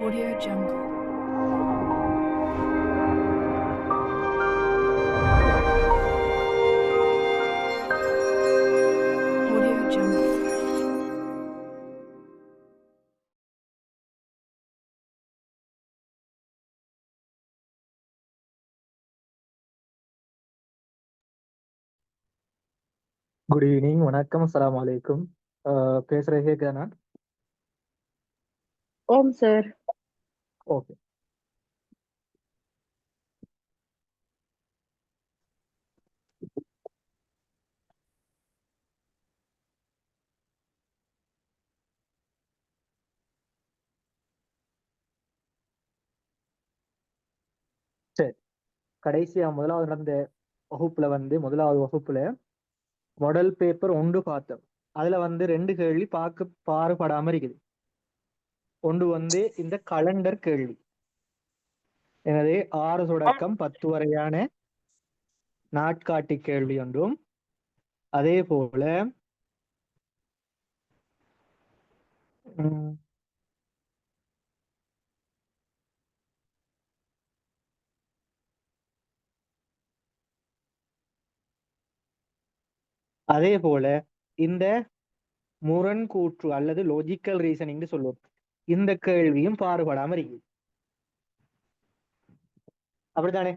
Audio Jungle. Audio Jungle. Good evening, வணக்கம், அஸ்ஸலாமு அலைக்கும். பேசுறது கேக்குதாண்ணா? ஓம் சார். ஓகே. சரி, கடைசியா முதலாவது நடந்த வகுப்புல முதலாவது வகுப்புல மாடல் பேப்பர் ஒன்று பார்த்தோம். அதுல ரெண்டு கேள்வி பார்க்க பாறுபடாம இருக்குது. ஒன்று இந்த கலண்டர் கேள்வி. எனவே 6 தொடக்கம் 10 வரையான நாட்காட்டி கேள்வி ஒன்றும், அதே போல உம், அதே போல இந்த முரண்கூற்று அல்லது லாஜிக்கல் ரீசனிங் சொல்லுவோம். இந்த கேள்வியும் பாறுபடாம இருக்குது. அப்படித்தானே?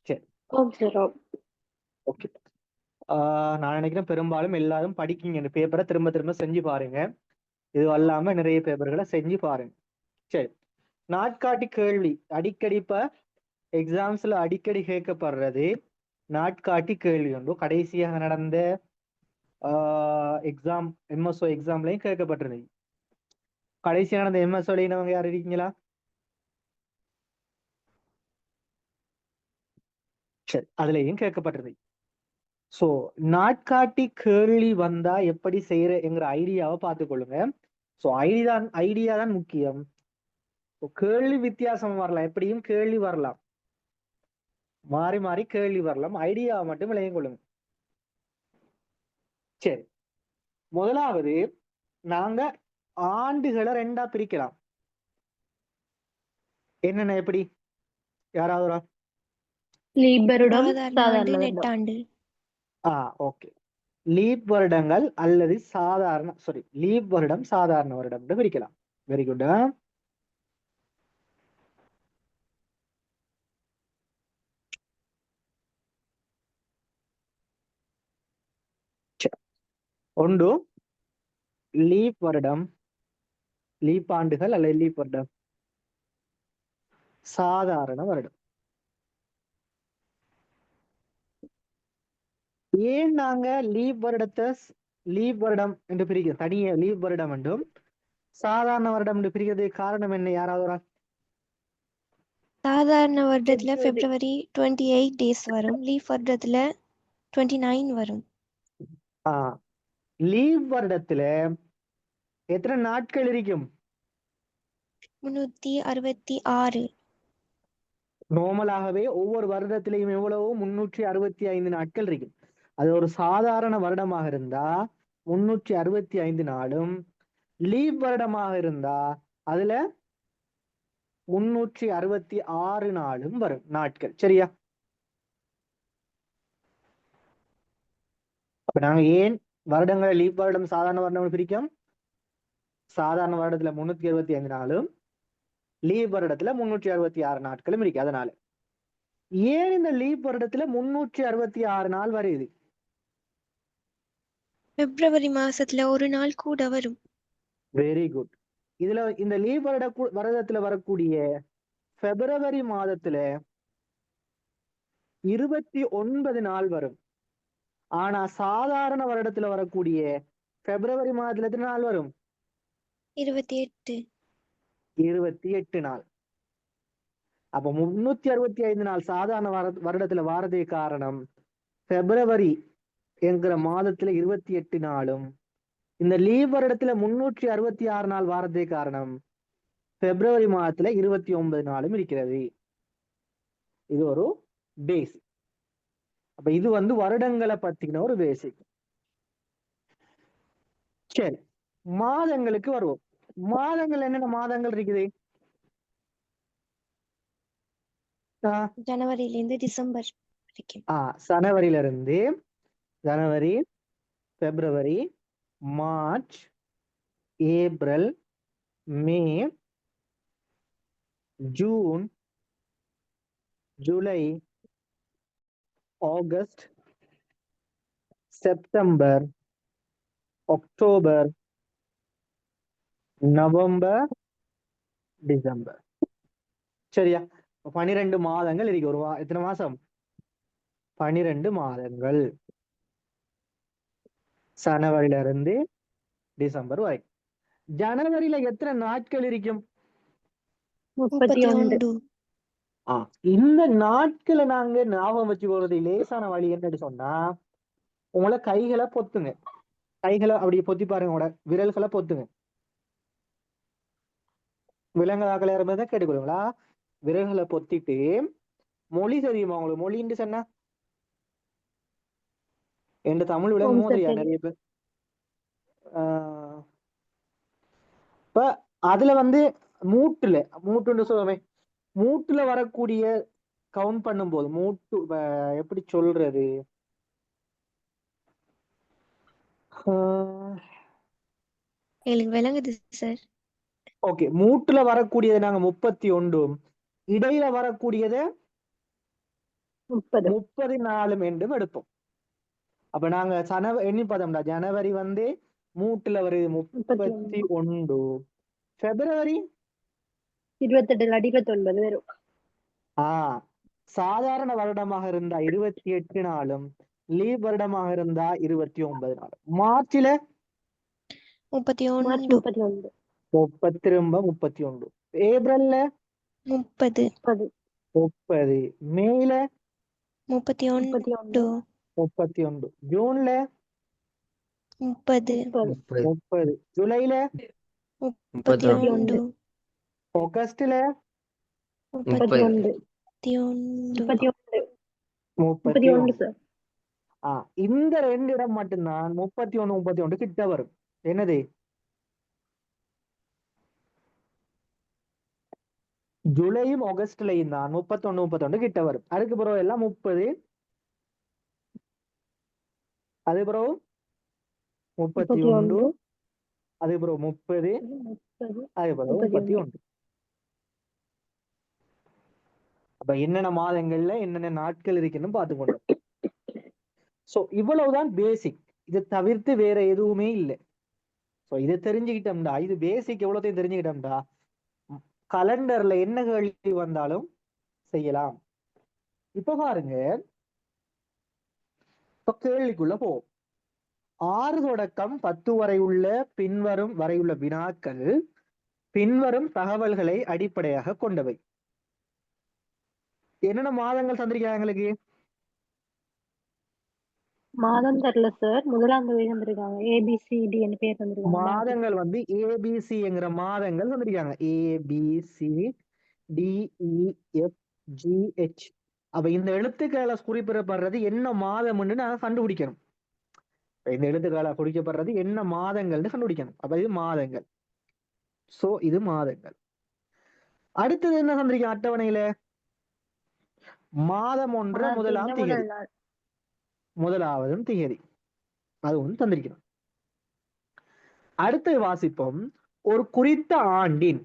சரி, ஓம் சார். ஓகே. நான் நினைக்கிறேன் பெரும்பாலும் எல்லாரும் படிக்கீங்க. இந்த பேப்பரை திரும்ப திரும்ப செஞ்சு பாருங்க. இது அல்லாம நிறைய பேப்பர்களை செஞ்சு பாருங்க. சரி, நாட்காட்டி கேள்வி அடிக்கடி இப்ப எக்ஸாம்ஸ்ல அடிக்கடி கேட்கப்படுறது நாட்காட்டி கேள்வி ஒன்று. கடைசியாக நடந்த எக்ஸாம் எம்எஸ்ஓ எக்ஸாம்லையும் கேட்கப்பட்டிருந்தது. கடைசியாக நடந்த எம்எஸ்ஓலையும் யார் இருக்கீங்களா? சரி, அதுலயும் கேட்கப்பட்டிருந்தது. சோ நாட்காட்டி கேள்வி வந்தா எப்படி செய்யறங்கிற ஐடியாவை பார்த்துக்கொள்ளுங்க. சோ ஐடியா தான் முக்கியம். கேள்வி வித்தியாசம் வரலாம், எப்படியும் கேள்வி வரலாம், மாறி மாறி கேள்வி வரலாம். ஐடியாவை மட்டும் விளையும் கொள்ளுங்க. சரி, முதலாவது நாங்க ஆண்டுகளை ரெண்டா பிரிக்கலாம். என்னென்ன எப்படி? யாராவது? லீப் வருடம், சாதாரண சாதாரண ஆண்டு, வருடம். நெட்டாண்டு. ஓகே. லீப் வருடங்கள் அல்லது லீப் வருடம் சாதாரண வருடம் பிரிக்கலாம். Very good. ஒன்று லீப் வருடம், லீப் ஆண்டுகள் அல்லது லீப் வருடம், சாதாரண வருடம். ஏன் நாங்க லீப் வருடத்தை லீப் வருடம் என்று பிரிக்கிறோம், தனியே லீப் வருடம் என்றும் சாதாரண வருடம் என்று பிரிக்கிறது காரணம் என்ன? யாராவது? சாதாரண வருடத்துல பிப்ரவரி 28 டேஸ் வரும், லீப் வருடத்துல 29 வரும். லீப் வருடத்துல எத்தனை நாட்கள் இருக்கும்? 366. நார்மலாகவே ஒவ்வொரு வருடத்திலையும் எவ்வளவு 365 நாட்கள் இருக்கும். அது ஒரு சாதாரண வருடமாக இருந்தா 365 நாளும், லீப் வருடமாக இருந்தா அதுல 366 நாளும் வரும் நாட்கள். சரியா? அப்ப நாங்க ஏன் வருடங்களை லீப் வருடம் சாதாரண வருடம் பிரிக்கும்? சாதாரண வருடத்துல 365 நாளும், லீப் வருடத்துல 366 நாட்களும் இருக்கு. அதனால ஏன் இந்த லீப் வருடத்துல 366 நாள் வருது? பிப்ரவரி மாசத்துல ஒரு நாள் கூட வரும். Very good. இதுல இந்த லீப் வருடத்துல வரக்கூடிய பிப்ரவரி மாதத்துல 29 நாள் வரும். ஆனா சாதாரண வருடத்துல வரக்கூடிய பிப்ரவரி மாதத்துல எத்தனை நாள் வரும்? 28. 28 நாள். அப்ப 365 நாள் சாதாரண வருடத்துல வாரதே காரணம் பிப்ரவரி என்கிற மாதத்துல 28 நாளும், இந்த லீவ் வருடத்துல 366 நாள் வாரதே காரணம் பிப்ரவரி மாதத்துல 29 நாளும் இருக்கிறது. இது ஒரு பேசிக். அப்ப இது வருடங்களை பத்தின ஒரு பேசிக். சரி, மாதங்களுக்கு வருவோம். மாதங்கள் என்னென்ன மாதங்கள் இருக்குது? ஜனவரியிலேருந்து டிசம்பர் வரைக்கும். ஜனவரியில இருந்து ஜனவரி, பிப்ரவரி, மார்ச், ஏப்ரல், மே, ஜூன், ஜூலை, ஆகஸ்ட், செப்டம்பர், அக்டோபர், நவம்பர், டிசம்பர். சரியா? 12 மாதங்கள் இருக்கு. எத்தனை மாசம்? 12 மாதங்கள். ஜனவரியில இருந்து டிசம்பர் வரைக்கும். ஜனவரியில எத்தனை நாட்கள் இருக்கும்? 31. இந்த நாட்களை நாங்க ஞாபகம் வச்சு போறது லேசான வழி என்னன்னு சொன்னா, உங்களை கைகளை பொத்துங்க. கைகளை அப்படி பொத்தி பாருங்க. உங்களோட விரல்களை பொத்துங்க. விலங்காக்களை யாருமே கேட்டுக்கொள்ளுங்களா? விரல்களை பொத்திட்டு மொழி தெரியுமா உங்களுக்கு? மொழின்னு சொன்னா எந்த தமிழ் விலங்குமோ தெரியா நிறைய பேர். இப்ப அதுல வந்து மூட்டுன்னு சொல்லுவேன். மூட்டுல வரக்கூடிய கவுண்ட் பண்ணும்போது மூட்டு எப்படி சொல்றது? எனக்கு விளங்குது சார். ஓகே, மூட்டுல வரக்கூடியது நாங்க 31, இடையில வரக்கூடியது 34 என்றும் எடுப்போம். அப்ப நாங்க எண்ணி பார்த்தோம்டா. ஜனவரி வந்து மூட்டுல வருது 31, பிப்ரவரி 28 வரும். சாதாரண வருடமாக இருந்தா 28 நாளும், லீவ் வருடமாக இருந்தா 29 நாளும். மார்ச்ல 31, 31, ஏப்ரல்ல 30, மேல 31, 31, ஜூன்ல 30, ஜூலைல 31, ஆகஸ்ட்ல 31. இந்த 2 இடம் மட்டும்தான் 31 கிட்ட வரும். என்னது? ஜூலையும் ஆகஸ்ட்லயும் தான் 31 கிட்ட வரும். அதுக்கு பிறகு எல்லாம் 30, அது பிறகு 31, அது பிறகு 30, அது பிறகு 31. அப்ப என்னென்ன மாதங்கள்ல என்னென்ன நாட்கள் இருக்குன்னு பார்த்துக்கொண்டோம். சோ இவ்வளவுதான் பேசிக். இதை தவிர்த்து வேற எதுவுமே இல்லை. சோ இதை தெரிஞ்சுக்கிட்டோம்டா, இது பேசிக் எவ்வளவுத்தையும் தெரிஞ்சுக்கிட்டோம்டா, கலண்டர்ல என்ன கேள்வி வந்தாலும் செய்யலாம். இப்ப பாருங்க, இப்ப கேள்விக்குள்ள போவோம். 6 தொடக்கம் 10 வரை உள்ள பின்வரும் வரையுள்ள வினாக்கள் பின்வரும் தகவல்களை அடிப்படையாக கொண்டவை. என்னென்ன மாதங்கள் தந்திருக்காங்க எங்களுக்கு? மாதம் தெரியல சார். முதலாம் தேதி தந்திருக்காங்க. ABCD பேர் தந்திருக்காங்க. மாதங்கள் வந்து ABCங்கிற மாதங்கள் தந்திருக்காங்க. ABCDEFGH. அப்ப இந்த எழுத்துக்களை குறிப்பிடப்படுறது என்ன மாதம்னு நாங்க கண்டுபிடிக்கணும். இந்த எழுத்துக்களை குறிக்கப்படுறது என்ன மாதங்கள்னு கண்டுபிடிக்கணும். அப்ப இது மாதங்கள். சோ இது மாதங்கள். அடுத்தது என்ன தந்திருக்காங்க அட்டவணையில? மாதம் ஒன்ற முதலாவது திகதி அதுவும் தந்திருக்கிறோம். அடுத்து வாசிப்போம். ஒரு குறித்த ஆண்டின்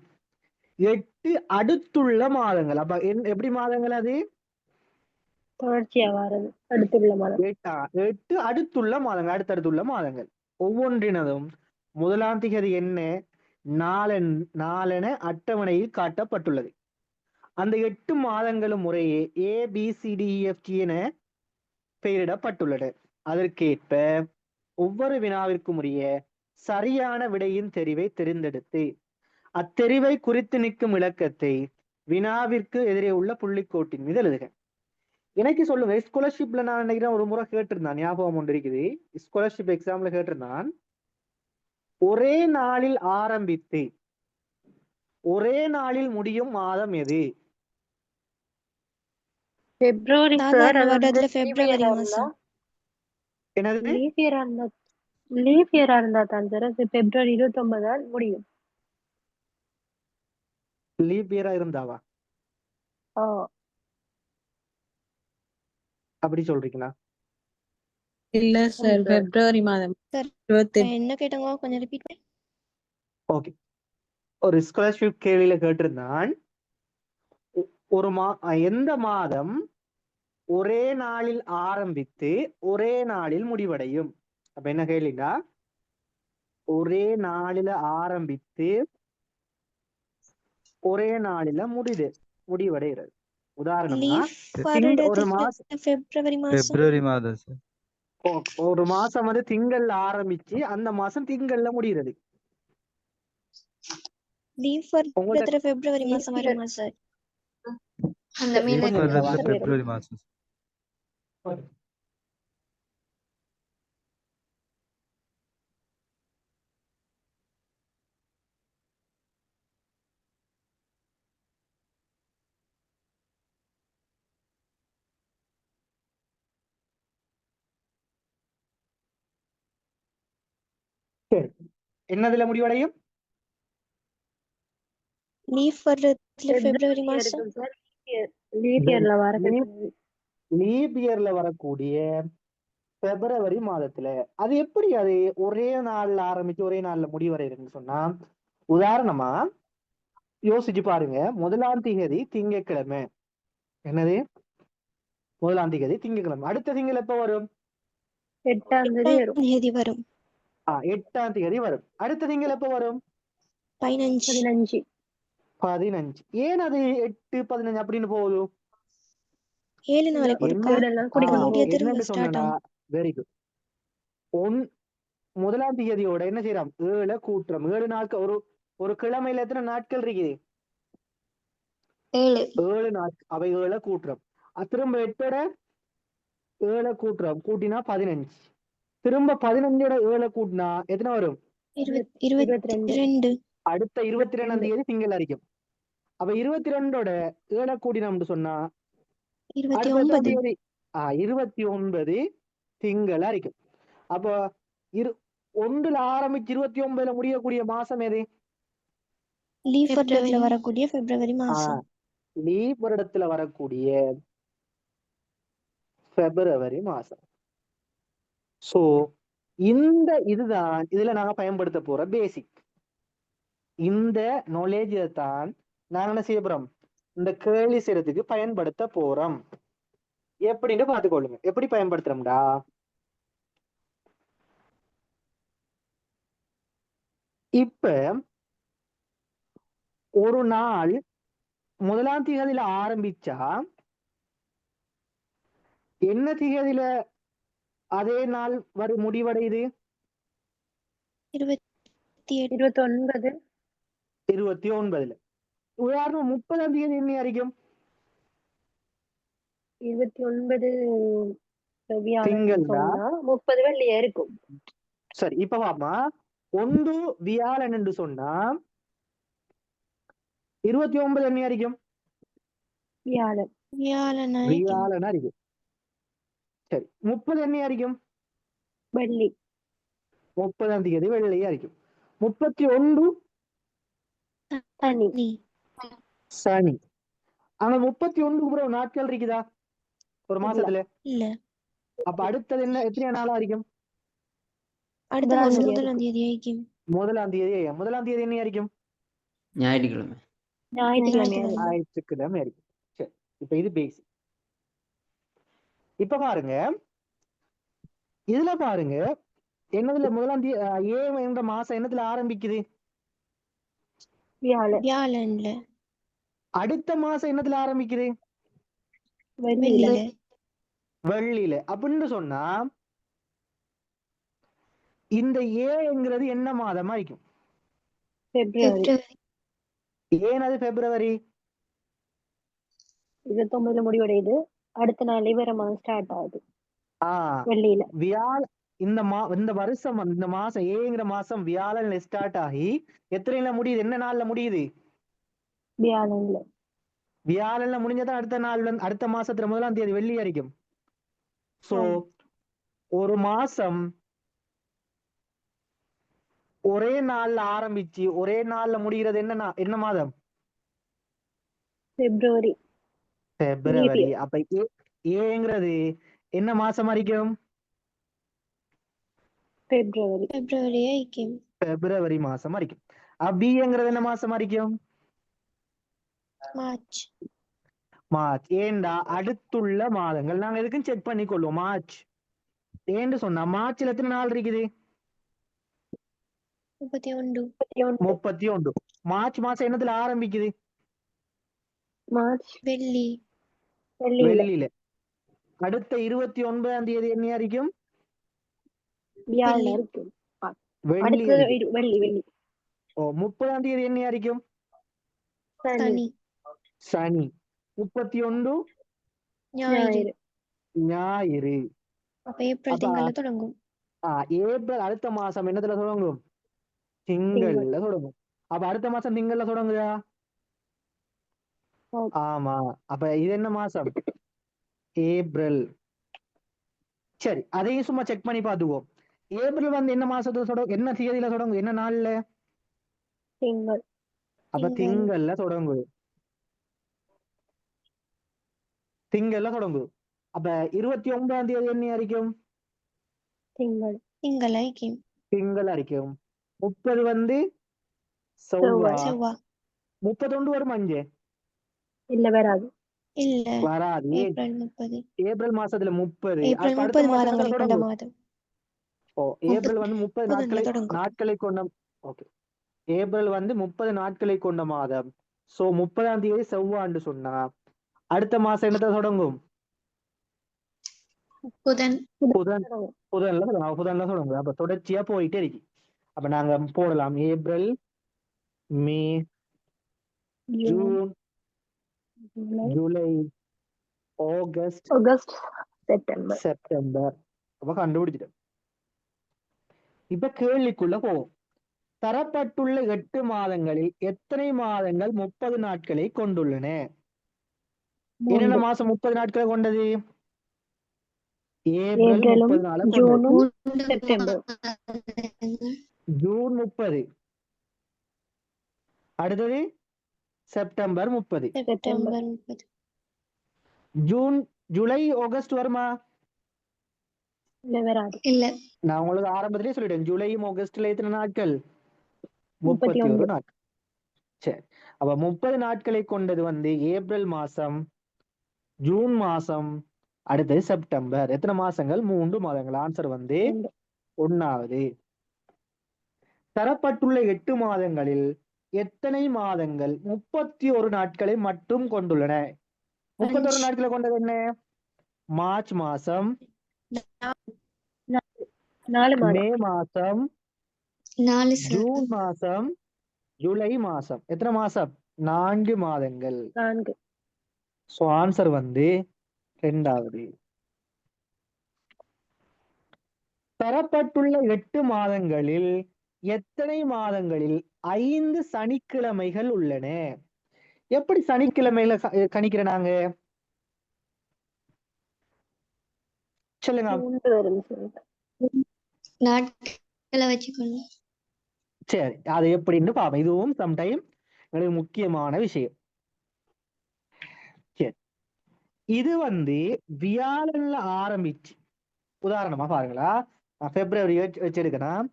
8 அடுத்துள்ள மாதங்கள். அப்ப எப்படி மாதங்கள்? அது தொடர்ச்சியா வாரது அடுத்துள்ள மாதம். 8 அடுத்துள்ள மாதங்கள், அடுத்தடுத்துள்ள மாதங்கள். ஒவ்வொன்றினதும் முதலாம் திகதி என்ன நாளென அட்டவணையில் காட்டப்பட்டுள்ளது. அந்த 8 மாதங்களும் முறையே ABCDEFG என பெயரிடப்பட்டுள்ளன. அதற்கேற்ப ஒவ்வொரு வினாவிற்கும் உரிய சரியான விடையின் தெரிவை தெரிந்தெடுத்து அத்தெரிவை குறித்து நிற்கும் இலக்கத்தை வினாவிற்கு எதிரே உள்ள புள்ளிக்கோட்டின் மீது எழுதுக. எனக்கு சொல்லுங்க, ஸ்காலர்ஷிப்ல நான் நினைக்கிறேன் ஒரு முறை கேட்டிருந்தான், ஞாபகம் ஒன்று இருக்குது. ஸ்காலர்ஷிப் எக்ஸாம்ல கேட்டிருந்தான், ஒரே நாளில் ஆரம்பித்து ஒரே நாளில் முடியும் மாதம் எது? பிப்ரவரி சார். பிப்ரவரி மாசம். என்னது? லீப் இயரா இருந்தா தான் சார். பிப்ரவரி 29 முடியும். லீப் இயரா இருந்தாவா ஓ அப்படி சொல்றீங்களா? இல்ல சார், sir. பிப்ரவரி மாதம் சார் 28. என்ன கேட்டாங்க கொஞ்சம் ரிப்பீட். ஓகே, ஒரு ஸ்காலர்ஷிப் கேள்வியில கேட்டிருந்தான், ஒரு எந்த மாதம் ஒரே நாளில் ஆரம்பித்து ஒரே நாளில் முடிவடையும்? அப்ப என்ன கேள்வினா, ஒரே நாளில ஆரம்பித்து ஒரே நாளில முடிவடைகிறது. உதாரணமா, லீவ் ஒரு மாசம் பிப்ரவரி மாசம். பிப்ரவரி மாதம் சார். ஒரு மாசம் வந்து திங்கள்ல ஆரம்பிச்சு அந்த மாசம் திங்கள்ல முடிகிறது. லீவ் உங்கள்ட்ட வர்றதுல பிப்ரவரி மாசம் வருமா சார்? அந்த மீன் கொஞ்சம் வர்றதுல மாசம் வரும். பிப்ரவரி மாதம் சார். சரி, என்னதுல முடிவடையும்? லீவ் வர்றதுல பிப்ரவரி மாசம். இருக்கும் சார். லீப் இயர்ல வர லீப் இயர்ல வரக்கூடிய பிப்ரவரி மாதத்துல. அது எப்படி அது ஒரே நாள்ல ஆரம்பிச்சு ஒரே நாள்ல முடிவடைறதுன்னு சொன்னா, உதாரணமா யோசிச்சு பாருங்க. 1ஆம் தேதி திங்கட்கிழமை. என்னது? 1ஆம் தேதி திங்கட்கிழமை. அடுத்த திங்கள் எப்ப வரும்? 8ஆம் தேதி வரும். தேதி வரும். 8ஆம் தேதி வரும். அடுத்த திங்கள் எப்ப வரும்? 15. 15. ஏன் அது 8, 15 அப்படின்னு போகுது? 7 நாளைக்கு ஒருக்கா வீடெல்லாம் குடிக்கணும். நம்மளுடைய திரும்ப என்னன்னு ஸ்டார்ட் சொன்னா, ஆகும். Very good. 1ஆம் தேதியோட என்ன செய்யலாம்? 7 கூட்டுறோம். 7 நாட்கள். ஒரு கிழமையில எத்தனை நாட்கள் இருக்குது? 7 நாட்கள். அவை 7 கூட்டுறோம். திரும்ப 8ஓட 7 கூட்டுறோம். கூட்டினா 15. திரும்ப 15ஓட 7 கூட்டினா எத்தனை வரும்? 22. அடுத்த 22ஆம் தேதி திங்கள் அடிக்கும். அப்ப 22ஓட 7 கூட்டினோம்னு சொன்னா அடுத்த 29. தேதி 29 திங்கள் அடிக்கும். அப்போ 1ல ஆரம்பிச்சு 29ல முடியக்கூடிய மாசம் எது? லீவ் வர்றதுல வரக்கூடிய பிப்ரவரி மாசம். லீப் வருடத்துல வரக்கூடிய பிப்ரவரி மாசம். சோ இதுல நாங்க பயன்படுத்த போற பேசிக். இந்த நாலேஜ் தான் நாங்க என்ன செய்ய போறோம்? இந்த கேள்வி செய்யறதுக்கு பயன்படுத்த போறோம். எப்படின்னு பார்த்துக்கொள்ளுங்க. எப்படி பயன்படுத்துறோம்டா, இப்ப ஒரு நாள் 1ஆம் தேதியில ஆரம்பிச்சா என்ன தேதியில அதே நாள் முடிவடையுது? 29. 29ல. உதாரணம் 30ஆம் தேதி என்ன அறிக்கும்? 29 வியாழன் திங்கள்னா சொன்னா 30 வெள்ளியா இருக்கும். சரி, இப்ப பாப்பா, 1 வியாழன் என்று சொன்னா 29 என்ன அறிக்கும்? வியாழன் வியாழன் அறிக்கும். சரி, 30 என்ன அறிக்கும்? வெள்ளி. 30ஆம் தேதி வெள்ளியா அறிக்கும். 31 சனி. சனி. ஆனா 31க்கு அப்புறம் நாட்கள் இருக்குதா ஒரு மாசத்துல? இல்ல. அப்ப அடுத்தது என்ன, எத்தனை நாளா அறிக்கும்? அடுத்த மாசம் 1ஆம் தேதி ஆயிக்கும். 1ஆம் தேதி. 1ஆம் தேதி என்ன அறிக்கும்? ஞாயிற்றுக்கிழமை. ஞாயிற்றுக்கிழமை அறிக்கும். சரி, இப்ப இது பேசிக். இப்ப பாருங்க, இதுல பாருங்க, என்னதுல 1ஆம் தேதி என்ற மாசம் என்னத்துல ஆரம்பிக்குது? வியாழன்ல. அடுத்த மாசம் என்னத்துல ஆரம்பிக்குது? வெள்ளியில. வெள்ளியில. அப்படின்னு சொன்னா இந்த ஏங்கிறது என்ன மாதமா இருக்கும்? ஏன் அது பிப்ரவரி? 29 முடிவடையுது. அடுத்த நாள் வேற மாதம் ஸ்டார்ட் ஆகுது வெள்ளியில. இந்த வருஷம் இந்த மாசம் ஏங்கிற மாசம் வியாழன்ல ஸ்டார்ட் ஆகி எத்தனைல முடியுது? என்ன நாள்ல முடியுது? வியாழன்ல முடிஞ்சதான் அடுத்த நாள் அடுத்த மாசத்துல 1ஆம் தேதி வெள்ளி வரைக்கும். சோ ஒரு மாசம் ஒரே நாள்ல ஆரம்பிச்சு ஒரே நாள்ல முடிகிறது என்ன மாதம்? பிப்ரவரி. பிப்ரவரி. அப்ப ஏங்கிறது என்ன மாசம் வரைக்கும்? பிப்ரவரி. பிப்ரவரி ஐக்கியம். பிப்ரவரி மாசம் வரைக்கும். பிங்கிறது என்ன மாசம் வரைக்கும்? மார்ச். மார்ச். ஏண்டா அடுத்துள்ள மாதங்கள் நாங்க எதுக்கும் செக் பண்ணி கொள்வோம். மார்ச் ஏன்னு சொன்னா மார்ச்ல எத்தனை நாள் இருக்குது? 31. 31. மார்ச் மாசம் என்னத்துல ஆரம்பிக்குது? மார்ச். வெள்ளி. வெள்ளியில. அடுத்த 29ஆம் தேதி என்ன இருக்கும்? வியாழன் வெள்ளி. இருக்கு. வெள்ளி அடுத்து இருக்கும். வெள்ளி. 30ஆம் தேதி என்ன இருக்கும்? சனி. சனி. 31 ஞாயிறு. ஞாயிறு. அப்ப ஏப்ரல் அப்ப திங்கள்ல தொடங்கும். ஏப்ரல் அடுத்த மாசம் என்னத்துல தொடங்கும்? திங்கள்ல தொடங்கும். அப்ப அடுத்த மாசம் திங்கள்ல தொடங்குதா? ஆமா. அப்ப இது என்ன மாசம்? ஏப்ரல். சரி, அதையும் சும்மா செக் பண்ணி பார்த்துக்குவோம். ஏப்ரல் வந்து என்ன மாசத்துல தொடங்கும்? என்ன தேதியில தொடங்கும்? என்ன நாள்ல? திங்கள். அப்ப திங்கள்ல தொடங்குது. திங்கள்ல தொடங்குது. அப்ப 29ஆம் தேதி என்ன அறிக்கும்? திங்கள். திங்கள் ஐக்கியம். திங்கள் அறிக்கும். 30 வந்து செவ்வாய். செவ்வாய். 31 வரும் அஞ்சு. இல்ல வராது. இல்ல, வராது. ஏப்ரல் 30. ஏப்ரல் மாசத்துல 30. ஏப்ரல் அடுத்த 30 மாசம் மாதங்களை என்னத்துல கொண்ட தொடங்கும்? மாதம். ஏப்ரல் வந்து 30 தொடங்கும். நாட்களை கொண்ட. ஓகே. ஏப்ரல் வந்து 30 நாட்களை கொண்ட மாதம். சோ 30ஆம் தேதி செவ்வாண்டு சொன்னா அடுத்த மாசம் என்னத்தை தொடங்கும்? புதன். புதன்ல தொடங்கும். அப்ப தொடர்ச்சியா போயிட்டே இருக்கு. அப்ப நாங்க போடலாம் ஏப்ரல், மே, ஜூன், ஜூலை, ஆகஸ்ட், செப்டம்பர். அப்ப கண்டுபிடிச்சிட்டோம். இப்ப கேள்விக்குள்ள போவோம். தரப்பட்டுள்ள 8 மாதங்களில் எத்தனை மாதங்கள் 30 நாட்களை கொண்டுள்ளன? என்னென்ன மாசம் 30 நாட்களை கொண்டது? ஏப்ரல் 30 நாளை கொண்டது. செப்டம்பர். ஜூன் 30. அடுத்தது செப்டம்பர் 30. செப்டம்பர் 30. ஜூன், ஜூலை, ஆகஸ்ட் வருமா? இல்ல. நான் உங்களுக்கு ஆரம்பத்திலே சொல்லிட்டேன். ஜூலையும் ஆகஸ்ட்ல எத்தனை நாட்கள்? 31 நாட்கள். சரி, அப்ப 30 நாட்களை கொண்டது வந்து ஏப்ரல் மாசம், ஜூன் மாசம், அடுத்தது செப்டம்பர். எத்தனை மாசங்கள்? 3 மாதங்கள். ஆன்சர் வந்து 1வது. தரப்பட்டுள்ள 8 மாதங்களில் எத்தனை மாதங்கள் 31 நாட்களை மட்டும் கொண்டுள்ளன? 31 நாட்களை கொண்டது என்ன? மார்ச் மாசம், மே மாசம், ஜூன் மாசம், ஜூலை மாசம். எத்தனை மாசம்? 4 மாதங்கள். சோ ஆன்சர் வந்து 2வது. தரப்பட்டுள்ள 8 மாதங்களில் எத்தனை மாதங்களில் 5 சனிக்கிழமைகள் உள்ளன? எப்படி சனிக்கிழமையில கணிக்கிற நாங்க? சொல்லுங்க. நாட்களை வச்சுக்கணும். சரி, அது எப்படின்னு பாப்போம். இதுவும் சம்டைம் எனக்கு முக்கியமான விஷயம். சரி, இது வந்து வியாழன்ல ஆரம்பிச்சு, உதாரணமா பாருங்களா, நான் பிப்ரவரி வச்சு எடுக்கணும்.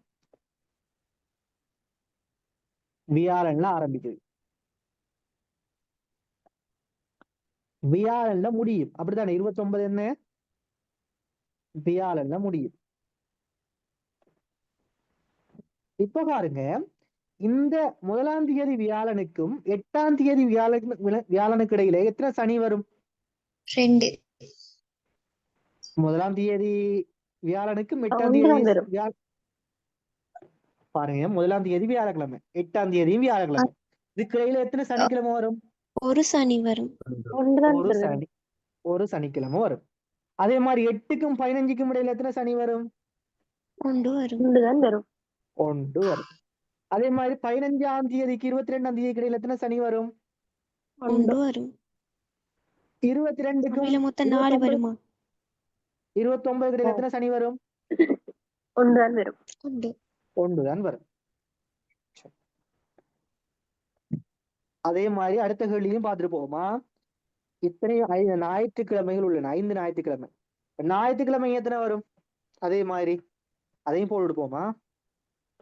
வியாழன்ல ஆரம்பிக்குது, வியாழன்ல முடியும். அப்படித்தானே? 29 என்ன? வியாழன்ல முடியும். இப்ப பாருங்க, இந்த 1ஆம் தேதி வியாழனுக்கும் 8ஆம் தேதி வியாழனுக்கு இடையில எத்தனை சனி வரும்? 2. 1ஆம் தேதி வியாழனுக்கும் 8ஆம் தேதி பாருங்க, 1ஆம் தேதி வியாழக்கிழமை, 8ஆம் தேதியும் வியாழக்கிழமை. இதுக்கு இடையில எத்தனை சனிக்கிழமை வரும்? ஒரு சனி வரும். ஒரு சனிக்கிழமை வரும். அதே மாதிரி 8க்கும் 15க்கும் இடையில எத்தனை சனி வரும்? 1 வரும். 1 வரும். அதே மாதிரி 15ஆம் தேதிக்கு 22ஆம் தேதிக்கு இடையில எத்தனை சனி வரும்? 1 வரும். 22க்கும் மொத்தம் 4 வருமா? 29 இடையில எத்தனை சனி வரும்? 1 தான் வரும். 1 தான் வரும். அதே மாதிரி அடுத்த கேள்வியும் பார்த்துட்டு போவோமா? இத்தனை ஞாயிற்றுக்கிழமைகள் உள்ளன, 5 ஞாயிற்றுக்கிழமை. ஞாயிற்றுக்கிழமை எத்தனை வரும்? அதே மாதிரி அதையும் போட்டு போமா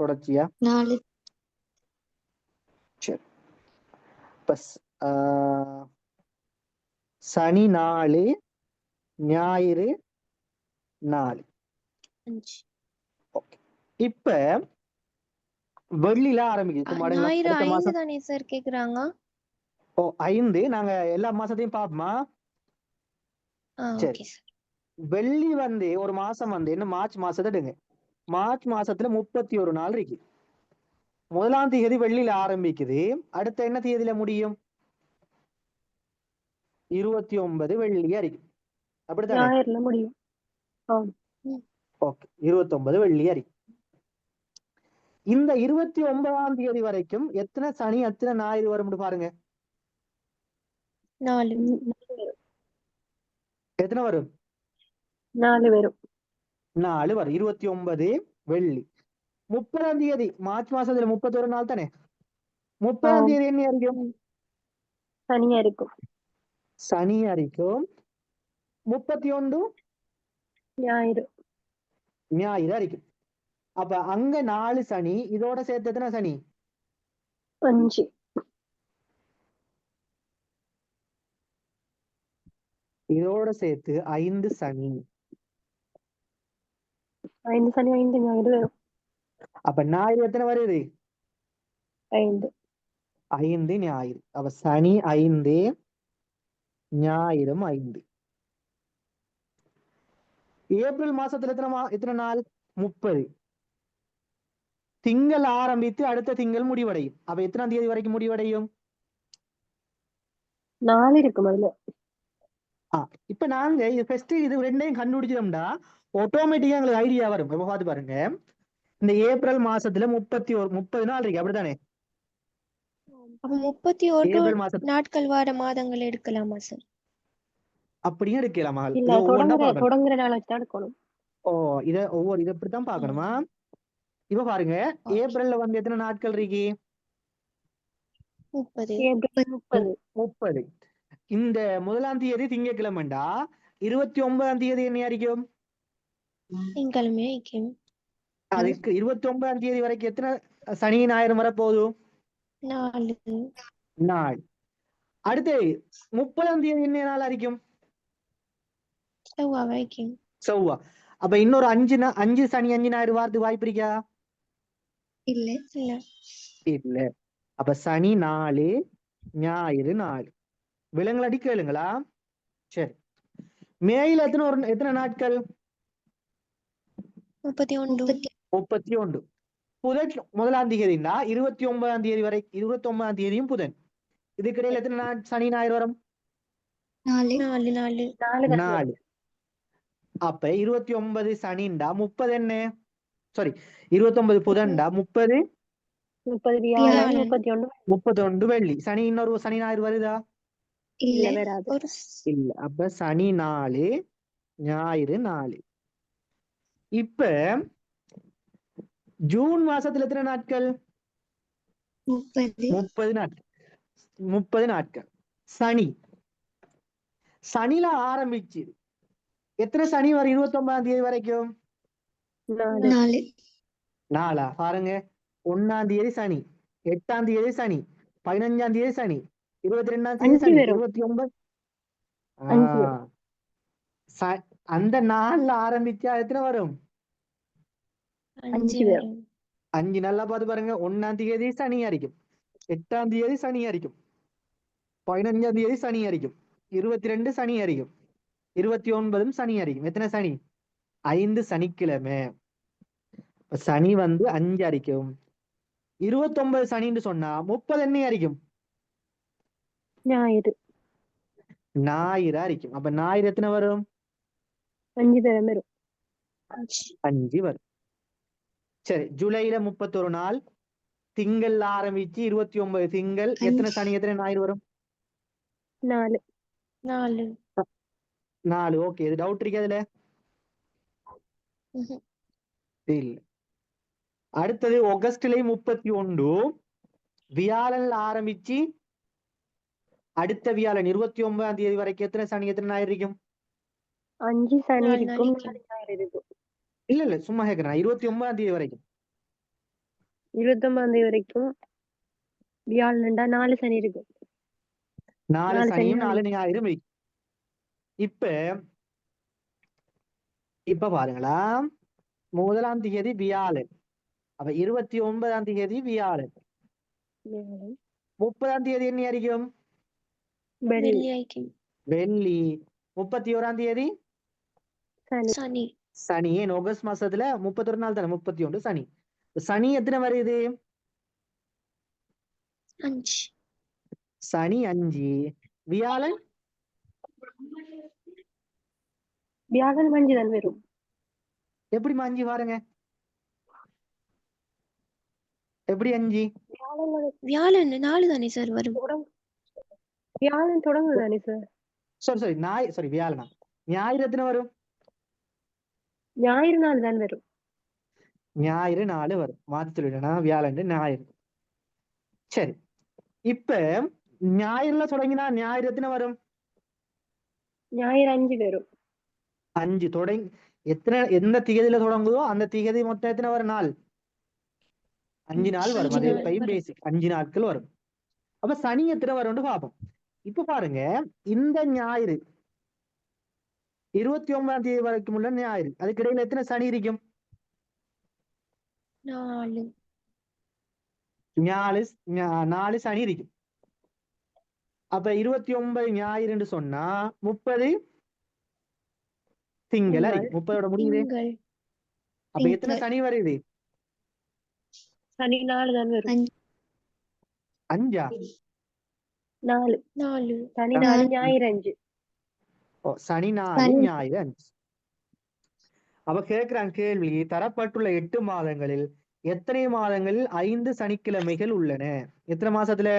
தொடர்ச்சியா. 4. சரி, இப்ப சனி 4, ஞாயிறு 4. 5. ஓகே, இப்ப வெள்ளில ஆரம்பிக்குது. இப்ப மடங்கலாம் ஞாயிறு அடுத்த 5 மாசம். தானே சார் கேக்குறாங்க? ஓ 5, நாங்க எல்லா மாசத்தையும் பார்ப்போமா? சரி, ஓகே சார். வெள்ளி வந்து ஒரு மாசம் வந்து என்ன, மார்ச் மாசத்தை எடுங்க. மார்ச் மாசத்துல 31 நாள் இருக்கு. 1ஆம் தேதி வெள்ளியில ஆரம்பிக்குது, அடுத்த என்ன தேதியில முடியும்? 29 வெள்ளியா இருக்கு, அப்படித்தானே? ஞாயிறுல முடியும். ஓகே, 29 வெள்ளியா இருக்கு. இந்த 29ஆம் தேதி வரைக்கும் எத்தனை சனி எத்தனை ஞாயிறு வரும்னு பாருங்க. 4. எத்தனை வரும்? 4 வரும். 4 வரும். 29 வெள்ளி. 30ஆம் தேதி மார்ச் மாசத்துல 31 நாள் தானே. 30ஆம் தேதி என்ன இருக்கும்? சனியா இருக்கும். சனி அரிக்கும். 31 ஞாயிறு. ஞாயிறு அரிக்கும். அப்ப அங்க 4 சனி, இதோட சேர்த்து எத்தனை சனி? 5. இதோட சேர்த்து 5 சனி. 5 சனி 5 ஞாயிறு வரும். அப்ப ஞாயிறு எத்தனை வருது? 5. 5 ஞாயிறு. அப்ப சனி 5, ஞாயிறும் 5. ஏப்ரல் மாசத்துல எத்தனை நாள்? 30. திங்கள் ஆரம்பித்து அடுத்த திங்கள் முடிவடையும். அப்ப எத்தனாம் தேதி வரைக்கும் முடிவடையும்? 4 இருக்கும் அதுல. இப்ப நாங்க இது ரெண்டையும் கண்டுபிடிச்சோம்னா ஆட்டோமேட்டிக்கா எங்களுக்கு ஐடியா வரும். இப்ப பாத்து பாருங்க, இந்த ஏப்ரல் மாசத்துல 30 நாள் இருக்கு, அப்படித்தானே? அப்ப 31 ஏப்ரல் மாசம் நாட்கள் வார மாதங்கள் எடுக்கலாமா சார்? அப்படியும் எடுக்கலாமா? இல்ல, இதை ஒவ்வொன்றா பார்க்கணும். தொடங்குற நாளை வச்சு எடுக்கணும். ஓ, இதை இப்படித்தான் பார்க்கணுமா? இப்ப பாருங்க, ஏப்ரல்ல வந்து எத்தனை நாட்கள் இருக்கு? 30. ஏப்ரல் 30. இந்த 1ஆம் தேதி திங்கட்கிழமைண்டா 29ஆம் தேதி என்ன இருக்கும்? திங்கட்கிழமை ஐக்கியம். அதுக்கு 29ஆம் தேதி வரைக்கும் எத்தனை சனி ஞாயிறு வர போதும்? 4 நாள். அடுத்து 30ஆம் தேதி என்ன நாள் இருக்கும்? செவ்வாய் ஐக்கியம். செவ்வா. அப்ப இன்னொரு 5 சனி 5 ஞாயிறு வாரத்துக்கு வாய்ப்பு இருக்கா? இல்ல இல்ல. இல்ல. அப்ப சனி 4, ஞாயிறு 4. விலங்குலடி கேளுங்களா? சரி, மேயில எத்தனை நாட்கள்? 31. புதன் 1ஆம் தேதினா 29ஆம் தேதி வரை, 29ஆம் தேதியும் புதன். இதுக்கிடையில எத்தனை நாள் சனி ஞாயிறு வரும்? 4. அப்ப 29 சனிண்டா 30 என்ன? சாரி, 29 புதன்டா 30 31 வெள்ளி. சனி இன்னொரு சனி ஞாயிறு வருதா? இல்ல, வராது. இல்ல. அப்ப சனி 4, ஞாயிறு 4. இப்ப ஜூன் மாசத்துல எத்தனை நாட்கள்? 30 நாட்கள். 30 நாட்கள். சனில ஆரம்பிச்சு எத்தனை சனி வரும் 29ஆம் தேதி வரைக்கும்? 4. பாருங்க, 1ஆம் தேதி சனி, 8ஆம் தேதி சனி, 15ஆம் தேதி சனி, 22ஆம் தேதி சனி, 29. அந்த நாள்ல ஆரம்பிச்சா எத்தனை வரும்? 5 வரும். 5. நல்லா பார்த்து பாருங்க, 1ஆம் தேதி சனி அரிக்கும், 8ஆம் தேதி சனி அரிக்கும், 15ஆம் தேதி சனி அரிக்கும், 22 சனி அரிக்கும், 29 சனி அரிக்கும். எத்தனை சனி? 5 சனிக்கிழமை. சனி வந்து 5 அரிக்கும். 29 சனின்னு சொன்னா 30 என்ன அரிக்கும்? ஞாயிறு அரிக்கும். அப்ப ஞாயிறு எத்தனை வரும்? 5 தரம் வரும். 5 வரும். சரி, ஜூலைல 31 நாள், திங்கள் ஆரம்பிச்சு 29 திங்கள், எத்தனை சனி எத்தனை ஞாயிறு வரும்? 4. ஓகே, இது டவுட் இருக்கு அதுல? இல்ல. அடுத்தது ஆகஸ்ட்ல 31 வியாழன்ல ஆரம்பிச்சு அடுத்த வியாழன் 29ஆம் தேதி வரைக்கும் எத்தனை சனி எத்தனை ஞாயிறு இருக்கும்? 5 சனி 4 இருக்கும், நாளைக்கு 4 ஞாயிறு இருக்கும். இல்ல சும்மா கேட்கிறேன். 29ஆம் தேதி வரைக்கும் 29ஆம் தேதி வரைக்கும் வியாழன்டா 4 சனி இருக்கும். 4 4 சனி சனியும் 4 4 ஞாயிறும் இருக்கும். இப்ப பாருங்களா, 1ஆம் தேதி வியாழன், அப்ப 29ஆம் தேதி வியாழன், வியாழன், 30ஆம் தேதி என்ன இருக்கும்? வெள்ளி, வெள்ளியாய்க்கு வெள்ளி, 31ஆம் தேதி சனி, சனி சனி. ஏன் ஆகஸ்ட் மாசத்துல 31 நாள் தானே, 31 சனி. சனி எத்தனை வருது? 5 சனி 5, வியாழன் வியாழன் 5 தான் வரும். எப்படி 5 பாருங்க, எப்படி 5? வியாழன் வியாழன் 4 தானே சார் வரும். வியாழன் தொடங்குது தானே சார்? சாரி வியாழனா, ஞாயிறு எத்தனை வரும்? ஞாயிறு நாள் தான் வரும். ஞாயிறு 4 வரும். மாத்தி சொல்லிட்டேனா, வியாழன் ஞாயிறு. சரி, இப்ப ஞாயிறுல தொடங்கினா ஞாயிறு எத்தனை வரும்? ஞாயிறு 5 வரும். 5 தொடங்கி எந்த திகதியில தொடங்குதோ அந்த திகதி மொத்தம் எத்தனை வரும் நாள்? 5 நாள் வரும். 5 அது நாள் எப்பயும் வரும். பேசிக் 5 நாட்கள் வரும். அப்ப சனி எத்தனை வரும்னு பார்ப்போம். இப்ப பாருங்க, இந்த ஞாயிறு 29ஆம் தேதி வரைக்கும் உள்ள ஞாயிறு, அதுக்கு இடையில எத்தனை சனி இருக்கும்? 4 4 சனி இருக்கும். அப்ப 29 ஞாயிறுன்னு சொன்னா 30 திங்கள் அறி 30ஓட முடியுது. திங்கள் அப்ப எத்தனை திங்கள் சனி வருது? சனி 4 தான் வரும். 5. 4 4 சனி 4 ஞாயிறு 5. சனி 4 ஞாயிறு 5. அப்ப கேட்கிறான் கேள்வி, தரப்பட்டுள்ள 8 மாதங்களில் எத்தனை மாதங்களில் 5 சனிக்கிழமைகள் உள்ளன? எத்தனை மாசத்துல?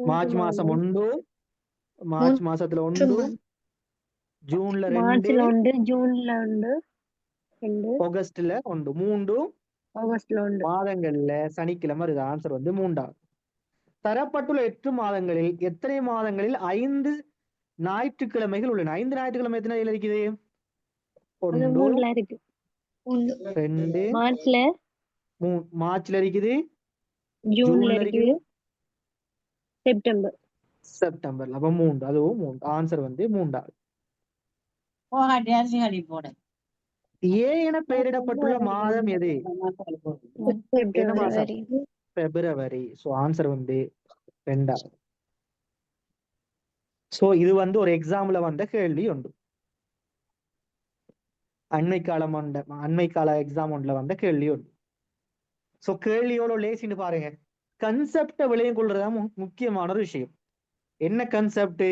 மார்ச் மாசம் 1, மார்ச் மாசத்துல 1, ஜூன்ல 2, மார்ச்ல 1, ஜூன்ல 1, 2, ஆகஸ்ட்ல 1, 3 ஆகஸ்ட்ல 1. மாதங்கள்ல சனிக்கிழமை வருது. ஆன்சர் வந்து 3ஆவது. தரப்பட்டுள்ள 8 மாதங்களில் எத்தனை மாதங்களில் 5 ஞாயிற்றுக்கிழமைகள் உள்ளன? 5 ஞாயிற்றுக்கிழமை எத்தனை இதுல இருக்குது? அது 1, 3ல இருக்கு. 2, மார்ச்ல, 3 மார்ச்ல இருக்குது, ஜூன்ல ஜூன்ல இருக்கு, இருக்குது, செப்டம்பர். செப்டம்பர்ல. அப்ப 3, அதுவும் 3. ஆன்சர் வந்து 3ஆவது. ஏ என பெயரிடப்பட்டுள்ள மாதம் எது? என்ன மாசம்? பிப்ரவரி பிப்ரவரி. சோ ஆன்சர் வந்து 2ஆவது. சோ இது வந்து ஒரு எக்ஸாம்ல வந்த கேள்வி உண்டு. அண்மை கால எக்ஸாம் ஒன்றுல வந்த கேள்வி உண்டு. சோ கேள்வியோட லேசின்னு பாருங்க. கன்செப்ட விளையம் கொள்றதா முக்கியமான ஒரு விஷயம். என்ன கன்செப்ட்?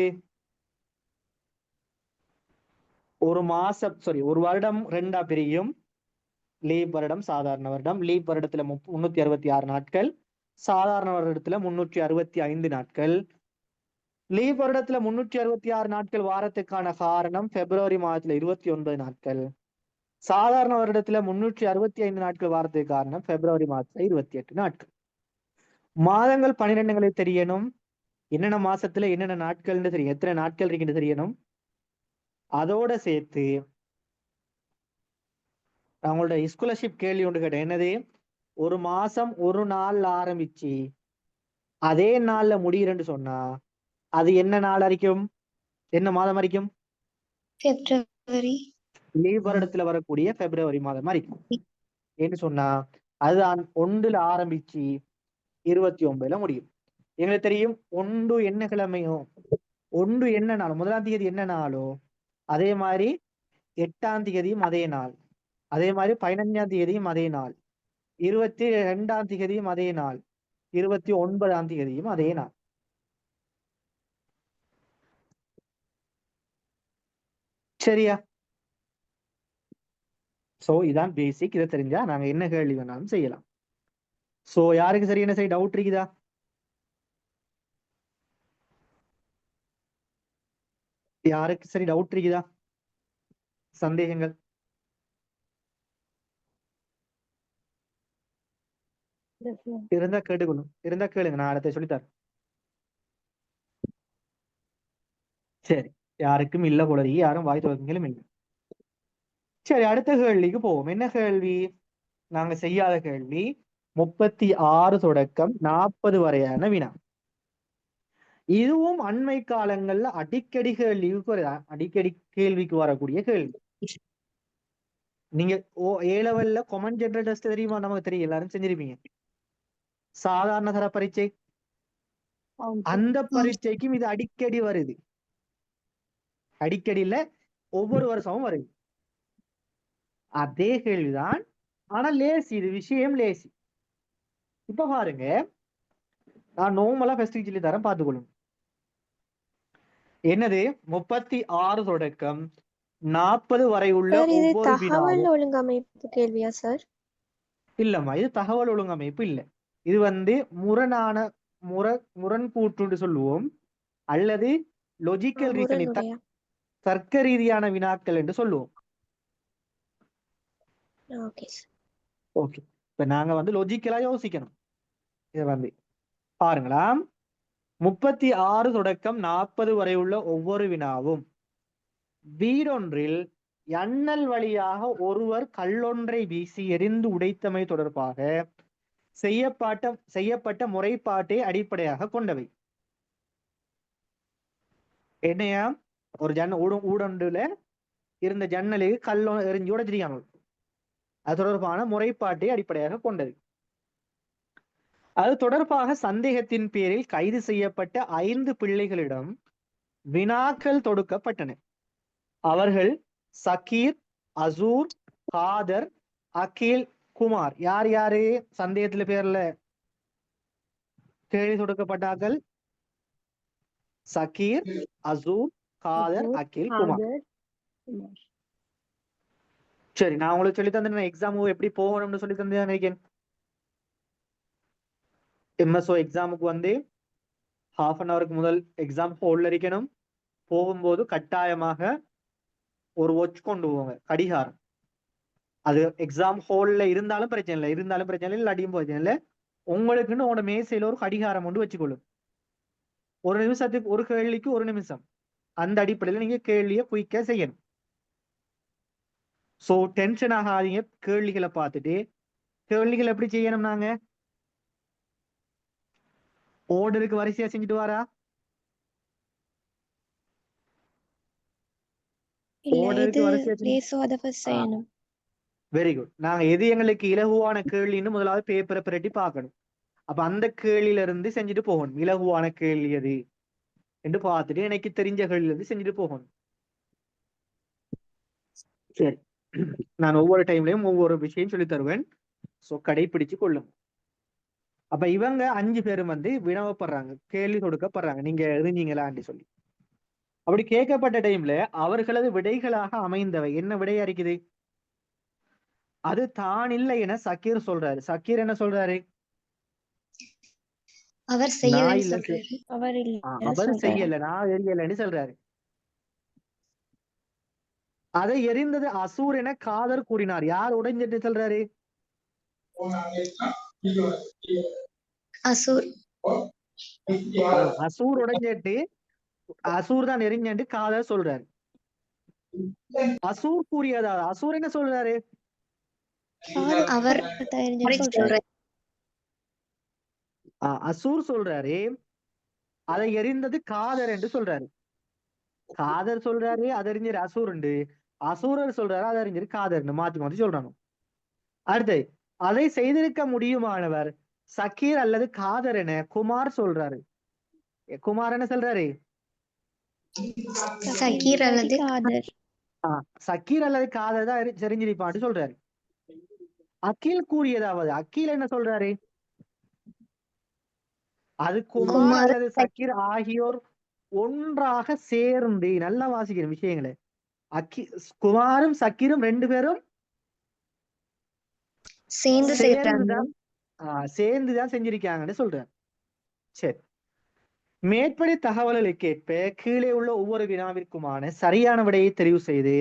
ஒரு வருடம் 2ஆ பிரியும். லீப் வருடம், சாதாரண வருடம். லீப் வருடத்துல 366 நாட்கள், சாதாரண வருடத்துல 365 நாட்கள். லீப் வருடத்துல 366 நாட்கள் வாரத்துக்கான காரணம் பிப்ரவரி மாதத்துல 29 நாட்கள். சாதாரண வருடத்துல 365 நாட்கள் வாரத்துக்கு காரணம் பிப்ரவரி மாதத்துல 28 நாட்கள். மாதங்கள் 12 தெரியணும். என்னென்ன மாசத்துல என்னென்ன நாட்கள்னு தெரியும். எத்தனை நாட்கள் இருக்குன்னு தெரியணும். அதோட சேர்த்து அவங்களோட ஸ்காலர்ஷிப் கேள்வி ஒன்று கேட்டேன். என்னது? ஒரு மாசம் ஒரு நாள்ல ஆரம்பிச்சு அதே நாள்ல முடியுறேன்னு சொன்னா அது என்ன நாள் அறிக்கும்? என்ன மாதம் அறிக்கும்? பிப்ரவரி லீவ் வருடத்துல வரக்கூடிய பிப்ரவரி மாதம் அறிக்கும். என்று சொன்னா அதுதான் 1ல ஆரம்பிச்சு 29ல முடியும். எங்களுக்கு தெரியும் 1 என்ன கிழமையோ, 1 என்ன நாள், 1ஆம் தேதி என்ன நாளோ அதே மாதிரி 8ஆம் தேதியும் அதே நாள், அதே மாதிரி 15ஆம் தேதியும் அதே நாள், 22ஆம் தேதியும் அதே நாள், 29ஆம் தேதியும் அதே நாள். சரியா? சோ இதான் பேசிக். இதை தெரிஞ்சா நாங்க என்ன கேள்வி வேணாலும் செய்யலாம். சோ யாருக்கு சரி என்ன சரி டவுட் இருக்குதா? யாருக்கு சரி டவுட் இருக்குதா? சந்தேகங்கள் இருந்தா கேட்டுக்கணும். இருந்தா கேளுங்க, நான் அடுத்த சொல்லித்தரேன். சரி, யாருக்கும் இல்ல போல இருக்கு, யாரும் வாய் துறக்கங்களும் இல்லை. சரி, அடுத்த கேள்விக்கு போவோம். என்ன கேள்வி? நாங்க செய்யாத கேள்வி. 36 தொடக்கம் 40 வரையான வினா. இதுவும் அண்மை காலங்கள்ல அடிக்கடி கேள்விக்கு வரக்கூடிய கேள்வி. நீங்க ஏ லெவல்ல கொமன் ஜெனரல் டெஸ்ட் தெரியுமா? நமக்கு தெரியும், எல்லாரும் செஞ்சிருப்பீங்க. சாதாரண தர பரீட்சை, அந்த பரீட்சைக்கும் இது அடிக்கடி வருது. அடிக்கடி இல்ல, ஒவ்வொரு வருஷமும் வருது. அதே கேள்விதான், ஆனா லேசி, இது விஷயம் லேசி. இப்ப பாருங்க, நான் நோமலா ஃபர்ஸ்ட் சொல்லி தரேன், பார்த்துக்கொள்ளுங்க. என்னது? 36 தொடக்கம் 40 வரை உள்ள சார் இது ஒவ்வொரு தகவல் வினாவும். ஒழுங்கமைப்பு கேள்வியா சார்? இல்லம்மா, இது தகவல் ஒழுங்கமைப்பு இல்ல. இது முரண்கூற்று சொல்லுவோம், அல்லது லொஜிக்கல் ரீசனிங், முரணுரையா? தர்க்க ரீதியான வினாக்கள் என்று சொல்லுவோம். Okay sir. ஓகே, இப்ப நாங்க லொஜிக்கலா யோசிக்கணும். இதை பாருங்களா, 36 தொடக்கம் 40 வரை உள்ள ஒவ்வொரு வினாவும் வீடொன்றில் எண்ணல் வழியாக ஒருவர் கல்லொன்றை வீசி எரிந்து உடைத்தமை தொடர்பாக செய்யப்பட்ட முறைப்பாட்டை அடிப்படையாக கொண்டவை. என்னையா? ஒரு ஊடொன்றுல இருந்த ஜன்னலுக்கு கல்லோ எரிஞ்சு உடைச்சிருக்காங்க. அது தொடர்பான முறைப்பாட்டை அடிப்படையாக கொண்டது. அது தொடர்பாக சந்தேகத்தின் பேரில் கைது செய்யப்பட்ட 5 பிள்ளைகளிடம் வினாக்கள் தொடுக்கப்பட்டன. அவர்கள் சக்கீர், அசூர், காதர், அகில், குமார். யார் யாரு சந்தேகத்துல பேர்ல கேள்வி தொடுக்கப்பட்டார்கள்? சக்கீர், அசூர், காதர், அகில், குமார். சரி, நான் உங்களுக்கு சொல்லி தந்தேன் எக்ஸாம் எப்படி போகணும்னு சொல்லி தந்தேன் நினைக்கிறேன். எம்எஸ்ஓ எக்ஸாமுக்கு ½ an hour முதல் எக்ஸாம் ஹோல்ல இருக்கணும். போகும்போது கட்டாயமாக ஒரு வாட்ச் கொண்டு போவாங்க, கடிகாரம். அது எக்ஸாம் ஹோல்ல இருந்தாலும் பிரச்சனை இல்லை, இல்லாட்டியும் பிரச்சனை இல்லை. உங்களுக்குன்னு உங்களோட மேசையில ஒரு கடிகாரம் கொண்டு வச்சுக்கொள்ளும். ஒரு நிமிஷத்துக்கு ஒரு கேள்விக்கு 1 நிமிஷம். அந்த அடிப்படையில் நீங்க கேள்வியை குயிக்கா செய்யணும். சோ டென்ஷன் ஆகாதீங்க. கேள்விகளை பார்த்துட்டு கேள்விகள் எப்படி செய்யணும்? நாங்க ஓர்டருக்கு வரிசையா செஞ்சுட்டு வாரா? ஓர்டருக்கு வரிசையா செய்யணும். Very good. நாங்க எது எங்களுக்கு இலகுவான கேள்வின்னு முதலாவது பேப்பரை பிரட்டி பார்க்கணும். அப்ப அந்த கேள்வியில இருந்து செஞ்சுட்டு போகணும். இலகுவான கேள்வி எது என்று பார்த்துட்டு எனக்கு தெரிஞ்ச கேள்வியில இருந்து செஞ்சுட்டு போகணும். சரி, நான் ஒவ்வொரு டைம்லயும் ஒவ்வொரு விஷயம் சொல்லி தருவேன். சோ கடைபிடிச்சு கொள்ளும். அப்ப இவங்க 5 பேரும் வினவப்படுறாங்க, கேள்வி கொடுக்கப்படுறாங்க, நீங்க எழுதிங்களான்னு சொல்லி. அப்படி கேட்கப்பட்ட டைம்ல அவர்களது விடைகளாக அமைந்தவை என்ன விடையா இருக்குது? அது தான் இல்லை என சக்கீர் சொல்றாரு. சக்கீர் என்ன சொல்றாரு? அவர் செய்யல, நான் எரியலன்னு சொல்றாரு. அதை எரிந்தது அசூர் என காதர் கூறினார். யார் உடைஞ்சிட்டு சொல்றாரு? அசூர் உடைஞ்சிட்டு, அசூர் தான் எரிஞ்சு காதர் சொல்றாரு. அசூர் கூறியதா? அசூர் என்ன சொல்றாரு? அசூர் சொல்றாரு அதை எரிந்தது காதர் என்று சொல்றாரு. காதர் சொல்றாரு அது எரிஞ்சது அசூர் உண்டு, அசூரர் சொல்றாரு அது எரிஞ்சது காதர், மாத்தி மாத்தி சொல்றாங்க. அடுத்து, அதை செய்திருக்க முடியுமானவர் சக்கீர் அல்லது காதர் என குமார் சொல்றாரு. குமார் என்ன சொல்றாரு? சக்கீர் அல்லது காதர் தான் செறிஞ்சிருப்பான்னு சொல்றாரு. அகில் கூறியதாவது, அகில் என்ன சொல்றாரு? அது குமார் அல்லது சக்கீர் ஆகியோர் ஒன்றாக சேர்ந்து, நல்லா வாசிக்கிற விஷயங்களை, குமாரும் சக்கீரும் 2 பேரும் சேர்ந்துதான் செஞ்சிருக்காங்கன்னு சொல்றாரு. சரி, மேற்படி தகவல்களை கேட்ப கீழே உள்ள ஒவ்வொரு வினாவிற்குமான சரியான விடையை தெரிவு செய்து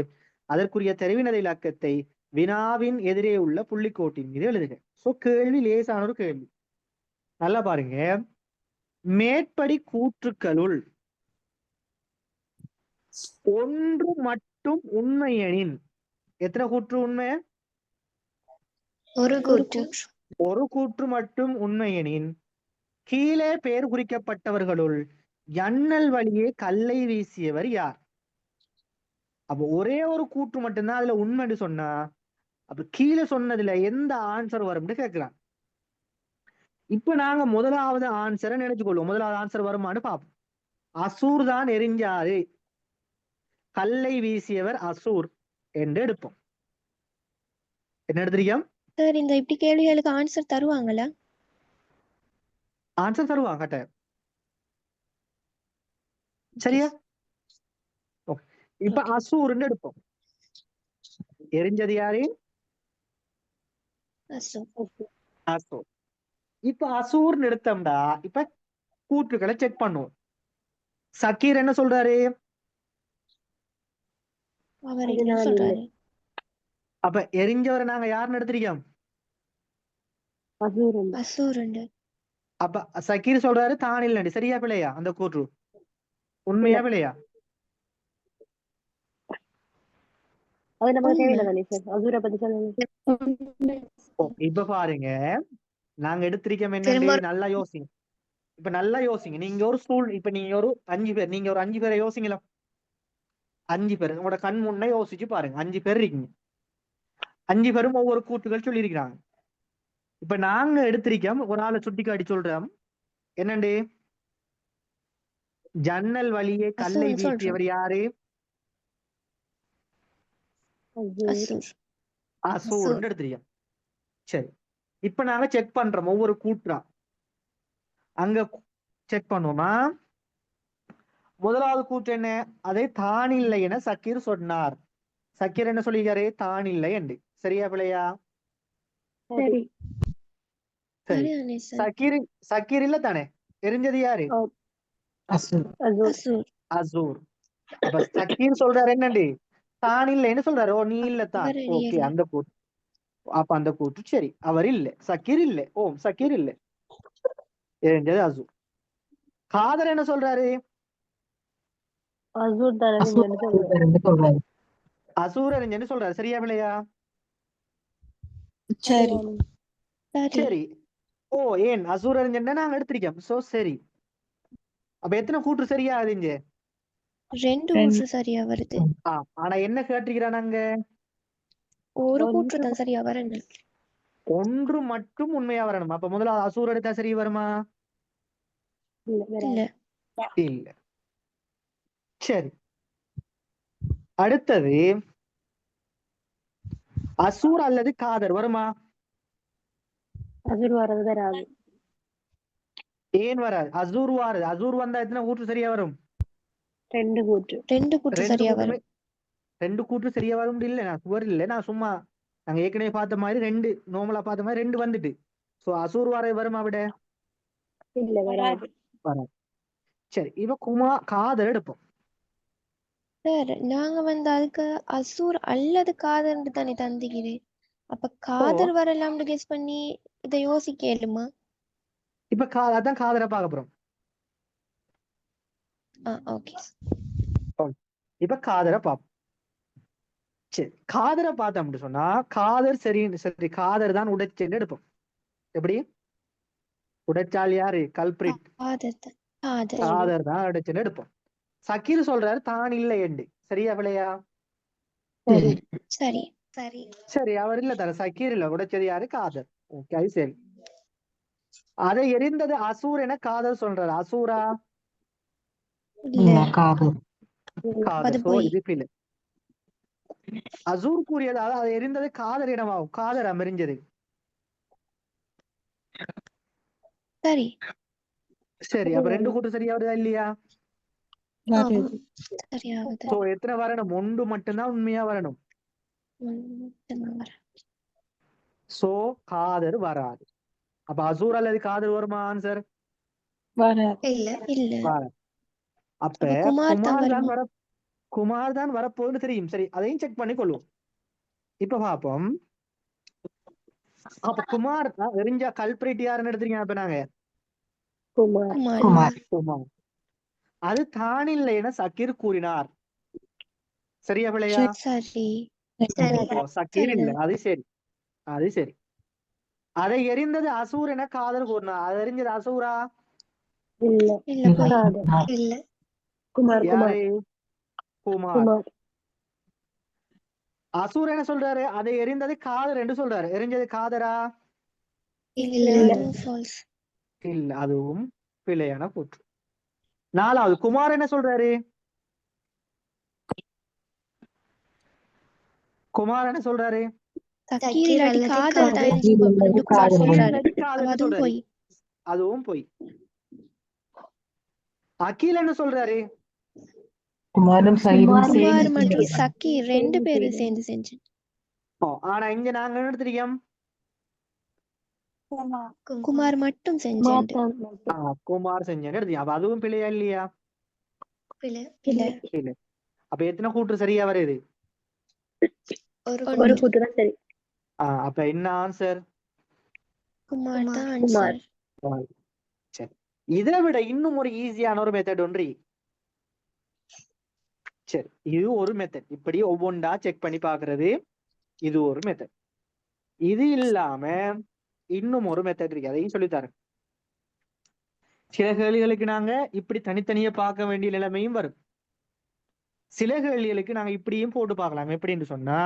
அதற்குரிய தெரிவினதை இலக்கத்தை வினாவின் எதிரே உள்ள புள்ளிக்கோட்டின் மீது எழுதுக. சோ கேள்வி லேசான ஒரு கேள்வி. நல்லா பாருங்க, மேற்படி கூற்றுக்களுள் ஒன்று மட்டும் உண்மை எனின் எத்தனை கூற்று உண்மை? ஒரு கூற்று. ஒரு கூற்று மட்டும் உண்மை எனின் கீழே பெயர் குறிக்கப்பட்டவர்களுள் ஜன்னல் வழியே கல்லை வீசியவர் யார்? அப்ப ஒரே ஒரு கூற்று மட்டும்தான் அதுல உண்மைன்னு சொன்னா அப்ப கீழே சொன்னதுல எந்த ஆன்சர் வரும்னு கேட்கிறான். இப்ப நாங்க முதலாவது ஆன்சரை நினைச்சுக்கொள்வோம். முதலாவது ஆன்சர் வருமானு பார்ப்போம். அசூர் தான் எரிஞ்சாரு, கல்லை வீசியவர் அசூர் என்று எடுப்போம். என்ன எடுத்திருக்கோம்? சார் இந்த இப்படி கேள்விகளுக்கு ஆன்சர் தருவாங்களா? ஆன்சர் தருவாங்க கட்டாயம். சரியா? இப்ப அசூர்ன்னு எடுப்போம். எரிஞ்சது யாரு? அசூர். இப்ப அசூர்ன்னு எடுத்தோம்டா இப்ப கூற்றுக்களை செக் பண்ணுவோம். சக்கீர் என்ன சொல்றாரு? அவர் என்ன சொல்றாரு? அப்ப எரிஞ்சவரை நாங்க யாருன்னு எடுத்திருக்கோம்? அசூர். அப்ப சக்கீர் சொல்றாரு தான் இல்லைன்னு. சரியா பிள்ளையா அந்த கூற்று? உண்மையா பிள்ளையா? அது நமக்கு தேவையில்லை தானே சார், அசூரை பத்தி சொல்லுங்க. இப்ப பாருங்க, நாங்க எடுத்திருக்கோம் என்னன்னு நல்லா யோசிங்க. இப்ப நல்லா யோசிங்க. நீங்க ஒரு இப்ப நீங்க ஒரு 5 பேர், நீங்க ஒரு 5 பேரை யோசிங்களா? 5 பேர் உங்களோட கண் முன்ன யோசிச்சு பாருங்க. 5 பேர் இருக்கீங்க. 5 பேரும் ஒவ்வொரு கூற்றுகள் சொல்லியிருக்கிறாங்க. இப்ப நாங்க எடுத்திருக்கோம் ஒரு ஆளை சுட்டி காட்டி சொல்றோம். என்னண்டு? ஜன்னல் வழியே கல்லை வீசியவர் யாரு? அசூர் எடுத்திருக்கோம். சரி, இப்ப நாங்க செக் பண்றோம் ஒவ்வொரு கூற்றா. அங்க செக் பண்ணுவோமா? முதலாவது கூற்று என்ன? அதை தான் இல்லை என சக்கீர் சொன்னார். சக்கீர் என்ன சொல்லிக்காரு? தான் இல்லை என்று. சரியா பிள்ளையா? சரி. சரி, சக்கீர் இல்ல தானே? எரிஞ்சது யாரு? அசூர். அப்ப சக்கீர் சொல்றாரு என்னண்டு? தான் இல்லைன்னு சொல்றாரு. ஓ நீ இல்ல தான். ஓகே, அந்த கூற்று. அப்ப அந்த கூற்று சரி. அவர் இல்லை, சக்கீர் இல்லை. ஓ சக்கீர் இல்லை, எரிஞ்சது அசூர். காதர் என்ன சொல்றாரு? அசூர் எரிஞ்சன்னு சொல்றாரு. சரியா பிள்ளையா? சரி. ஓ ஏன் அசூர் எரிஞ்சன்னா நாங்க எடுத்திருக்கோம். சோ சரி. அப்ப எத்தனை கூற்று சரியா அறிஞ்சு? 2 கூற்று சரியா வருது. ஆனா என்ன கேட்டிருக்கிறான் அங்க? ஒரு கூற்று தான் சரியா வரணும். ஒன்று மட்டும் உண்மையா வரணும். அப்ப முதல்ல அசூர் எடுத்தா சரி வருமா? இல்ல. இல்ல. சரி, அடுத்தது அசூர் அல்லது காதர் வருமா? அசூர் வரது வராது. ஏன் வராது? அசூர் வாரது. அசூர் வந்தா எத்தனை கூற்று சரியா வரும்? 2 கூற்று. 2 கூற்று சரியா வரும். 2 கூற்று சரியா வரும் இல்ல. நான் சுவர் இல்ல, நான் சும்மா நாங்க ஏற்கனவே பார்த்த மாதிரி 2 நார்மலா பார்த்த மாதிரி 2 வந்துட்டு. சோ அசூர் வாரது வருமா விட? இல்ல வராது. வராது. சரி, இப்ப காதர் எடுப்போம். சார் நாங்க அதுக்கு அசூர் அல்லது காதர் தானே தந்திக்கிறேன். அப்ப காதர் வரலாம்னு கெஸ் பண்ணி இதை யோசிக்கலுமா? இப்ப அதான் காதரை பார்க்க போறோம். ஓகே. இப்ப காதரை பார்ப்போம். சரி, காதரை பார்த்தோம்னு சொன்னா காதர் சரி. காதர் தான் உடைச்சேன்னு எடுப்போம். எப்படி? உடைச்சால் யாரு? கல்பிரிட். காதர் தான் உடைச்சேன்னு எடுப்போம். சக்கீர் சொல்றாரு தான் இல்லை என்று. சரியா பிள்ளையா? சரி. சரி, அவர் இல்ல தானே, சக்கீர் இல்ல. உடைச்சது யாரு? காதர். ஓகே, அது சரி. அதை எரிந்தது அசூர் என காதர் சொல்றாரு. அசூரா? காதர். அசூர் கூறியதாவது அதை எரிந்தது காதர் இடமாகும். காதர் எரிஞ்சது. சரி, அப்ப 2 கூட்டு சரியா வருதா இல்லையா? எத்தனை வரணும்? 1 மட்டும்தான் உண்மையா வரணும். சோ காதர் வராது. அப்ப அசூர் அல்லது காதர் வருமா? ஆன்சர் அப்ப குமார் தான் வரப்போகுதுன்னு தெரியும். சரி, அதையும் செக் பண்ணி கொள்வோம். இப்ப பாப்போம். அப்ப குமார் எரிஞ்ச கல்பிரிட் யாருன்னு எடுத்துருக்கீங்க? அப்ப நாங்க குமார். அது தான் இல்லை என சக்கீர் கூறினார். சரியா பிள்ளையா? சரி ஓ, சக்கீர் இல்ல, சரிதான். அது சரி, அது சரி. அதை எரிந்தது அசூர் என காதர் கூறினார். அதை எரிஞ்சது அசூரா? இல்ல இல்ல போய் காதர். இல்ல குமார் குமார் யாரு? குமார். குமார். அசூர் என்ன சொல்றாரு? அதை எரிந்தது காதர் என்று சொல்றாரு. எரிஞ்சது காதரா? இல்ல அதுவும் ஃபால்ஸ். இல்ல, அதுவும் பிழையான கூற்று. 4வது குமார் என்ன சொல்றாரு? குமார் என்ன சொல்றாரு? சக்கீர் இல்லாட்டி காதர் தான் என்று குமார் சொல்றாரு. இல்லாட்டி காதர்னு அதுவும் சொல்றாரு. போய். அதுவும் போய். அகில் என்ன சொல்றாரு? குமாரும் சகிரும் குமார் மட்டும் சேர்ந்து சக்கீர் 2 பேரும் சேர்ந்து செஞ்சு. ஆனா இங்க நாங்க என்ன எடுத்திருக்கோம்? குமார் மட்டும் செஞ்சேன். குமார் செஞ்சேன்னு எடுத்தீங்க. அப்ப அதுவும் பிழையா இல்லையா? இல்ல இல்ல. அப்ப எத்தனை கூற்று சரியா வருது? ஒரு கூட்டு தான் சரி. அப்ப என்ன ஆன்சர்? குமார் தான் குமார். ஆன்சர். சரி, இதை விட இன்னும் ஒரு ஈஸியான ஒரு மெத்தட் ஒன்று. சரி, இது ஒரு மெத்தட். இப்படி ஒவ்வொன்றா செக் பண்ணி பாக்குறது இது ஒரு மெத்தட். இது இல்லாம இன்னும் ஒரு மெத்தட் இருக்கு, அதையும் சொல்லித்தரேன். சில கேள்விகளுக்கு நாங்க இப்படி தனித்தனியா பார்க்க வேண்டிய நிலைமையும் வரும். சில கேள்விகளுக்கு நாங்க இப்படியும் போட்டு பார்க்கலாம். எப்படின்னு சொன்னா,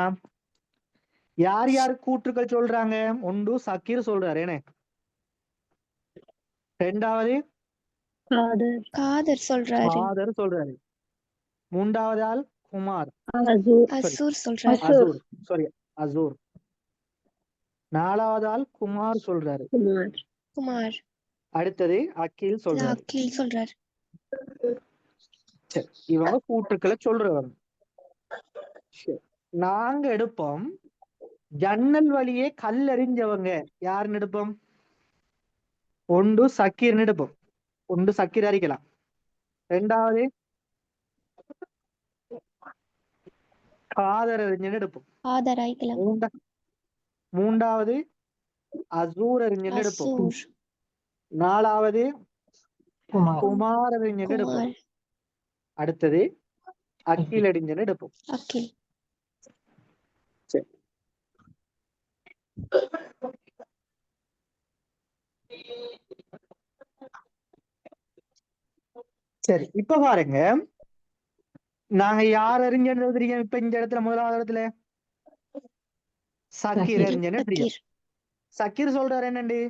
யார் யார் கூற்றுக்கள் சொல்றாங்க? ஒன்று சக்கீர் சொல்றாரு, என்ன? 2வது காதர் சொல்றாரு. காதர் சொல்றாரு. 3வது ஆள் குமார். அசூர் சொல்றாரு. அசூர், சாரி, அசூர். 4வது ஆள் குமார் சொல்றாரு. குமார். அடுத்தது அகில் சொல்றாரு. அகில் சொல்றாரு. சரி, இவங்க கூற்றுக்களை சொல்றவங்க. நாங்க எடுப்போம் ஜன்னல் வழியே கல்லெறிஞ்சவங்க யாருன்னு எடுப்போம்? ஒன்று சக்கீர்னு எடுப்போம். ஒன்று சக்கீர் அறிக்கலாம். 2வது காதர் அறிஞன் எடுப்போம். காதர் ஆயிக்கலாம். 3வது அசூர் அறிஞன் எடுப்போம். அசூர். 4வது குமார் அறிஞன் எடுப்போம். குமார். அடுத்தது அகில் அறிஞன் எடுப்போம். அகில். சரி, சரி, இப்ப பாருங்க, நாங்க யார் அறிஞர் எழுதுறீங்க? இப்ப இந்த இடத்துல 1வது இடத்துல சக்கீர் அறிஞர் எழுதுறீங்க. சக்கீர். சக்கீர் சொல்றாரு என்னண்டு?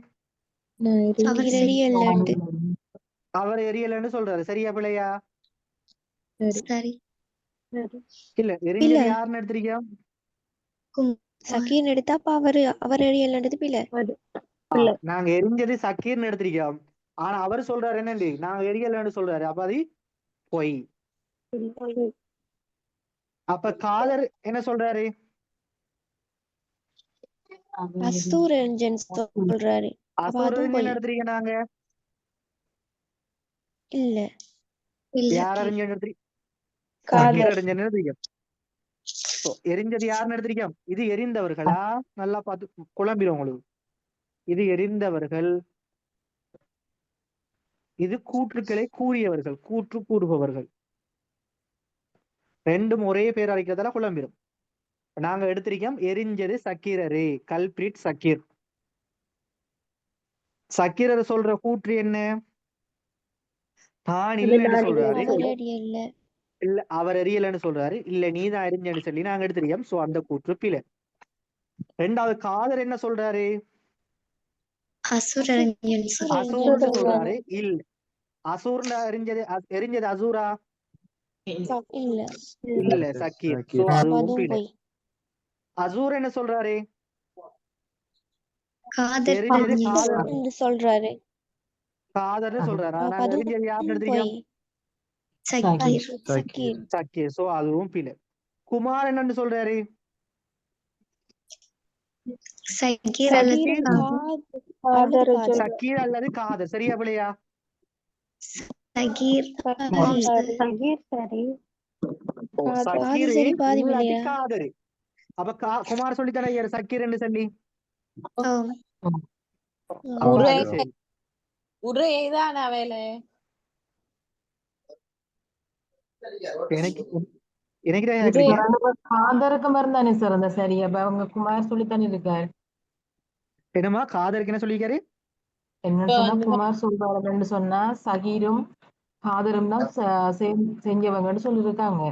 சக்கீர் எரியலண்டு. அவர் எரியலன்னு சொல்றாரு. சரியா பிள்ளையா? சரி. இல்ல, எரிஞ்சது யாருன்னு எடுத்திருக்கீங்க? சக்கீர் எடுத்தா அப்ப அவர் எரியலன்றது பிள்ளை. நாங்க எரிஞ்சது சக்கீர்னு எடுத்திருக்கோம். ஆனா அவர் சொல்றாரு என்னண்டு? நாங்க எரியலன்னு சொல்றாரு. அப்ப அது பொய். அப்ப காதர் என்ன சொல்றாரு? அசூர் எரிஞ்சன் சொல்றாரு. அசூர் அறிஞன் எடுத்திருக்கீங்க. நாங்க இல்ல யார் அறிஞன் எடுத்திருக்கீங்க? சக்கீர் அறிஞன் எடுத்திருக்கோம். எரிஞ்சது யாருன்னு எடுத்திருக்கோம்? இது எரிந்தவர்களா? நல்லா பார்த்து குழம்பிடும் உங்களுக்கு. இது எரிந்தவர்கள், இது கூற்றுக்களை கூறியவர்கள், கூற்று கூறுபவர்கள். ரெண்டும் ஒரே பேர் அழைக்கிறதால குழம்பிடும். நாங்க எடுத்திருக்கோம் எரிஞ்சது சக்கீரரு, கல்பிரிட் சக்கீர். சக்கீரர் சொல்ற கூற்று என்ன? தான் இல்லைன்னு சொல்றாரு. இல்ல, அவர் எரியலன்னு சொல்றாரு. இல்ல, நீதான் எரிஞ்சன்னு சொல்லி நாங்க எடுத்திருக்கோம். சோ அந்த கூற்று பிழை. 2வது காதர் என்ன சொல்றாரு? அசூர் சொல்றாரு. இல்ல, அசூர்ல எரிஞ்சது அசூரா? இல்ல, சக்கீர். சோ அதுவும் பிழை. அசூர் என்ன சொல்றாரு? சொல்றாரு. காதர்னு சொல்றாரு. ஆனா எரிஞ்சது யாருன்னு எடுத்திருக்கோம்? சக்கீர். சோ அதுவும் பிழை. குமார் என்னன்னு சொல்றாரு? சக்கீர் அல்லது காதர். சரியா பிள்ளையா? சக்கீர் இல்லாட்டி காதர். அப்ப குமார் சொல்லித்தானே சக்கீர் என்று சொல்லி. எனக்கு இது கேக்குறீங்க காதருக்கு மாதிரி தானே சார் அந்த சரி அப்ப அவங்க குமார் சொல்லித்தானே இருக்காரு என்னமா காதருக்கு என்ன சொல்லிக்காரு என்னன்னு சொன்னா வந்து குமார் சொல்றாருன்னு சொன்னா சகீரும் காதரும் தான் செஞ்சவங்கன்னு சொல்லியிருக்காங்க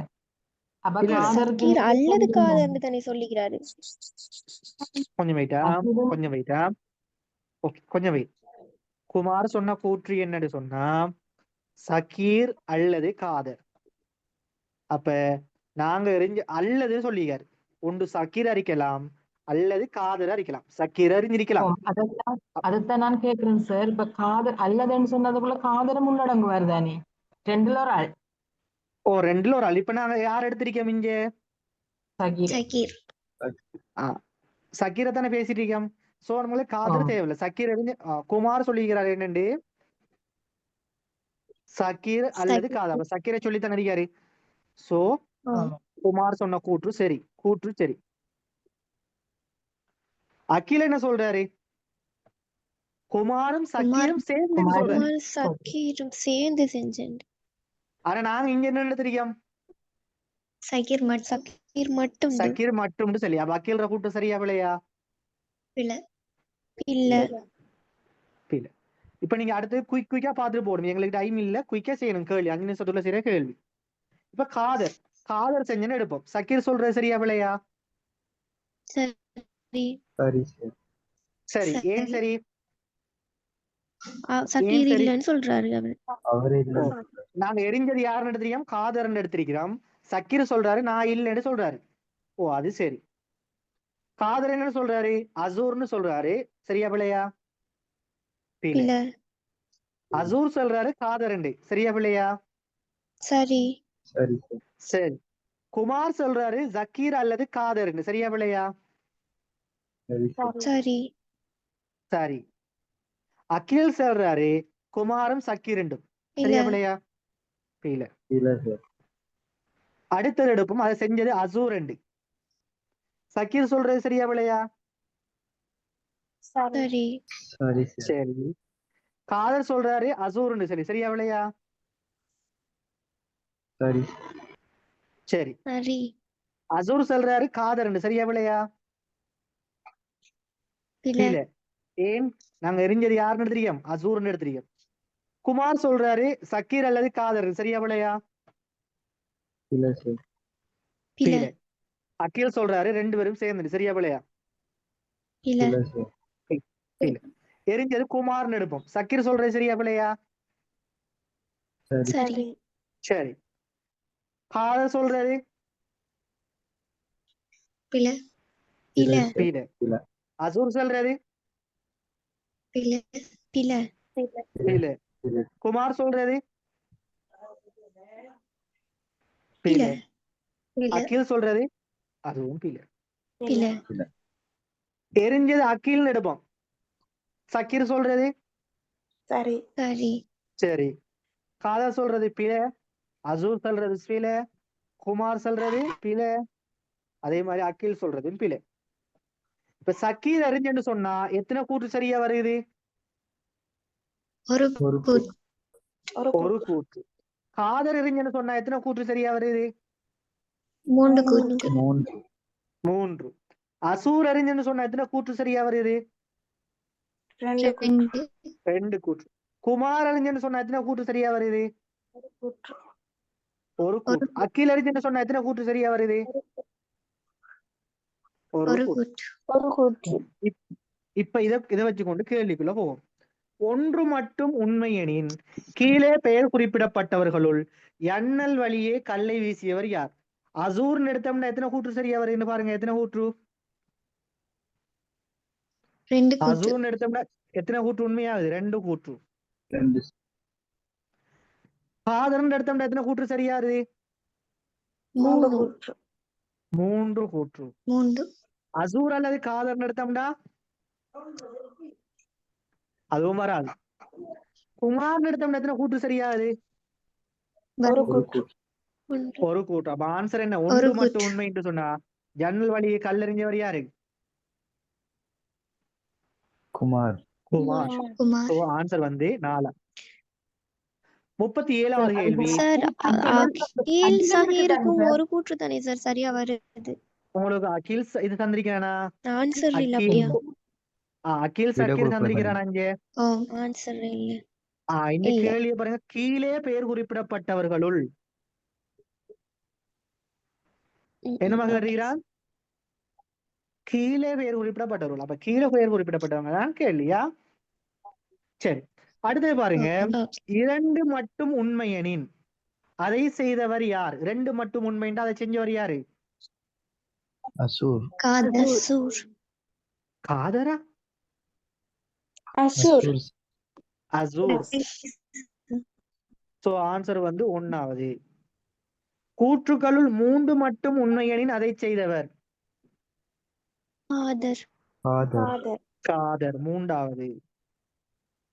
அப்ப இல்ல இல்ல காதருக்கு சக்கீர் அல்லது சகீரும் தானே. காதர்னு தானே சொல்லிக்கிறாரு. கொஞ்சம் வெயிட்டா சகீரும் கொஞ்சம் வெயிட்டா ஓகே கொஞ்சம் வெயிட் குமார் சொன்ன கூற்று என்னன்னு சொன்னா சக்கீர் அல்லது காதர். அப்ப நாங்க எறிஞ்சு அல்லது சொல்லிக்காரு ஒன்று சக்கீர் அரிக்கலாம் அல்லது காதர் அரிக்கலாம். சக்கீர் அறிஞ்சிருக்கலாம். அதைத்தான் நான் கேட்கிறேன் சார் இப்ப காதர் அல்லதுன்னு சொன்னதுக்குள்ள காதரும் உள்ளடங்குவார் தானே ரெண்டுல ஒரு ஆள் ஓ ரெண்டுல ஒரு ஆள். இப்ப நாங்க யார் எடுத்திருக்கோம் இங்க சகீர் சக்கீர். சக்கீரை தானே பேசிட்டு இருக்கோம். சோ நம்மளுக்கு காதர் தேவையில்லை. சக்கீர் எறிஞ்சு குமார் சொல்லிக்கிறாரு என்னண்டு சக்கீர் அல்லது காதர். அப்ப சக்கீரை சொல்லித்தானே அடிக்காரு. சோ குமார் சொன்ன கூற்று சரி. கூற்று சரி. அகில் என்ன சொல்றாரு குமாரும் சக்கீரும் சேர்ந்து சொல்றாரு. குமார் சக்கீரும் சேர்ந்து செஞ்சேன். ஆனா நாங்க இங்க என்ன எடுத்திருக்கோம் சக்கீர் மட்டும் சக்கீர் மட்டும் சொல்லி. அப்ப அகில்ற கூட்டு சரியா பிள்ளையா இல்ல இல்ல இல்ல. இப்ப நீங்க அடுத்து குயிக்கா பாத்துட்டு போடணும். எங்களுக்கு டைம் இல்ல. குயிக்கா செய்யணும் கேள்வி. 5 நிமிஷத்துல சரியா கேள்வி. இப்ப காதர் செஞ்சேன்னு எடுப்போம். சக்கீர் சொல்றது சரியா பிள்ளையா சரி சரி சரி. ஏன் சரி சக்கீர் சரி? இல்லன்னு சொல்றாரு அவரு. அவரே இல்ல நாங்க எரிஞ்சது யாருன்னு எடுத்திருக்கோம் காதர்ன்னு எடுத்திருக்கிறோம். சக்கீர் சொல்றாரு நான் இல்லைன்னு சொல்றாரு. ஓ அது சரி. காதர் என்ன சொல்றாரு அசூர்னு சொல்றாரு. சரியா பிள்ளையா இல்ல அசூர் சொல்றாரு காதரண்டு. சரியா பிள்ளையா சரி சரி சரி. குமார் சொல்றாரு ஜக்கீர் அல்லது காதர்ன்னு. சரியா பிள்ளையா சரி சரி சரி. அகில் சொல்றாரு குமாரும் சக்கீரண்டும். சரியா இல்ல பிள்ளையா இல்ல. இல்ல சார் அடுத்தது எடுப்போம். அதை செஞ்சது அசூர் ரெண்டு. சக்கீர் சொல்றது சரியா பிள்ளையா சரி சரி சரி. காதர் சொல்றாரு அசூர்னு சரி. சரியா பிள்ளையா சரி சரி. சரி அசூர் சொல்றாரு காதர்னு. சரியா பிள்ளையா இல்ல இல்ல. ஏன் நாங்க எரிஞ்சது யாருன்னு எடுத்திருக்கோம் அசூர்னு எடுத்திருக்கோம். குமார் சொல்றாரு சக்கீர் அல்லது காதர். சரியா பிள்ளையா இல்ல சார் இல்ல இல்ல. அகில் சொல்றாரு ரெண்டு பேரும் சேர்ந்து. சரியா பிள்ளையா இல்ல இல்ல சார் இல்ல. எரிஞ்சது குமார்னு எடுப்போம். சக்கீர் சொல்றது சரியா பிள்ளையா சரி சரி சரி. காதர் சொல்றது இல்ல இல்ல இல்ல. அசூர் சொல்றது இல்ல இல்ல இல்ல. குமார் சொல்றது இல்ல இல்ல. இல்ல அகில் சொல்றது அதுவும் இல்ல. இல்ல எரிஞ்சது அகில்னு எடுப்போம். சக்கீர் சொல்றது சரி சரி. காதர் சொல்றது பிழை. அசூர் சொல்றது பிழை. குமார் சொல்றது பிழை. அதே மாதிரி அகில் சொல்றதும் பிழை. இப்ப சக்கீர் அறிஞன்னு சொன்னா எத்தனை கூற்று சரியா வருது ஒரு ஒரு கூ- ஒரு கூற்று. காதர் அறிஞன்னு சொன்னா எத்தனை கூற்று சரியா வருது மூன்று கூற்று மூன்று மூன்று. அசூர் அறிஞன்னு சொன்னா எத்தனை கூற்று சரியா வருது ரெண்டு ரெண்டு கூற்று. குமார் அறிஞன்னு சொன்னா எத்தனை கூற்று சரியா வருது ஒரு கூற்று. அகில் அறிஞன்னு சொன்னா எத்தனை கூற்று சரியா வருது ஒரு ஒரு கூற்று. கூற்று இப்ப இதை வச்சுக்கொண்டு கேள்விக்குள்ள போவோம். ஒன்று மட்டும் உண்மையெனின் கீழே பெயர் குறிப்பிடப்பட்டவர்களுள் எண்ணல் வழியே கல்லை வீசியவர் யார்? அசூர்னு எடுத்தோம்னா எத்தனை கூற்று சரியா வருதுன்னு பாருங்க. எத்தனை கூற்று ரெண்டு கூற்று அசூர்னு எடுத்தோம்னா எத்தனை கூற்று உண்மையாகுது ரெண்டு கூற்று. ரெண்டு காதர்னு எடுத்தோம்னா எத்தனை கூற்று சரியாருது மூன்று கூற்று. மூன்று அசூர் அல்லது காதர்னு எடுத்தோம்னா அதுவும் வராது. குமார்னு எடுத்தோம்னா எத்தனை கூற்று சரியாகுது ஒரு கூற்று ஒன்று ஒரு கூற்று. அப்ப ஆன்சர் என்ன ஒரு ஒன்று மட்டும் கூற்று உண்மை என்று சொன்னா ஜன்னல் வழியை கல்லறிஞ்சவர் யாரு குமார் குமார். குமார் ஆன்சர் வந்து 4. 37வது கேள்வி. சார் கீழ் அகிலன் சஹீருக்கும் இருக்குதானே ஒரு கூற்று தானே சார் சரியா வருது. உங்களுக்கு அகில் இது தந்திருக்கானா? ஆன்சர் இல்ல அகில் அப்படியா? அகில் விட சக்கீர் கொடுக்கல தந்திருக்கிறானா இங்க? ஆன்சர் இல்ல. இந்த இல்ல. கேள்வியை பாருங்க. கீழே பெயர் குறிப்பிடப்பட்டவர்களுள் என்னமாக okay. வருகிறான்? கீழே பெயர் குறிப்பிடப்பட்டவர்கள். அப்ப கீழே பெயர் குறிப்பிடப்பட்டவங்க தான் கேள்வியா? சரி, அடுத்தது பாருங்க. Okay. 2 மட்டும் உண்மையெனின் அதை செய்தவர் யார்? 2 மட்டும் உண்மைன்னா அதை செஞ்சவர் யாரு? அசூர். காதர். காதரா? அசூர். அசூர். சோ ஆன்சர் வந்து 1வது. கூற்றுக்களுள் 3 மட்டும் உண்மையெனின் அதை செய்தவர் காதர். காதர். 3வது.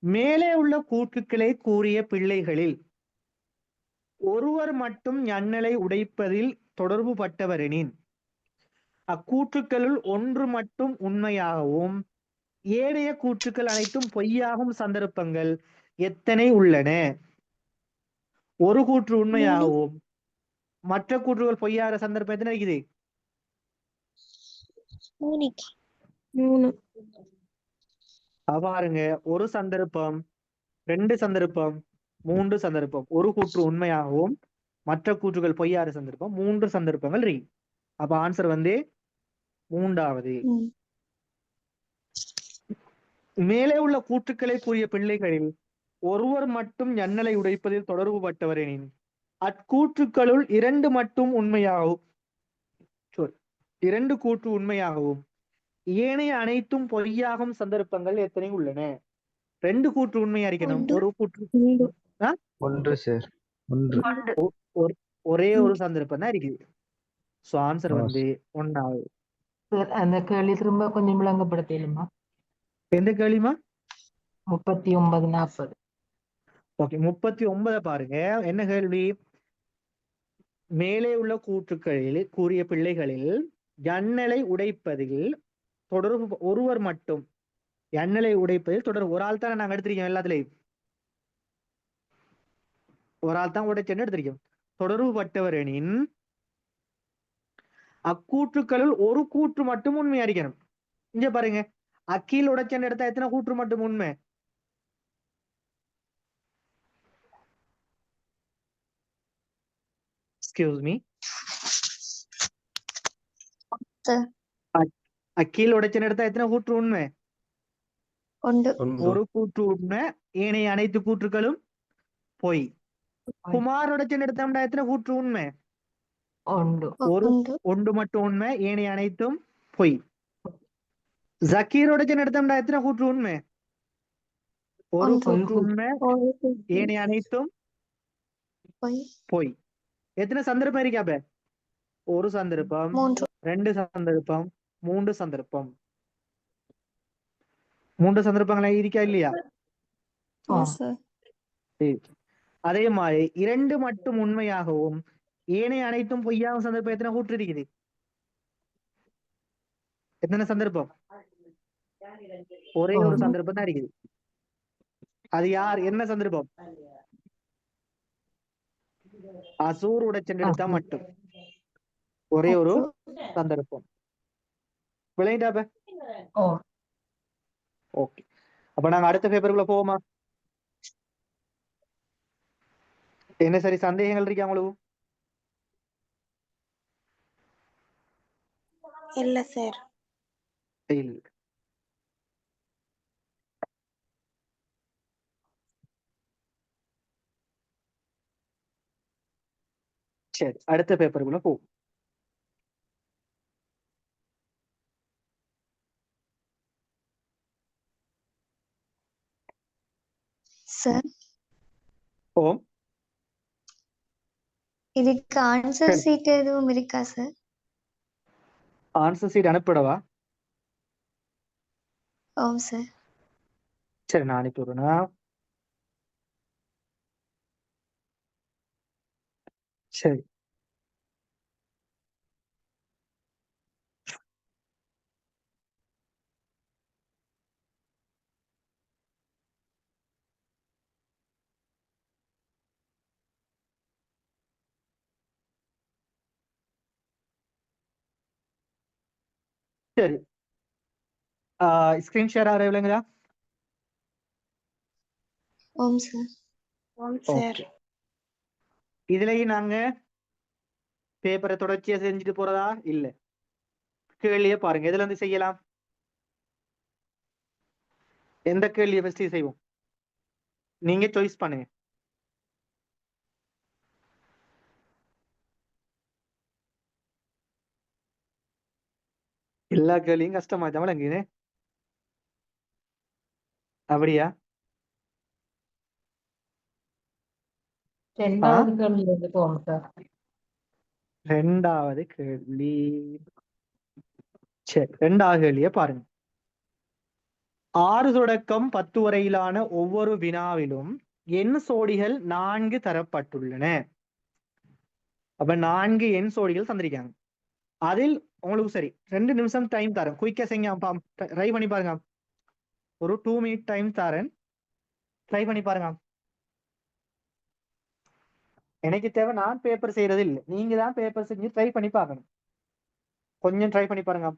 மேலே உள்ள கூற்றுக்களை கூறிய பிள்ளைகளில் ஒருவர் மட்டும் ஞன்னலை உடைப்பதில் தொடர்பு பட்டவரெனின் அக்கூற்றுக்களுள் 1 மட்டும் உண்மையாகவும் ஏனைய கூற்றுக்கள் அனைத்தும் பொய்யாகும் சந்தர்ப்பங்கள் எத்தனை உள்ளன? ஒரு கூற்று உண்மையாகவும் மற்ற கூற்றுகள் பொய்யாகிற சந்தர்ப்பம் எத்தனை இருக்குது? 3. பாருங்க, ஒரு சந்தர்ப்பம், 2 சந்தர்ப்பம், 3 சந்தர்ப்பம். ஒரு கூற்று உண்மையாகவும் மற்ற கூற்றுகள் பொய்யாகிற சந்தர்ப்பம் 3 சந்தர்ப்பங்கள் இருக்கு. அப்ப ஆன்சர் வந்து 3வது. மேலே உள்ள கூற்றுக்களை கூறிய பிள்ளைகளில் ஒருவர் மட்டும் ஞன்னலை உடைப்பதில் தொடர்பு பட்டவரெனின் அக்கூற்றுக்களுள் 2 மட்டும் உண்மையாகவும் 2 கூற்று உண்மையாகவும் ஏனைய அனைத்தும் பொய்யாகும் சந்தர்ப்பங்கள் எத்தனை உள்ளன? 2 கூற்று உண்மையா இருக்கணும். ஒரு கூற்று 1 சார். 1. ஒரே ஒரு சந்தர்ப்பம் தான் இருக்குது. சோ ஆன்சர் வந்து 1வது. அந்த கேள்வி திரும்ப கொஞ்சம் விளங்கப்படுத்தலுமா? எந்த கேள்விமா? 39, 40. ஓகே, 39 பாருங்க. என்ன கேள்வி? மேலே உள்ள கூற்றுக்களில் கூறிய பிள்ளைகளில் ஜன்னலை உடைப்பதில் தொடர்பு ஒருவர் மட்டும் ஜன்னலை உடைப்பதில் தொடர்பு ஒரு ஆள் தானே நாங்க எடுத்திருக்கோம். எல்லாத்துலயும் ஒரு ஆள் தான் உடைச்சன்னு எடுத்திருக்கோம். தொடர்பு பட்டவரெனின் அக்கூற்றுக்களுள் ஒரு கூற்று மட்டும் உண்மையா இருக்கணும். இங்க பாருங்க, அக்கீல் உடைச்சன்னு எடுத்தா எத்தனை கூற்று மட்டும் உண்மை? எக்ஸ்கியூஸ் மீ, அக்கீல் உடைச்சன்னு எடுத்தா எத்தனை கூற்று உண்மை? ஒரு கூற்று உண்மை, ஏனைய அனைத்து கூற்றுக்களும் பொய். குமார் உடைச்சன்னு எடுத்தோம்னா எத்தனை கூற்று உண்மை? ஒன்று மட்டும் உண்மை, ஏனைய அனைத்தும் பொய். ஜக்கீரோட எடுத்தோம்னா எத்தனை கூற்று உண்மை? ஒரு கூற்று உண்மை, ஏனைய அனைத்தும் பொய். எத்தனை சந்தர்ப்பம் இருக்காப்ப? ஒரு சந்தர்ப்பம், 2 சந்தர்ப்பம், 3 சந்தர்ப்பம். 3 சந்தர்ப்பங்களா இருக்கா இல்லையா? அதே மாதிரி 2 மட்டும் உண்மையாகவும் ஏனைய அனைத்தும் பொய்யாகும் சந்தர்ப்பம் எத்தனை கூற்று இருக்குது? எத்தனை சந்தர்ப்பம்? ஒரே ஒரு சந்தர்ப்பம் தான் இருக்குது. அது யார்? என்ன சந்தர்ப்பம்? அசூர் உடைச்சன் எடுத்தா மட்டும் ஒரே ஒரு சந்தர்ப்பம். விளையாடாப்ப. ஓகே, அப்ப நாங்க அடுத்த பேப்பருக்குள்ள போவோமா? என்ன சரி சந்தேகங்கள் இருக்கா உங்களுக்கு? இல்ல சார். இல்ல. சரி, அடுத்த பேப்பருக்குள்ள போவோம். சார், ஓம், இதுக்கு ஆன்சர் சீட் எதுவும் இருக்கா சார்? Answer seat அனுப்பிடவா? ஆம் சார். சரி, நான் அனுப்பி விடுறேனா? சரி, சரி, ஸ்கிரீன் ஷேர் ஆகிற இல்லைங்களா? ஓம் சார். ஓகே. இதுலயும் நாங்க பேப்பரை தொடர்ச்சியா செஞ்சுட்டு போறதா இல்ல? கேள்வியே பாருங்க, எதுல இருந்து செய்யலாம்? எந்த கேள்வியை ஃபர்ஸ்ட் செய்வோம்? நீங்க சாய்ஸ் பண்ணுங்க. எல்லா கேள்வியும் கஷ்டமா தமிழங்குது. அப்படியா? ரெண்டாவது கேள்வியில இருந்து போவோம் சார். ரெண்டாவது கேள்வி. சரி, ரெண்டாவது கேள்வியை பாருங்க. 6 தொடக்கம் 10 வரையிலான ஒவ்வொரு வினாவிலும் எண் சோடிகள் 4 தரப்பட்டுள்ளன. அப்ப 4 எண் சோடிகள் தந்திருக்காங்க. அதில் உங்களுக்கு சரி 2 நிமிஷம் டைம் தரேன், குயிக்கா செய்யுங்க. ட்ரை பண்ணி பாருங்க. ஒரு 2 மினிட் டைம் தரேன், ட்ரை பண்ணி பாருங்க. எனக்கு தேவை நான் பேப்பர் செய்யறது இல்லை, நீங்க தான் பேப்பர் செஞ்சு ட்ரை பண்ணி பார்க்கணும். கொஞ்சம் ட்ரை பண்ணி பாருங்க.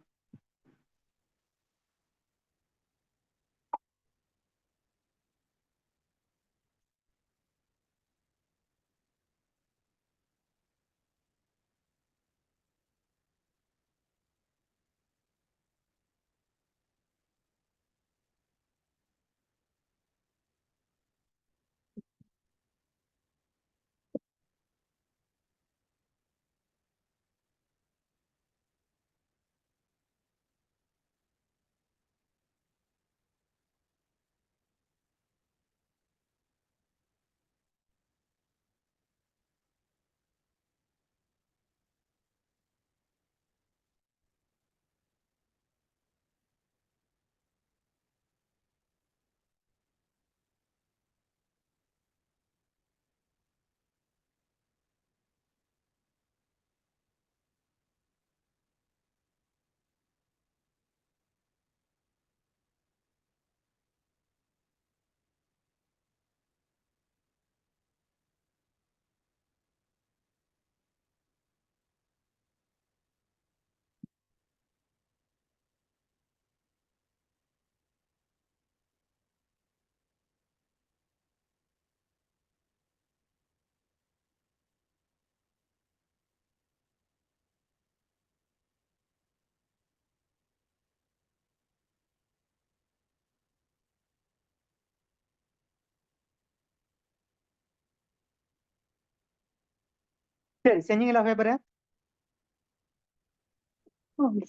சரி, செஞ்சீங்களா பேப்பரை?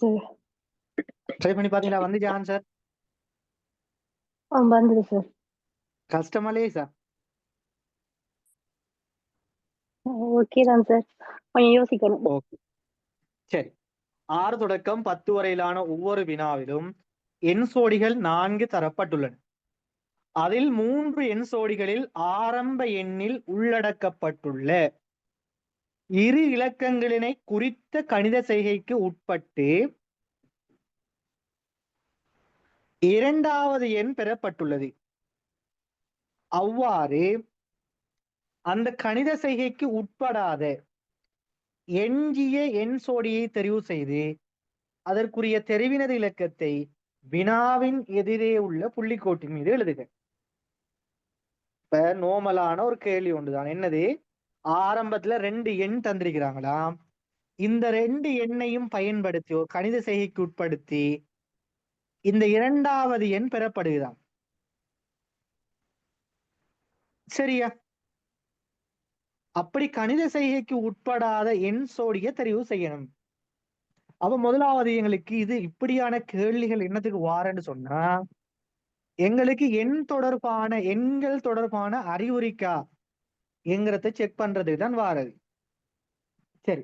சார் ட்ரை பண்ணி பாத்தீங்களா? வந்துச்சு ஆன்சர்? வந்தது சார். கஷ்டமாலே சார். ஓகே தான் சார், கொஞ்சம் யோசிக்கணும். ஓகே, சரி. 6 தொடக்கம் 10 வரையிலான ஒவ்வொரு வினாவிலும் எண் சோடிகள் 4 தரப்பட்டுள்ளன. அதில் 3 எண் சோடிகளில் ஆரம்ப எண்ணில் உள்ளடக்கப்பட்டுள்ள இரு இலக்கங்களினை குறித்த கணித செய்கைக்கு உட்பட்டு இரண்டாவது எண் பெறப்பட்டுள்ளது. அவ்வாறு அந்த கணித செய்கைக்கு உட்படாத எஞ்சிய எண் சோடியை தெரிவு செய்து அதற்குரிய தெரிவினது இலக்கத்தை வினாவின் எதிரே உள்ள புள்ளிக்கோட்டின் மீது எழுதுக. இப்ப நோமலான ஒரு கேள்வி ஒன்றுதான். என்னது? ஆரம்பத்துல 2 எண் தந்திருக்கிறாங்களாம். இந்த 2 எண்ணையும் பயன்படுத்தி ஒரு கணித செய்கைக்கு உட்படுத்தி இந்த இரண்டாவது எண் பெறப்படுகிறான். சரியா? அப்படி கணித செய்கைக்கு உட்படாத எண் சோடியை தெரிவு செய்யணும். அப்ப முதலாவது எங்களுக்கு இது இப்படியான கேள்விகள் என்னத்துக்கு வாரன்னு சொன்னா, எங்களுக்கு எண்கள் தொடர்பான அறிகுறிக்கா என்கிறத செக் பண்றதுக்கு தான் வாரது. சரி,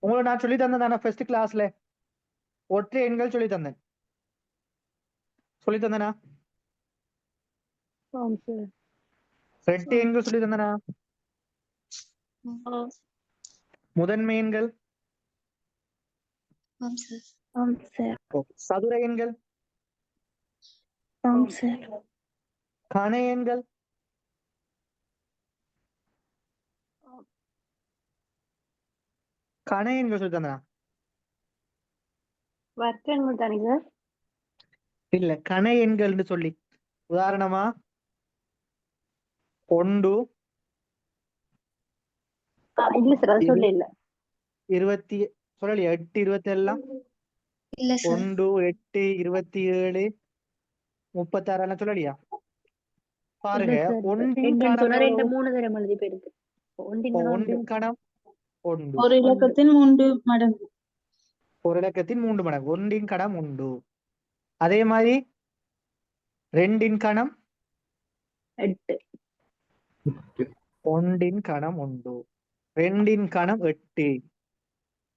உங்களை நான் சொல்லி தந்தேன் தானே ஃபர்ஸ்ட் கிளாஸ்ல ஒற்றை எண்கள் சொல்லி தந்தேன். சொல்லி தந்தனா? சார் ரெட்டை எண்கள் சொல்லி தந்தனா? முதன்மை எண்கள், சார் சதுர எண்கள், சார் கண எண்கள், கண எண்கள் சொல்லி தந்தனா? வர்க்க எண்கள் தானே சார்? இல்ல கண எண்கள்னு சொல்லி உதாரணமா 1 இல்ல சார் அது சொல்ல இல்ல. 20 சொல்லலையா 8 20 எல்லாம் இல்ல சார் 1 8 27 36 எல்லாம் சொல்லலையா? இல்ல பாருங்க சார் ஒன்றின் ரெண்டுன்னு கணம் சொன்னா ரெண்டு எவ்வளவு? 3 தரம் எழுதி போயிருக்கு. ஒன்றின் கணம் ஒன்று. ஒன்றின் கணம் 1 ஒரு இலக்கத்தின் 3 மடங்கு. ஒரு இலக்கத்தின் 3 மடங்கு ஒன்றின் கணம் 1. அதே மாதிரி 2ன் கணம் 8. ஒன்றின் கணம் 1, 2ன் கணம் 8,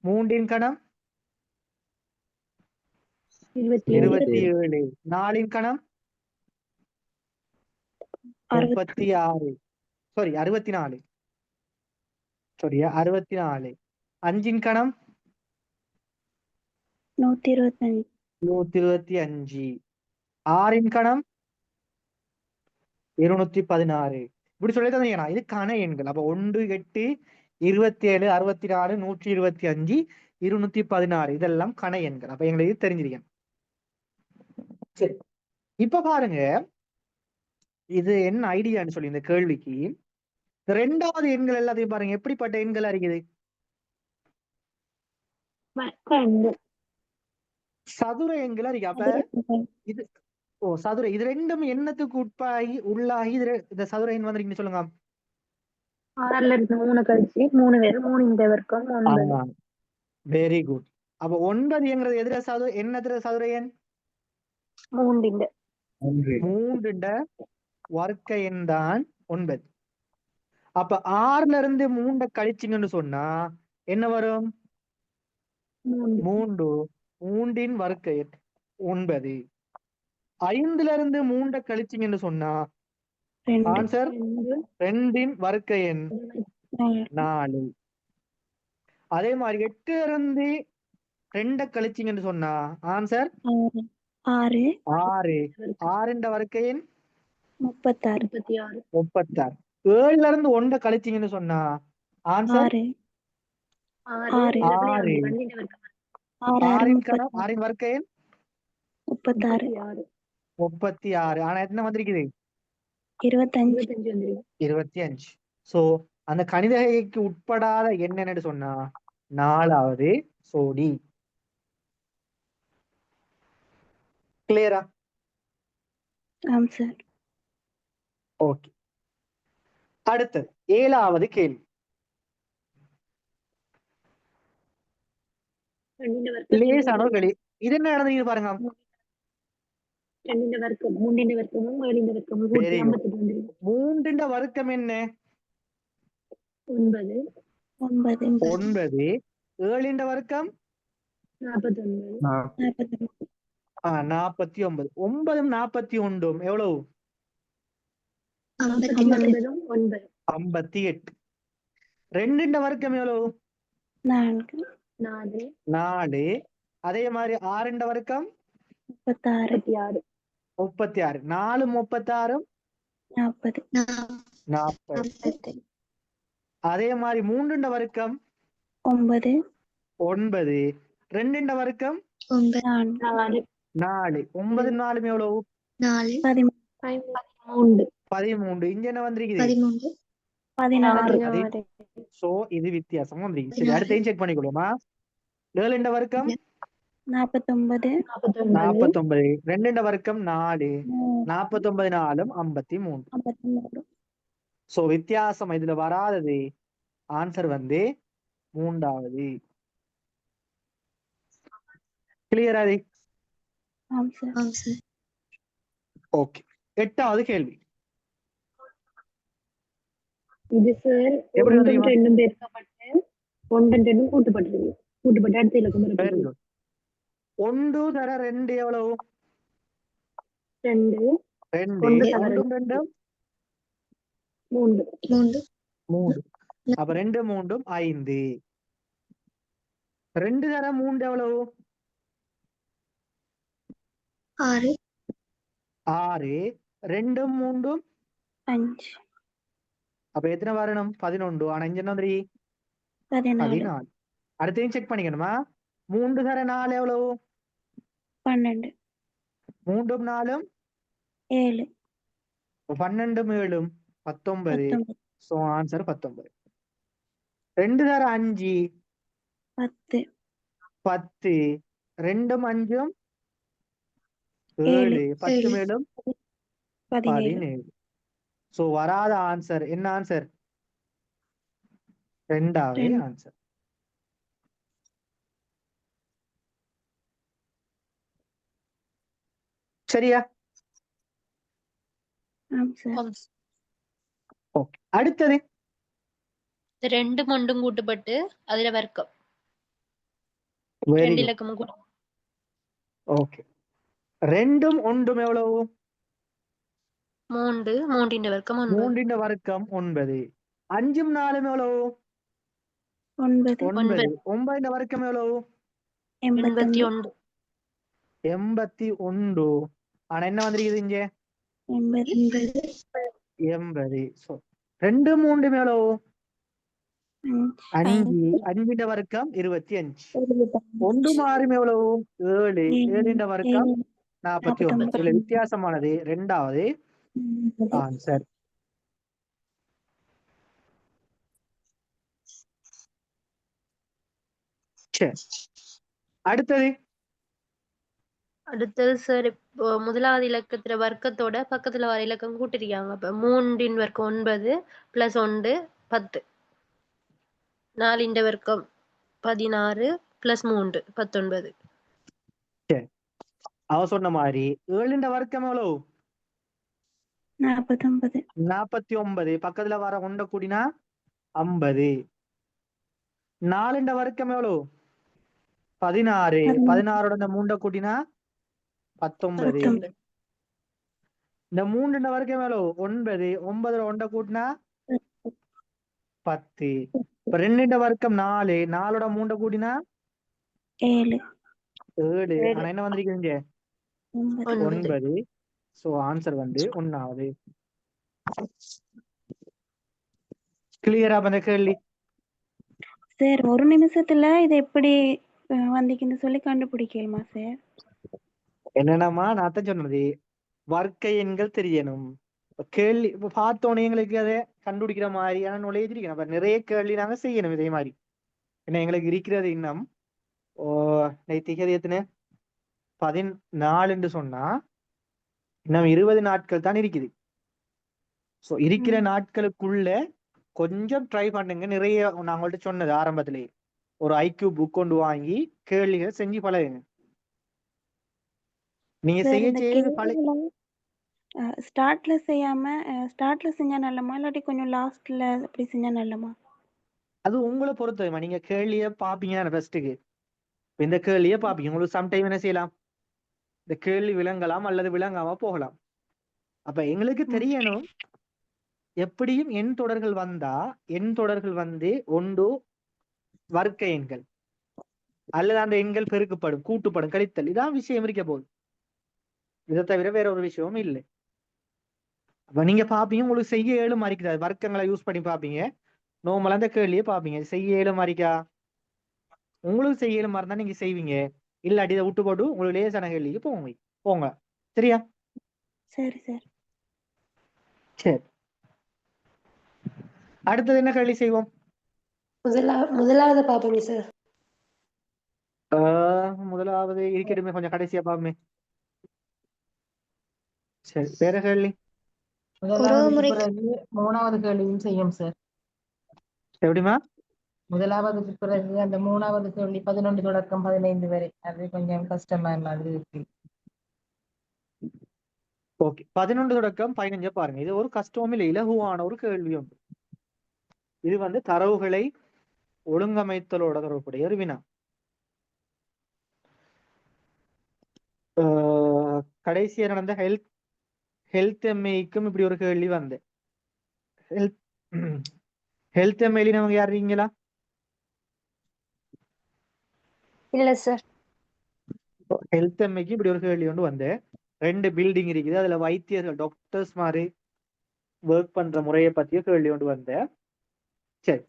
3ன் கணம் 27, 4ன் கணம் 36, சாரி 64, சரியா 64, 5ன் கணம் 125 125, 6ன் கணம் 216. இப்படி சொல்லி தந்தீங்கன்னா இது கண எண்கள். அப்ப 1 8 27 64 125 216 இதெல்லாம் கண எண்கள். அப்ப எங்களுக்கு இது தெரிஞ்சிருக்கேன். சரி இப்ப பாருங்க இது என்ன ஐடியான்னு சொல்லி இந்த கேள்விக்கு இந்த 2வது எண்கள் எல்லாத்தையும் பாருங்க எப்படிப்பட்ட எண்கள் இருக்குது? வர்க்க எண்கள். சதுர எண்களா இருக்கு. அப்ப இது சதுர இது ரெண்டும் எண்ணத்துக்கு உள்ளாகி இந்த சதுர எண் வந்திருக்குன்னு சொல்லுங்க. 6ல இருந்து 3 கழிச்சு 3 வேறு 3 இந்த வர்க்கம் 9. Very good. அப்ப 9 என்கிறது எதிர என்னதுல சதுர எண்? 3 3 வர்க்க எண் தான் 9. அப்ப 6ல இருந்து 3 கழிச்சிங்கன்னு சொன்னா என்ன வரும்? 3 3ன் வர்க்க எண் 9. 5ல இருந்து 3 கழிச்சிங்கன்னு சொன்னா ஆன்சர் 2ன் வர்க்க எண் 4. அதே மாதிரி 8ல இருந்து 2 கழிச்சிங்கன்னு சொன்னா ஆன்சர் 6 6. 6ன் வர்க்க எண் 36 36. 7ல இருந்து 1 கழிச்சிங்கன்னு சொன்னா ஆன்சர் 6 6. 6ன் வர்க்க எண் 36 36. ஆனா எத்தனை வந்திருக்குது? 25 25. சோ அந்த கணிதகைக்கு உட்படாத எண் என்னன்னு சொன்னா 4வது சோடி. கிளியரா? ஆம் சார். ஓகே. அடுத்து 7வது கேள்வி. லேசான ஒரு கேள்வி. இது என்ன நடந்தது பாருங்க. 2 வர்க்கம் 3 வர்க்கமும் 7 வர்க்கமும் கூட்டி Very good. 58 வந்துருக்கு. 3ன் வர்க்கம் என்ன? 9 9. 7ன் வர்க்கம் 49 49. 9ம் 41 எவ்வளவு? 9 58. 2ன் வர்க்கம் எவ்வளவு? 4 4. அதே மாதிரி 6ன் வர்க்கம் 36 36. 4 36 40. அதே மாதிரி 3ன் வர்க்கம் 9 9. 2ன் வர்க்கம் 4 4. 9 4 எவ்வளவு? 13. இங்க என்ன வந்திருக்குது? 16 சோ இது வித்தியாசம் வந்திருக்கு. சரி அடுத்தையும் செக் பண்ணிக்கொள்ளுமா? 7ன் வர்க்கம் 49 49. 2ன் வர்க்கம் 4. 49 4 53. சோ வித்தியாசம் இதுல வராதது ஆன்சர் வந்து 3வது. கிளியரா? ஆம் சார். ஓகே. 8வது கேள்வி. இது சார் எப்படி 1 தெரியுமா? 2 பெருக்கப்பட்டு 1 2 கூட்டப்பட்டிருக்கு. கூட்டப்பட்டு அடுத்த இலக்கம் வெரி பெறப்பட்டிருக்கு. குட். 1 தர 2 எவ்வளவு? 2 2. 1 தர 1 2 3. அப்ப 2 3 5. 2 தர 3 எவ்வளவு? 6. 2 3 5 அப்ப எத்தனை வரணும்? 11. ஆனா இங்க என்ன வந்துரு? 14. அடுத்தையும் செக் பண்ணிக்கணுமா? 3 தர 4 எவ்வளவு? 12 மூன்றும் நாலும் 7 12 7 19. 19 ஸோ ஆன்சர் 19. 2 தர 5 10 10. 2 5 7 7. 10 7 17 17. ஸோ வராத ஆன்சர் என்ன ஆன்சர்? ரெண்டாவது ரெண்டு. ஆன்சர். சரியா? ஆம் சார். ஓகே. அடுத்தது ரெண்டும் ஒன்றும் கூட்டுப்பட்டு அதுல வர்க்கம் வெரி ரெண்டு குட். இலக்கமும் கூட்டு ஓகே. 2 1 எவ்வளவு? 3 3 வர்க்கம் 9 3 வர்க்கம் 9. 5 4 எவ்வளவு? 9 9. 9 வர்க்கம் எவ்வளவு? 81 81. ஆனா என்ன வந்திருக்குது இங்க? 80 80. ஸோ 2 3 எவ்வளவு? 5. 5 வர்க்கம் 25. 1 6 எவ்வளவு? 7. 7 வர்க்கம் 49. இதுல வித்தியாசமானது ரெண்டாவது ஆன்சர். சரி, அடுத்தது அடுத்தது சார் இப்போ முதலாவது இலக்கத்துல வர்க்கத்தோட பக்கத்துல வர இலக்கம் கூட்டிருக்காங்க. அப்ப 3 வர்க்கம் 9 பிளஸ் 1 10. 4 வர்க்கம் 16 பிளஸ் 3 19. அவ சொன்ன மாதிரி 7 வர்க்கம் எவ்வளவு? 49 49. பக்கத்துல வர 1 கூடினா 50. 4 வர்க்கம் எவ்வளவு? 16. 16 3 கூட்டினா 19. இந்த 3 வர்க்கம் எவ்வளவு? 9. 9 1 கூட்டினா 10. இப்ப 2 வர்க்கம் 4. 4 3 கூட்டினா 7 7. ஆனா என்ன வந்திருக்கீங்க? 9. சோ ஆன்சர் வந்து 1வது. கிளியரா பண்ண கேள்வி? சார் ஒரு நிமிஷத்துல இது எப்படி வந்திக்குன்னு சொல்லி கண்டுபிடிக்கலுமா சார்? என்னென்னமா நான் தான் சொன்னது, வர்க்க எண்கள் தெரியணும். கேள்வி இப்ப பார்த்தோன்னே எங்களுக்கு அதை கண்டுபிடிக்கிற மாதிரியான நுழைய இருக்கணும். அப்ப நிறைய கேள்வி நாங்க செய்யணும் இதே மாதிரி. ஏன்னா எங்களுக்கு இருக்கிறது இன்னும் நைத்திகது எத்தனை 14 சொன்னா இன்னும் 20 நாட்கள் தான் இருக்குது. ஸோ இருக்கிற நாட்களுக்குள்ள கொஞ்சம் ட்ரை பண்ணுங்க. நிறைய நான் உங்கள்ட்ட சொன்னது ஆரம்பத்திலேயே ஒரு ஐக்யூ புக் கொண்டு வாங்கி கேள்விகள் செஞ்சு பழகுங்க. நீங்க செய்ய ஸ்டார்ட்ல செய்யாம ஸ்டார்ட்ல செஞ்சா நல்லமா இல்லாட்டி கொஞ்சம் லாஸ்ட்ல அப்படி செஞ்சா நல்லமா? அது உங்களை பொறுத்தவரைமா. நீங்க கேள்விய பாப்பீங்க ஃபர்ஸ்ட்டுக்கு. இந்த கேள்விய பாப்பீங்க. உங்களுக்கு சம்டைம் என்ன செய்யலாம், இந்த கேள்வி விளங்கலாம் அல்லது விளங்காம போகலாம். அப்ப எங்களுக்கு தெரியணும் எப்படியும் எண் தொடர்கள் வந்தா எண் தொடர்கள் வந்து ஒன்று வர்க்க எண்கள் அல்லது அந்த எண்கள் பெருக்கப்படும், கூட்டுப்படும், கழித்தல். இதான் விஷயம் இருக்க போகுது. இதை தவிர வேற ஒரு விஷயமும் இல்லை. அப்ப நீங்க பாப்பீங்க, உங்களுக்கு செய்ய ஏழு மாறிக்கிறாது. வர்க்கங்களை யூஸ் பண்ணி பாப்பீங்க. நோமலா அந்த கேள்வியே பாப்பீங்க. செய்ய ஏழு மாறிக்கா உங்களுக்கு செய்ய ஏழு மாதிரி தான் நீங்க செய்வீங்க. இல்லாட்டி இதை விட்டு போட்டு உங்களுக்கு லேசான கேள்விக்கு போங்க. சரியா? சரி சார். சரி, அடுத்தது என்ன கேள்வி செய்வோம்? முதலாவது பாப்போமே சார். முதலாவது இருக்கட்டுமே, கொஞ்சம் கடைசியா பாப்போமே. சரி, வேற கேள்வி? முதலாவதுக்கு பிறகு மூணாவது கேள்வியும் செய்யும் சார். எப்படிமா? முதலாவதுக்கு பிறகு அந்த மூணாவது கேள்வி 11 தொடக்கம் 15 வரை, அது கொஞ்சம் கஷ்டமா மாதிரி இருக்கு. ஓகே, 11 தொடக்கம் 15 பாருங்க. இது ஒரு கஷ்டமும் இல்லை, இலகுவான ஒரு கேள்வி உண்டு. இது வந்து தரவுகளை ஒழுங்கமைத்தலோட தொடர்புடைய ஒரு வினா. கடைசியா நடந்த ஹெல்த் எம்ஐக்கும் இப்படி ஒரு கேள்வி வந்து ஹெல்த் எம்ஐலி நமக்கு யார் இருக்கீங்களா? இல்ல சார். ஹெல்த் எம்ஐக்கு இப்படி ஒரு கேள்வி ஒன்று வந்து 2 பில்டிங் இருக்குது, அதுல வைத்தியர்கள் டாக்டர்ஸ் மாதிரி ஒர்க் பண்ற முறையை பத்திய கேள்வி ஒன்று வந்த. சரி,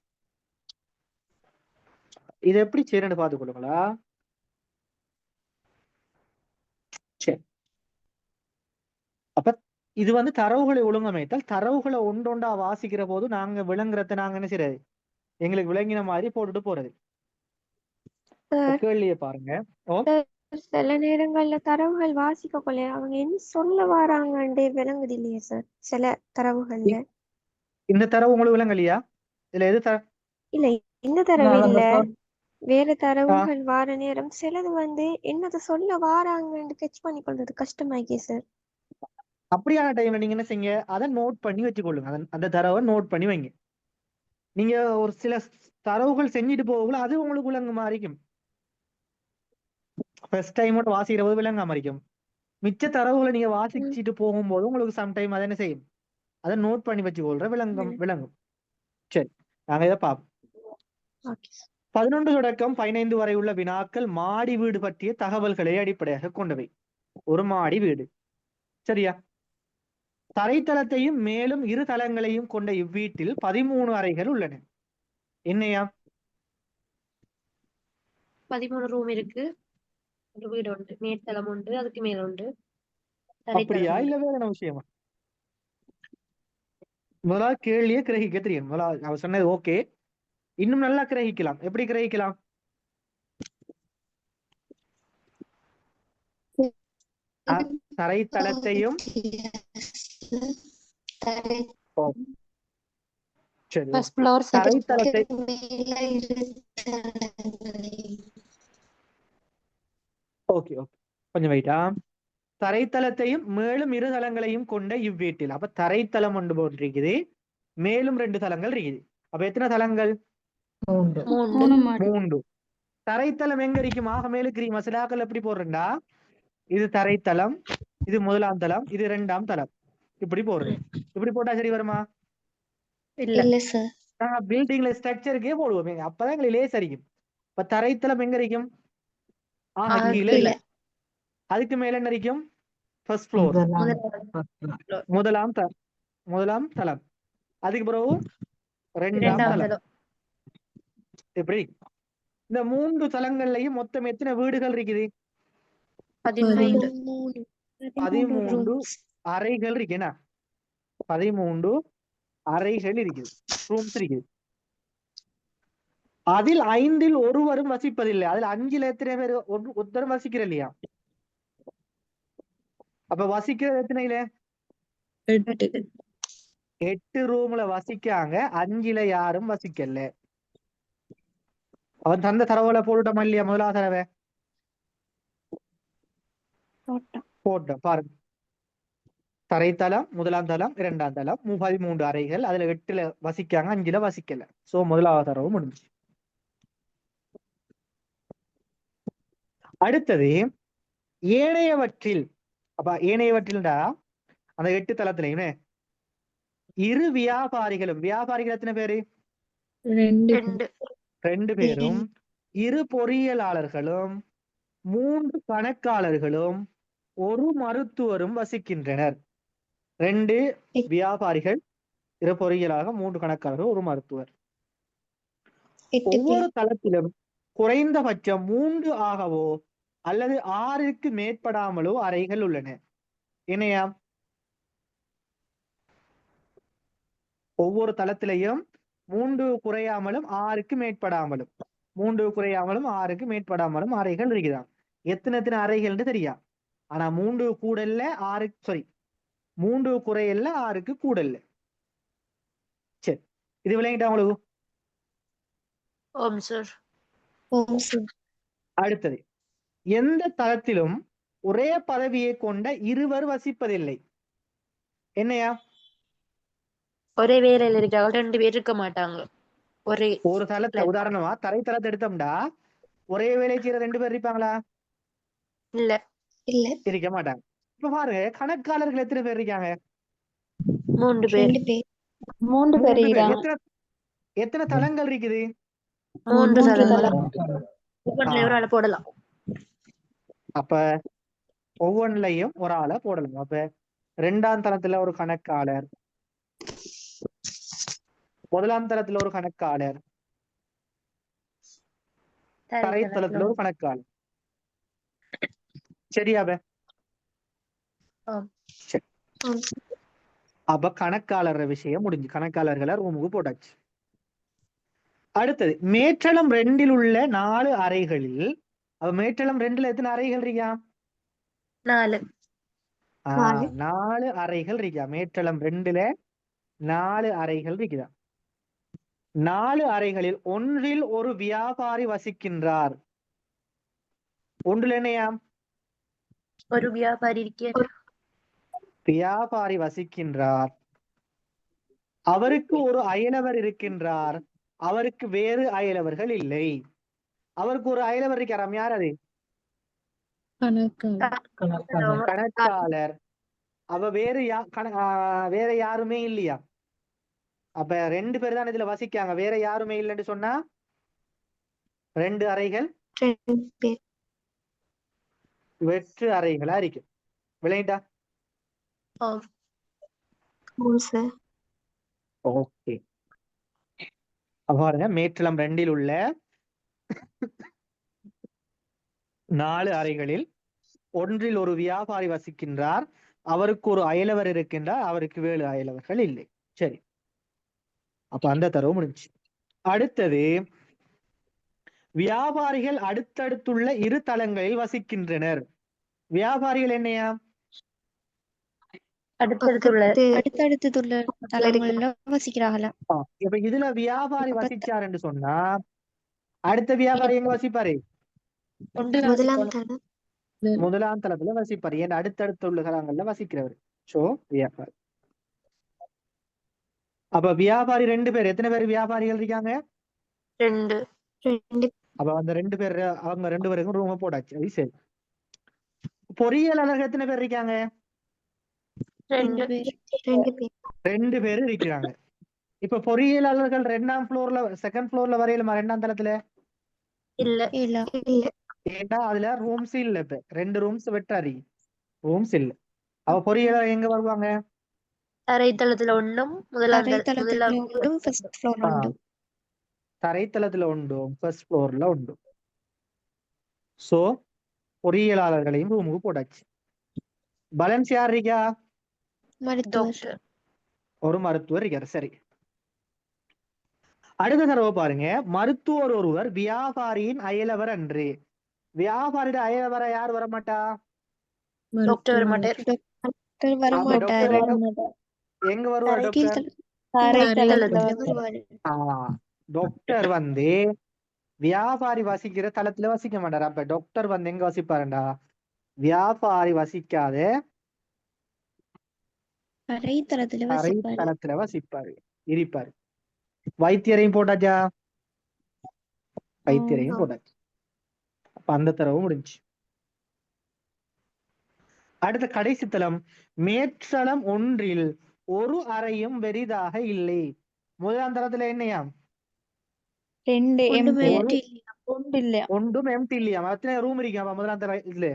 இது எப்படி செய்யணும்னு பார்த்துக்கொள்ளுங்களா. இது வந்து தரவுகளை ஒழுங்கமைத்தால் தரவுகளை ஒன்றொண்டா வாசிக்கிற போது நாங்க விளங்குறத நாங்க என்ன செய்யறது, எங்களுக்கு விளங்கின மாதிரி போட்டுட்டு போறது. சார் கேள்வியை பாருங்க. ஓ சில நேரங்கள்ல தரவுகள் வாசிக்க கொள்ள அவங்க என்ன சொல்ல வராங்கன்றே விளங்குது இல்லையா சார் சில தரவுகள்ல. இந்த தரவு உங்களுக்கு விளங்கலையா? இதுல எது இல்ல இந்த தரவு அதனால இல்ல, அந்த சொல் வேற தரவுகள் வார நேரம் சிலது வந்து என்னத சொல்ல வாராங்கன்னு கெச் பண்ணி கொள்றது கஷ்டமாக்கே சார். அப்படியான டைம்ல நீங்க என்ன செய்யுங்க, அதை நோட் பண்ணி வச்சுக்கொள்ளுங்க. அந்த தரவை நோட் பண்ணி வைங்க. நீங்க ஒரு சில தரவுகள் செஞ்சுட்டு போகல, அது உங்களுக்கு விளங்க மாறிக்கும். ஃபர்ஸ்ட் டைமோட வாசிக்கிற போது விளங்க மாறிக்கும். மிச்ச தரவுகளை நீங்க வாசிச்சுட்டு போகும்போது உங்களுக்கு சம்டைம் அதை என்ன செய்யும், அதை நோட் பண்ணி வச்சுக்கொள்ற விளங்கும். சரி, நாங்க இதை பார்ப்போம். ஓகே 11 தொடக்கம் 15 வரை உள்ள வினாக்கள் மாடி வீடு பற்றிய தகவல்களை அடிப்படையாக கொண்டவை. ஒரு மாடி வீடு, சரியா? தரைத்தளத்தையும் மேலும் 2 தளங்களையும் கொண்ட இவ்வீட்டில் 13 அறைகள் உள்ளன. என்னையா? 13 ரூம் இருக்கு. ஒரு வீடு உண்டு, மேற்தளம் உண்டு, அதுக்கு மேல உண்டு, அப்படியா தரைத்தளம் இல்ல உண்டு. வேற என்ன விஷயமா? முதலாவது கேள்வியே கிரகிக்க தெரியும். முதலாவது அவர் சொன்னது ஓகே, இன்னும் நல்லா கிரகிக்கலாம். எப்படி கிரகிக்கலாம்? தரைத்தளத்தையும் சரி, ஃபர்ஸ்ட் ஃப்ளோர், செகண்ட் ஃப்ளோர். தரைத்தளத்தை ஓகே ஓகே கொஞ்சம் வெயிட்டா. தரைத்தளத்தையும் மேலும் 2 தளங்களையும் கொண்ட இவ்வீட்டில், அப்ப தரைத்தளம் ஒன்று போட்டிருக்குது, மேலும் 2 தளங்கள் இருக்குது. அப்ப எத்தனை தளங்கள்? 3. 3 மாடி. 3. தரைத்தளம் எங்க இருக்கும்? ஆக மேலுக்கு மசிலாக்கள் எப்படி போடுறா, இது தரைத்தளம், இது முதலாம் தளம், இது 2ஆம் தளம், இப்படி போடுறேன். இப்படி போட்டா சரி வருமா? இல்ல சார். பில்டிங்ல ஸ்ட்ரக்சருக்கே போடுவோம், அப்பதான் எங்களுக்கு லேஸ் அடிக்கும். இப்ப தரைத்தளம் எங்க இருக்கும்? கீழே இல்ல, அதுக்கு மேல என்ன இருக்கும்? ஃபர்ஸ்ட் ஃப்ளோர், முதலாம் தளம், அதுக்கு பிறகு 2ஆம் தளம். எப்படி? இந்த 3 தளங்கள்லயும் மொத்தம் எத்தனை வீடுகள் இருக்குது? 13 அறைகள் இருக்கு. என்ன? 13 அறைகள் இருக்குது, ரூம்ஸ் இருக்குது. அதில் 5ல் ஒருவரும் வசிப்பதில்லை. அதில் 5ல் எத்தனை பேர் ஒருத்தரும் வசிக்கிற இல்லையா? அப்ப வசிக்கிறது எத்தனையில? 8 ரூம்ல வசிக்காங்க, 5ல் யாரும் வசிக்கல. அவன் தந்த தரவுகளை போட்டுட்டோமா இல்லையா? முதலாவது தடவை போட்டோம் பாருங்க. தரைத்தளம், முதலாம் தளம், 2ஆம் தளம், 13 அறைகள், அதுல 8ல வசிக்காங்க, 5ல வசிக்கல. சோ முதலாவது தரவு முடிஞ்சு. அடுத்தது ஏனையவற்றில். அப்ப ஏனையவற்றில்டா அந்த 8 தளத்திலையுமே 2 வியாபாரிகளும், வியாபாரிகள் எத்தனை பேரு? 2 பேரும், 2 பொறியியலாளர்களும், 3 கணக்காளர்களும், 1 மருத்துவரும் வசிக்கின்றனர். 2 வியாபாரிகள், 2 பொறியியலாளர்கள், 3 கணக்காளர்கள், 1 மருத்துவர். ஒவ்வொரு தளத்திலும் குறைந்தபட்சம் 3 ஆகவோ அல்லது 6க்கு மேற்படாமலோ அறைகள் உள்ளன. என்னையா? ஒவ்வொரு தளத்திலையும் 3 குறையாமலும் 6க்கு மேற்படாமலும், 3 குறையாமலும் 6க்கு மேற்படாமலும் அறைகள் இருக்குதான். எத்தனை அறைகள் தெரியா? ஆனா 3 கூடல்ல 6, சாரி 3 குறையல்ல 6க்கு கூடல்ல. சரி, இது விளங்கிட்டா உங்களுக்கு? அடுத்தது, எந்த தளத்திலும் ஒரே பதவியை கொண்ட 2 வசிப்பதில்லை. என்னையா? ஒரே வேலையில இருக்காங்க, 2 பேர் இருக்க மாட்டாங்க. ஒரு தளத்தை, உதாரணமா தரைத்தளத்தை எடுத்தோம்டா, ஒரே வேலை செய்யற 2 பேர் இருப்பாங்களா? இல்ல இருக்க மாட்டாங்க. இப்ப பாருங்க, கணக்காளர்கள் எத்தனை பேர் இருக்காங்க? 3 பேர். 3 பேர் இருக்காங்க. எத்தனை தளங்கள் இருக்குது? 3 தளங்கள். தளம். ஒவ்வொன்றிலும் ஒரு ஆளை போடலாம். அப்ப ஒவ்வொன்றிலையும் ஒரு ஆளை போடலாம். அப்ப 2ஆம் தளத்துல ஒரு கணக்காளர், முதலாம் தளத்துல ஒரு கணக்காளர், தரைத்தளத்துல ஒரு கணக்காளர். சரியாப? சரி, அப்ப கணக்காளர் விஷயம் முடிஞ்சு, கணக்காளர்களை ரூமுக்கு போட்டாச்சு. அடுத்தது மேற்றளம் 2 உள்ள 4 அறைகளில், அப்ப மேற்றளம் 2 எத்தனை அறைகள் இருக்கா? 4. 4 அறைகள் இருக்கா. மேற்றளம் 2 4 அறைகள் இருக்குதா. 4 அறைகளில் ஒன்றில் ஒரு வியாபாரி வசிக்கின்றார். ஒன்றில் என்னையா? ஒரு வியாபாரி இருக்கிறார். வியாபாரி வசிக்கின்றார். அவருக்கு ஒரு அயலவர் இருக்கின்றார். அவருக்கு வேறு அயலவர்கள் இல்லை. அவருக்கு ஒரு அயலவர் இருக்கிறாராம். யார் அது? கணக்காளர். அவ வேறு வேற யாருமே இல்லையா? அப்ப 2 பேர் தான் இதுல வசிக்காங்க, வேற யாருமே இல்லைன்னு சொன்னா 2 அறைகள் வெற்று அறைகளா இருக்கு. விளையாண்டா? ஓகே. பாருங்க, மேற்றளம் 2 உள்ள 4 அறைகளில் ஒன்றில் ஒரு வியாபாரி வசிக்கின்றார். அவருக்கு ஒரு அயலவர் இருக்கின்றார். அவருக்கு வேறு அயலவர்கள் இல்லை. சரி, அப்ப அந்த தரவு முடிஞ்சு. அடுத்தது வியாபாரிகள் அடுத்தடுத்துள்ள 2 தளங்களில் வசிக்கின்றனர். வியாபாரிகள் என்னையா? அடுத்தடுத்துள்ள தளங்கள்ல வசிக்கிறாங்களா? இப்ப இதுல வியாபாரி வசிச்சார் என்று சொன்னா அடுத்த வியாபாரி எங்க வசிப்பாரு? முதலாம் தளத்துல வசிப்பாரு. ஏன்னா அடுத்தடுத்து உள்ள தளங்கள்ல வசிக்கிறவர். சோ வியாபாரி. அப்ப வியாபாரி 2 பேர். எத்தனை பேர் வியாபாரிகள் இருக்காங்க? 2. அப்ப அந்த 2 பேர், அவங்க 2 பேருக்கும் ரூம் போட்டாச்சு. அது சரி. பொறியியலாளர்கள் எத்தனை பேர் இருக்காங்க? 2 பேர் இருக்கிறாங்க. இப்ப பொறியியலாளர்கள் 2ஆம் ஃப்ளோர்ல, செகண்ட் ஃப்ளோர்ல வரையிலுமா? 2ஆம் தளத்துல இல்ல. ஏன்னா அதுல ரூம்ஸ் இல்ல. இப்ப 2 ரூம்ஸ் வெட்டாரி, ரூம்ஸ் இல்ல. அவ பொறியியலாளர் எங்க வருவாங்க? தரைத்தளத்துல ஒன்றும் தரைத்தளத்துல உண்டும், ஃபர்ஸ்ட் ஃப்ளோர்ல உண்டு. சோ பொறியியலாளர்களையும் ரூமுக்கு போட்டாச்சு. பேலன்ஸ் யார் இருக்கா? ஒரு மருத்துவர் இருக்காரு. சரி, அடுத்த தடவை பாருங்க. மருத்துவர் ஒருவர் வியாபாரியின் அயலவர் அன்று. வியாபாரியோட அயலவர யார் வரமாட்டா? டாக்டர் வர மாட்டார். எங்க வருவார் டாக்டர்? டாக்டர் வந்து வியாபாரி வசிக்கிற தளத்துல வசிக்க மாட்டார். அப்ப டாக்டர் வந்து எங்க வசிப்பாருண்டா? வியாபாரி வசிக்காத தரைத்தளத்துல வசிப்பாரு, இருப்பாரு. வைத்தியரையும் போட்டாச்சா? வைத்தியரையும் போட்டாச்சு. அப்ப அந்த தரவு முடிஞ்சு. அடுத்த கடைசி தளம் மேற்றளம் 1 ஒரு அறையும் பெரிதாக இல்லை. முதலாம் தளத்துல என்னையா? 2 ஒன்றும் எம்டி இல்லையா? எத்தனை ரூம் இருக்கா முதலாம் தர இதுல?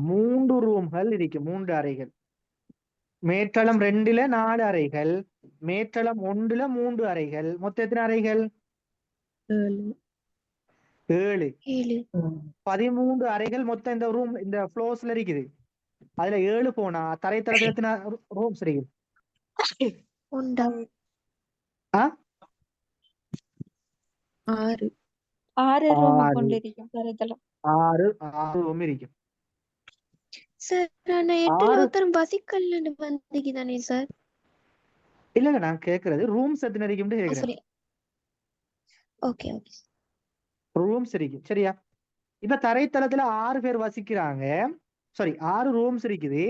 3 ரூம்கள் இருக்கு, 3 அறைகள். மேற்றளம் 2ல 4 அறைகள், மேற்றளம் 1ல 3 அறைகள். மொத்தம் எத்தனை அறைகள்? 7. 13 அறைகள் மொத்தம் இந்த ரூம், இந்த ஃப்ளோர்ஸ்ல இருக்குது. அதுல 7 போனா தரைத்தளத்துல எத்தனை ரூம்ஸ் இருக்கு? 6 ரூம் கொண்டிருக்கும் தரைத்தளம். 6 ரூம் இருக்கும். இல்ல நான் கேக்குறது ரூம்ஸ் எத்தனை இருக்குன்னு கேக்குறேன். ரூம்ஸ் இருக்கு, சரியா? இப்ப தரைத்தளத்துல 6 பேர் வசிக்கிறாங்க. சாரி, 6 ரூம்ஸ் இருக்குது,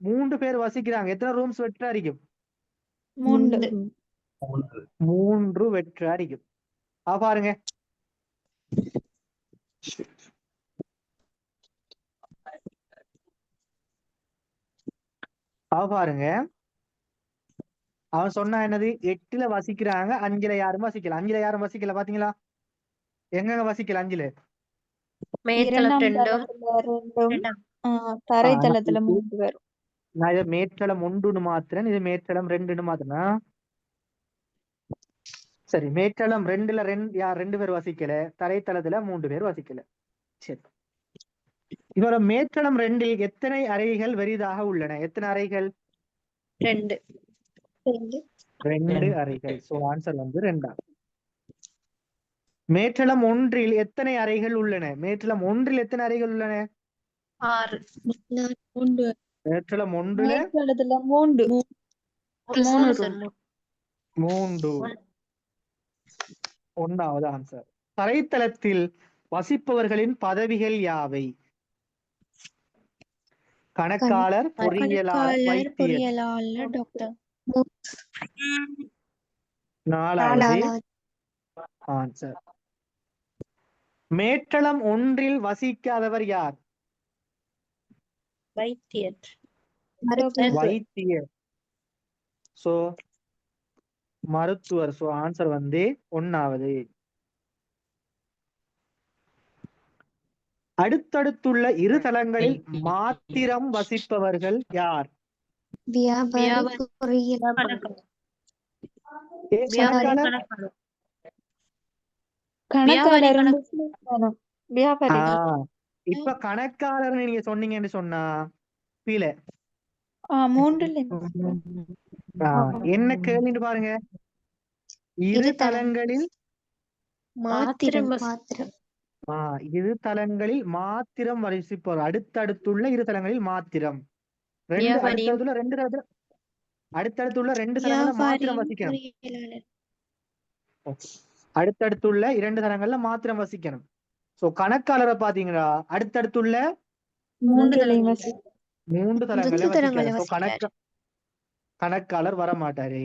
3 பேர் வசிக்கிறாங்க. எத்தனை ரூம்ஸ் வெற்றா இருக்கும்? 3 வெற்றா இருக்கும். பாருங்க, பாருங்க. அவன் சொன்னா என்னது? 8ல வசிக்கிறாங்க, 5ல யாரும் வசிக்கல. 5ல யாரும் வசிக்கல, பாத்தீங்களா? எங்க வசிக்கல 5ல? தரைத்தளத்துல 3 பேர். நான் இதை மேற்றளம் 1ன்னு மாத்துறேன், இது மேற்றளம் 2ன்னு மாத்துனா சரி. மேற்றளம் 2ல 2 பேர் வசிக்கல, தரைத்தளத்துல 3 பேர் வசிக்கல. சரி, இதோட மேற்களம் 2இல் எத்தனை அறைகள் பெரிதாக உள்ளன? எத்தனை அறைகள்? 2. 2 அறைகள். சோ ஆன்சர் வந்து 2. மேற்களம் 1இல் எத்தனை அறைகள் உள்ளன? மேற்களம் 1இல் எத்தனை அறைகள் உள்ளன? 6. மேற்களம் 1ல மேற்கடத்துல 3. 3 சார். 3. 1வது ஆன்சர். தரைத்தளத்தில் வசிப்பவர்களின் பதவிகள் யாவை? கணக்காளர், பொறியியலாளர், கணக்காளர், வைத்தியர். பொறியியலாளர், டாக்டர். 4வது ஆன்சர். மேற்களம் 1இல் வசிக்காதவர் யார்? வைத்தியர். வைத்தியர். சோ மருத்துவர். சோ ஆன்சர் வந்து 1வது. அடுத்தடுத்துள்ள இரு தளங்களில் மாத்திரம் வசிப்பவர்கள் யார்? வியாபாரி, பொறியியலாளர், கணக்காளர். கணக்காளர் வியாபாரி. இப்ப கணக்காளர் நீங்க சொன்னீங்கன்னு சொன்னா கீழே 3ல என்ன கேள்வின்னு பாருங்க. இரு தளங்களில் மாத்திரம். இரு தளங்களில் மாத்திரம் வசிப்பவர். அடுத்தடுத்துள்ள இரு தளங்களில் மாத்திரம். அடுத்தடுத்துள்ள 2 தளத்துல அடுத்தடுத்துள்ள 2 தளங்கள்ல மாத்திரம் வசிக்கணும். அடுத்தடுத்துள்ள 2 தளங்கள்ல மாத்திரம் வசிக்கணும். சோ கணக்காளரை பாத்தீங்கன்னா அடுத்தடுத்துள்ள 3 தளங்கள்ல வசிக்கணும். சோ கணக்காளர் வர மாட்டாரு.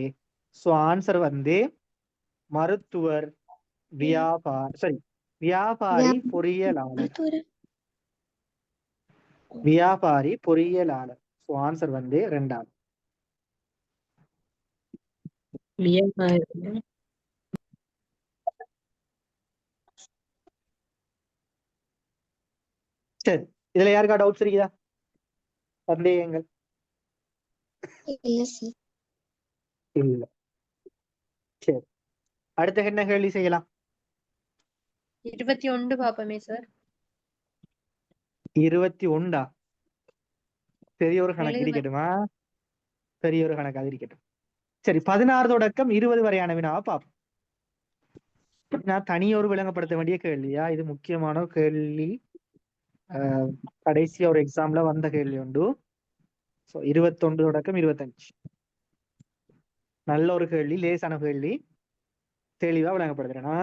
சோ ஆன்சர் வந்து மருத்துவர், வியாபாரி, பொறியியலாளர். வியாபாரி, பொறியியலாளர். சோ ஆன்சர் வந்து 2வது. சரி, இதுல யாருக்கா டவுட்ஸ் இருக்குதா? சந்தேகங்கள்? இல்ல. சரி, அடுத்த என்ன கேள்வி செய்யலாம்? 21 பாப்போமே சார். 21. பெரிய ஒரு கணக்கு இருக்கட்டுமா? பெரிய ஒரு கணக்காக இருக்கட்டும். சரி, 16 தொடக்கம் 20 வரையான வினாவை பார்ப்போம். நான் தனியொரு விளங்கப்படுத்த வேண்டிய கேள்வியா? இது முக்கியமான கேள்வி. கடைசியா ஒரு எக்ஸாம்ல வந்த கேள்வி உண்டு. 21 தொடக்கம் 25 நல்ல ஒரு கேள்வி, லேசான கேள்வி, தெளிவா விளங்கப்படுத்துறேனா?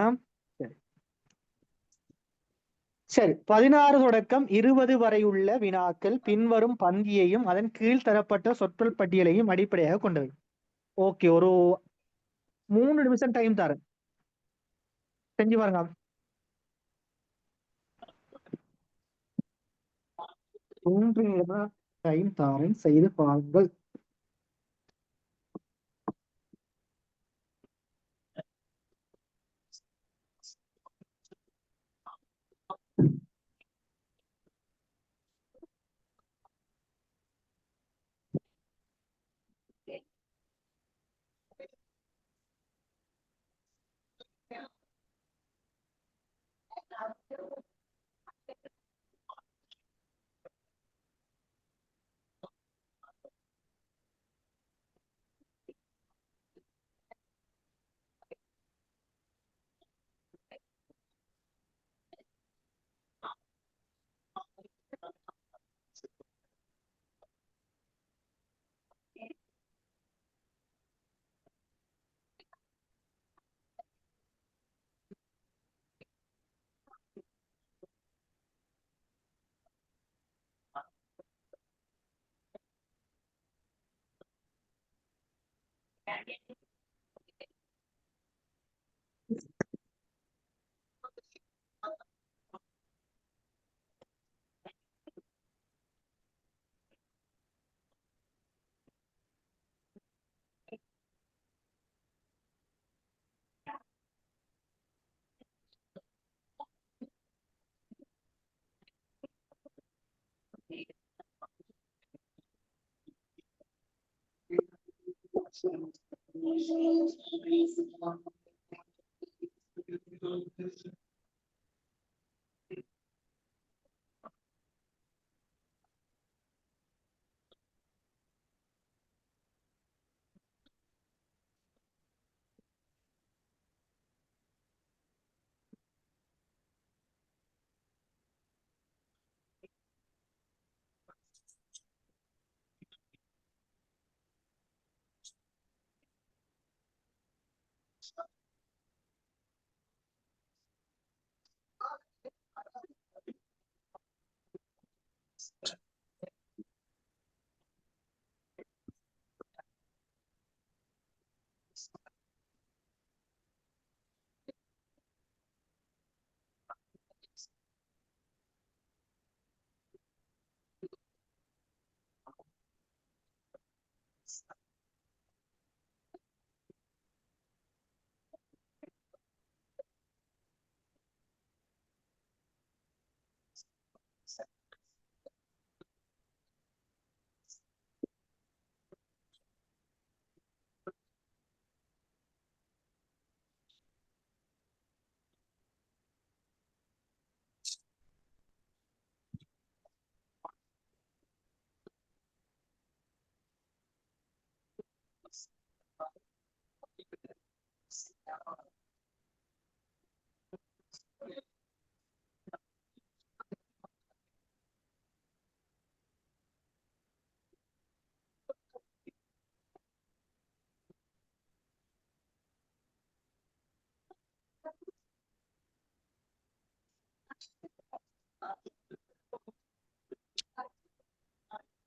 சரி, 16 தொடக்கம் 20 வரை உள்ள வினாக்கள் பின்வரும் பந்தியையும் அதன் கீழ் தரப்பட்ட சொற்கள் பட்டியலையும் அடிப்படையாக கொண்டவை. ஓகே, ஒரு 3 நிமிஷம் டைம் தரேன், செஞ்சு பாருங்க. 3 நிமிஷம் டைம் தரேன், செய்து பாருங்கள்.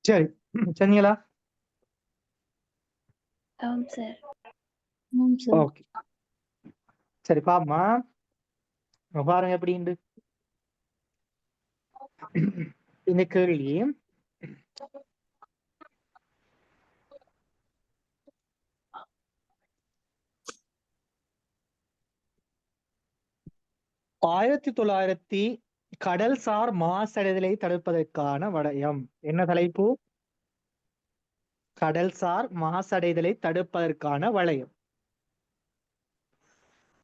சரி, சரிங்களா? ஆம் சார். ஓகே, சரி பாப்போமா. பாருங்க எப்படின்னு இந்த கேள்வி. ஆயிரத்தி 1900 கடல்சார் மாசடைதலை தடுப்பதற்கான வளையம். என்ன தலைப்பு? கடல்சார் மாசடைதலை தடுப்பதற்கான வளையம்.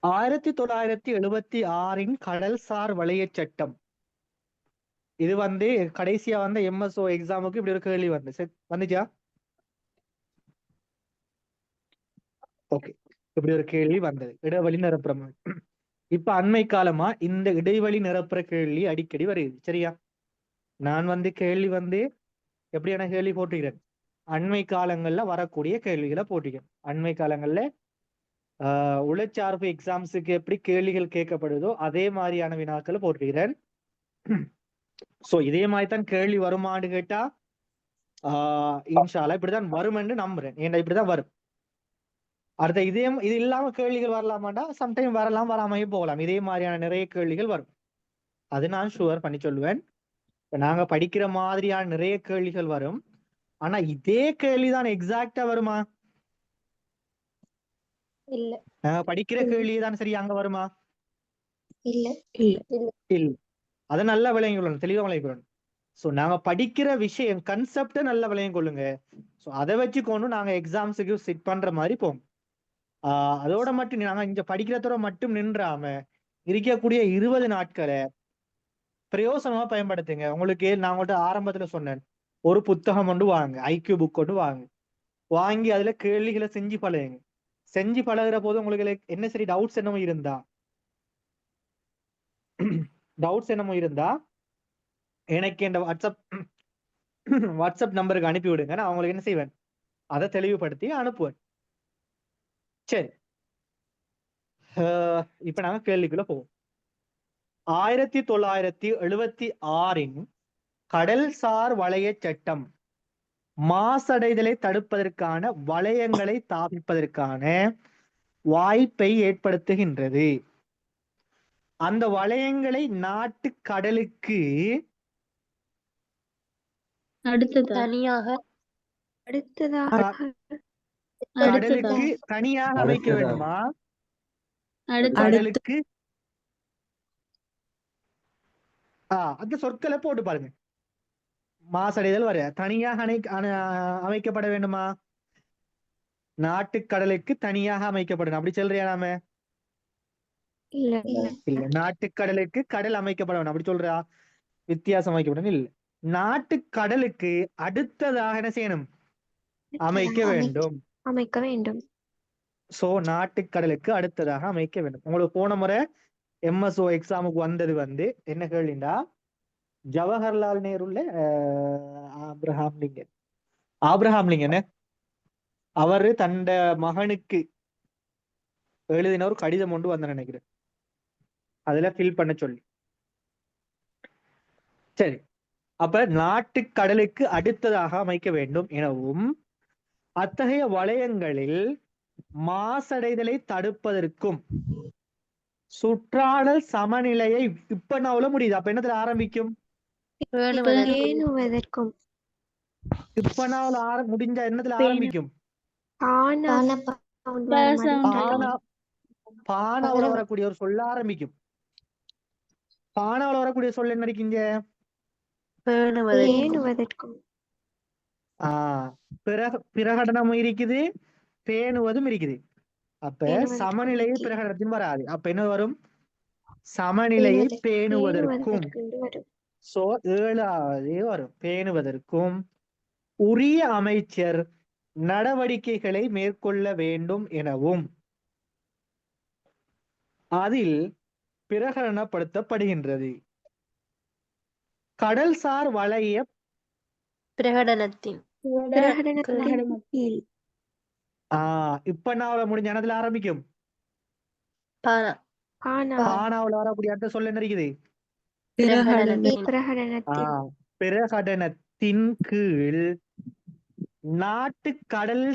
1976 கடல்சார் வளைய சட்டம். இது கடைசியா MSO எக்ஸாமுக்கு இப்படி ஒரு கேள்வி வந்துச்சா? ஓகே, இப்படி ஒரு கேள்வி வந்தது, இடைவெளி நிரப்புற மாதிரி. இப்ப அண்மை காலமா இந்த இடைவெளி நிரப்புற கேள்வி அடிக்கடி வருது. சரியா? நான் கேள்வி எப்படியான கேள்வி போட்டுக்கிறேன், அண்மை காலங்கள்ல வரக்கூடிய கேள்விகளை போட்டுக்கிறேன். அண்மை காலங்கள்ல உளச்சார்பு எக்ஸாம்ஸுக்கு எப்படி கேள்விகள் கேட்கப்படுதோ அதே மாதிரியான வினாக்களை போட்டுக்கிறேன். சோ இதே மாதிரி தான் கேள்வி வருமானு கேட்டா இன்ஷால்லா இப்படிதான் வரும்னு நம்புறேன். ஏன்னா இப்படிதான் வரும். அடுத்த இது இல்லாம கேள்விகள் வரலாமாண்டா சம்டைம் வரலாம், வராமையே போகலாம். இதே மாதிரியான நிறைய கேள்விகள் வரும், அது நான் ஷுவர் பண்ணி சொல்லுவேன். நாங்க படிக்கிற மாதிரியான நிறைய கேள்விகள் வரும். ஆனா இதே கேள்விதான் எக்ஸாக்டா வருமா? இல்ல நாங்க படிக்கிற கேள்விதான் சரி அங்க வருமா? இல்ல இல்ல. அதை நல்லா விளங்கி கொள்ளணும், தெளிவா விளங்கி கொள்ளணும். சோ நாங்க படிக்கிற விஷயம் கன்செப்ட நல்லா விளங்கி கொள்ளுங்க. சோ அதை வச்சுக்கொண்டு நாங்க எக்ஸாம்ஸுக்கு சிட் பண்ற மாதிரி போங்க. அதோட மட்டும் நாங்க இங்க படிக்கிறதோட மட்டும் நின்றாம இருக்கக்கூடிய 20 நாட்களை பிரயோசனமா பயன்படுத்துங்க. உங்களுக்கு நான் உங்கள்கிட்ட ஆரம்பத்துல சொன்னேன், ஒரு புத்தகம் கொண்டு வாங்க, ஐக்கியூ புக் கொண்டு வாங்கி அதுல கேள்விகளை செஞ்சு பழகுங்க. செஞ்சு பழகுற போது உங்களுக்கு என்ன சரி டவுட்ஸ் என்னமோ இருந்தா எனக்கு இந்த வாட்ஸ்அப் நம்பருக்கு அனுப்பி விடுங்க. நான் அவங்களுக்கு என்ன செய்வேன், அதை தெளிவுபடுத்தி அனுப்புவேன். சரி, இப்ப நாங்க கேள்விக்குள்ள போவோம். 1976 கடல்சார் வளைய சட்டம் மாசடைதலை தடுப்பதற்கான வளையங்களை ஸ்தாபிப்பதற்கான வாய்ப்பை ஏற்படுத்துகின்றது. அந்த வளையங்களை நாட்டு கடலுக்கு தனியாக கடலுக்கு தனியாக அமைக்க வேண்டுமா? கடலுக்கு அந்த சொற்களை போட்டு பாருங்க. மாசடைதல் வர தனியாக அமைக்கப்பட வேண்டுமா? நாட்டு கடலுக்கு தனியாக அமைக்கப்படணும் அப்படி சொல்றியா? நாம இல்ல, நாட்டுக்கடலுக்கு கடல் அமைக்கப்பட வேணும் அப்படி சொல்றா? வித்தியாசம் அமைக்கப்படணும் இல்ல, நாட்டு கடலுக்கு அடுத்ததாக என்ன செய்யணும்? அமைக்க வேண்டும். சோ நாட்டுக்கடலுக்கு அடுத்ததாக அமைக்க வேண்டும். உங்களுக்கு போன முறை MSO எக்ஸாமுக்கு வந்தது என்ன கேள்விண்டா, ஜவஹர்லால் நேருல ஆப்ரஹாம் லிங்கன் அவரு தண்ட மகனுக்கு எழுதின ஒரு கடிதம் ஒன்று வந்து நினைக்கிறேன், அதுல ஃபில் பண்ண சொல்லி. சரி, அப்ப நாட்டு கடலுக்கு அடுத்ததாக அமைக்க வேண்டும் எனவும் அத்தகைய வளையங்களில் மாசடைதலை தடுப்பதற்கும் சுற்றாடல் சமநிலையை இப்ப நான் முடியுது. அப்ப என்னத்துல ஆரம்பிக்கும்? பேணுவதற்கும் இப்ப நான் முடிஞ்ச என்னத்துல ஆரம்பிக்கும்? பானாவுல வரக்கூடிய ஒரு சொல்ல ஆரம்பிக்கும். பானாவுல வரக்கூடிய சொல்ல என்ன இருக்கீங்க? பேணுவதற்கும் பிரகடனமும் இருக்குது, பேணுவதும் இருக்குது. அப்ப சமநிலையை பிரகடனத்தின் வராது. அப்ப என்ன வரும்? சமநிலையை பேணுவதற்கும். சோ 7வது வரும், பேணுவதற்கும் உரிய அமைச்சர் நடவடிக்கைகளை மேற்கொள்ள வேண்டும் எனவும் அதில் பிரகடனப்படுத்தப்படுகின்றது. கடல்சார் வளைய பிரகடனத்தின் இப்ப நான் முடிஞ்ச இடத்துல ஆரம்பிக்கும். பானாவுல வரக்கூடிய அடுத்த சொல்ல என்ன இருக்குது? பிரகடனத்தின் கீழ் நாட்டுக்கடல்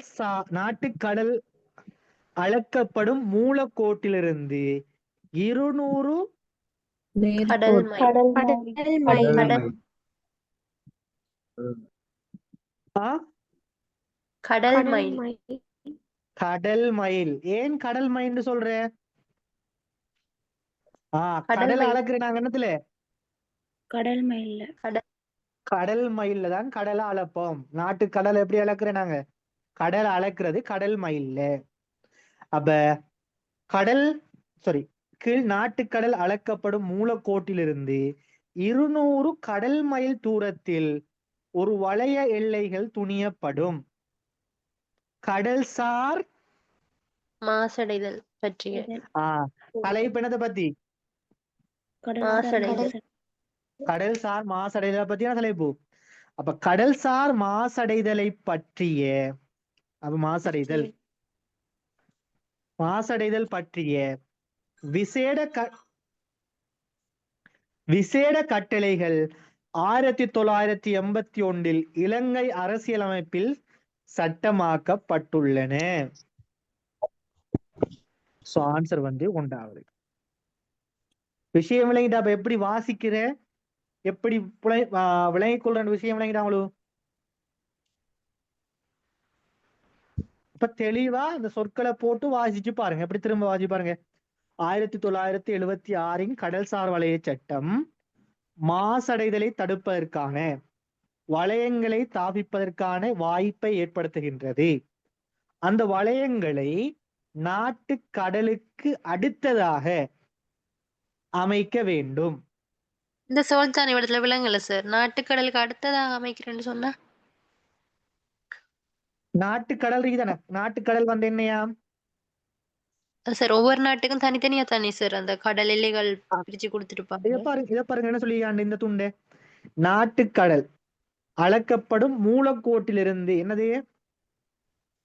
அளக்கப்படும் மூலக்கோட்டிலிருந்து 200 கடல் மைல். ஏன் கடல் மைல் சொல்ற? கடல் அளக்குற நாங்க என்னத்துல? கடல் மைல்ல தான் கடலை அளப்போம். நாட்டு கடல் எப்படி அளக்குற நாங்க? கடல் அளக்குறது கடல் மைல்ல. அப்ப கீழ் நாட்டுக்கடல் அளக்கப்படும் மூலக்கோட்டிலிருந்து 200 கடல் மைல் தூரத்தில் ஒரு வளைய எல்லைகள் துணியப்படும். கடல்சார் மாசடைதல் பற்றிய தலைப்பு என்னத்தை பத்தி? கடல்சார் மாசடைதலை பத்தியான தலைப்பு. அப்ப கடல்சார் மாசடைதலை பற்றிய மாசடைதல் பற்றிய விசேட கட்டளைகள் 1981 இலங்கை அரசியலமைப்பில் சட்டமாக்கப்பட்டுள்ளன. ஆன்சர் 1வது. விஷயம் விளங்கிட்டா? அப்ப எப்படி வாசிக்கிற, எப்படி விளங்கிக் கொள்ற விஷயம் விளங்கிட்டாங்களோ? இப்ப தெளிவா இந்த சொற்களை போட்டு வாசிச்சு பாருங்க. எப்படி திரும்ப வாசிச்சு பாருங்க. 1976 கடல்சார் வளைய சட்டம் மாசடைதலை தடுப்பதற்கான வளையங்களை தாபிப்பதற்கான வாய்ப்பை ஏற்படுத்துகின்றது. அந்த வளையங்களை நாட்டு கடலுக்கு அடுத்ததாக அமைக்க வேண்டும். இந்த சோல்தான் இடத்துல விளங்கல சார். நாட்டுக்கடலுக்கு அடுத்ததாக அமைக்கிறேன்னு சொன்னா நாட்டுக்கடல் இருக்குதானே? நாட்டுக்கடல் என்னையா சார்? ஒவ்வொரு நாட்டுக்கும் தனித்தனியா தானே சார் அந்த கடல் எல்லைகள் பிரிச்சு கொடுத்துருப்பாங்க. இத பாருங்க என்ன சொல்லியாண்டு இந்த துண்டு. நாட்டுக்கடல் அளக்கப்படும் மூலக்கோட்டிலிருந்து என்னது?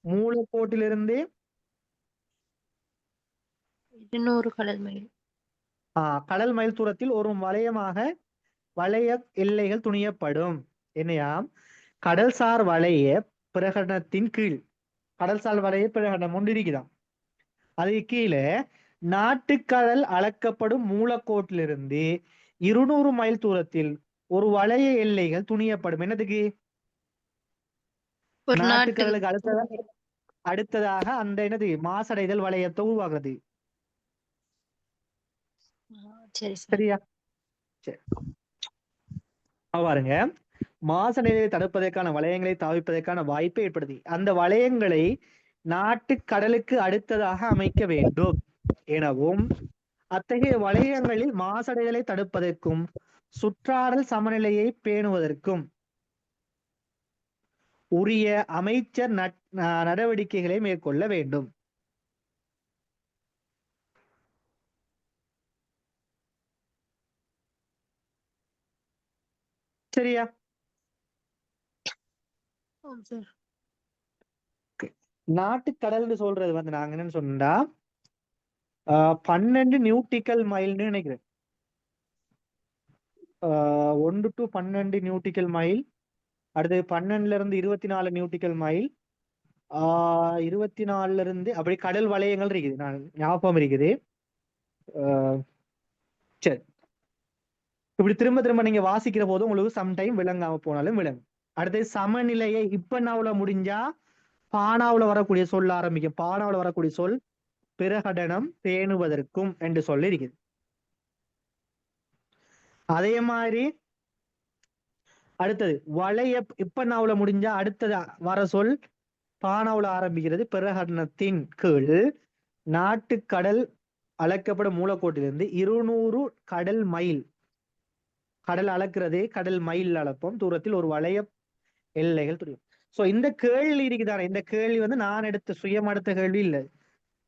மூலக்கோட்டிலிருந்து 200 கடல் மைல். கடல் மைல் தூரத்தில் ஒரு வளைய எல்லைகள் துணியப்படும். என்னையாம்? கடல்சார் வளைய பிரகடனத்தின் கீழ் கடல்சார் வளைய பிரகடனம் ஒன்று இருக்குதாம். அதுக்கு கீழே நாட்டுக்கடல் அளக்கப்படும் மூலக்கோட்டிலிருந்து 200 மைல் தூரத்தில் ஒரு வளைய எல்லைகள் துணியப்படும். என்னதுக்கு? நாட்டுக்கடலுக்கு அடுத்ததாக அந்த என்னது மாசடைதல் வளையத்தை உருவாக்குறது. சரியா? சரி, பாருங்க. மாசடைதலை தடுப்பதற்கான வளையங்களை தாவிப்பதற்கான வாய்ப்பை ஏற்படுத்தி அந்த வளையங்களை நாட்டுக்கடலுக்கு அடுத்ததாக அமைக்க வேண்டும் எனவும் அத்தகைய வளையங்களில் மாசடைதலை தடுப்பதற்கும் சுற்றாடல் சமநிலையை பேணுவதற்கும் உரிய அமைச்சர் நடவடிக்கைகளை மேற்கொள்ள வேண்டும். சரியா? நாட்டுக்கடல்னு சொல்றது நாங்க என்னன்னு சொன்னா 12 நியூட்டிக்கல் மைல்னு நினைக்கிறேன். 1 to 12 நியூட்டிக்கல் மைல். அடுத்து 12ல இருந்து 24 நியூட்டிக்கல் மைல். 24ல இருந்து அப்படி கடல் வளையங்கள் இருக்குது, நான் ஞாபகம் இருக்குது. சரி, இப்படி திரும்ப திரும்ப நீங்க வாசிக்கிற போது உங்களுக்கு சம்டைம் விளங்காம போனாலும் விளங்கும். அடுத்து சமநிலையை இப்ப நாவுல முடிஞ்சா பானாவுல வரக்கூடிய சொல் ஆரம்பிக்கும். பானாவுல வரக்கூடிய சொல் பிரகடனம் பேணுவதற்கும் என்று சொல்லி இருக்குது. அதே மாதிரி அடுத்தது வளைய இப்ப நாவுல முடிஞ்சா அடுத்தது வர சொல் பானாவுல ஆரம்பிக்கிறது. பிரகடனத்தின் கீழ் நாட்டுக்கடல் அளக்கப்படும் மூலக்கோட்டிலிருந்து 200 கடல் மைல், கடல் அளக்கிறது கடல் மைல் அளப்போம் தூரத்தில் ஒரு வளைய எல்லைகள் தெரியும். சோ இந்த கேள்வி இருக்குதானே, இந்த கேள்வி வந்து நான் எடுத்த சுயம் அடுத்த கேள்வி இல்லை.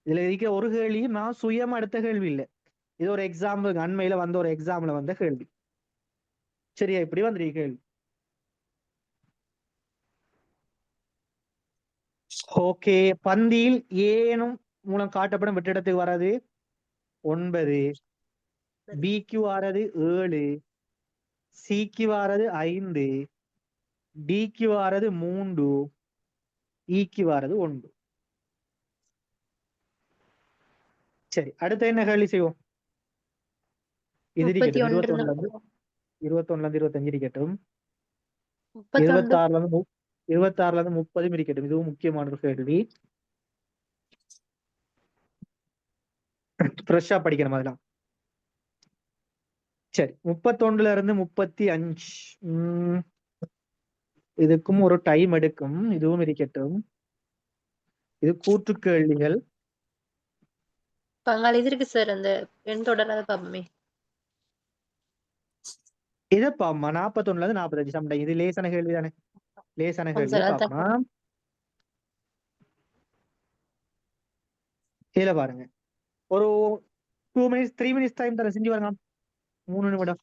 இதுல இருக்க ஒரு கேள்வியும் நான் சுயம் அடுத்த கேள்வி இல்லை. இது ஒரு எக்ஸாம்பிள், அண்மையில வந்த ஒரு எக்ஸாம்ல வந்த கேள்வி. சரியா, இப்படி வந்துருக்கு கேள்வி. ஓகே, பந்தியில் ஏனும் மூலம் காட்டப்படும் வெற்றிடத்துக்கு வராது 9, பிக்கு வாரது 7, சிக்கு வாரது 5, டிக்கு வாரது 3, ஈக்கு வாரது 1. சரி, அடுத்த என்ன கேள்வி செய்வோம்? இது இருக்கட்டும், 21ல இருந்து 25 இருக்கட்டும், 26ல இருந்து 30 இருக்கட்டும். இதுவும் முக்கியமான ஒரு கேள்வி, ஃப்ரெஷ்ஷா படிக்கணும் அதெல்லாம். சரி, 31ல இருந்து 35 இதுக்கும் ஒரு டைம் எடுக்கும். இதுவும் இருக்கட்டும். இது கூற்று கேள்விகள். இது இருக்கு சார், அந்த எண் தொடராத பாப்பமே. இதை பாப்பா 41ல இருந்து 45 சம்டைம். இது லேசான கேள்வி தானே, லேசான கேள்வி பாப்பா. இதுல பாருங்க, ஒரு 2 minutes 3 minutes டைம் தர, செஞ்சு பாருங்க. 3 நிமிடம்.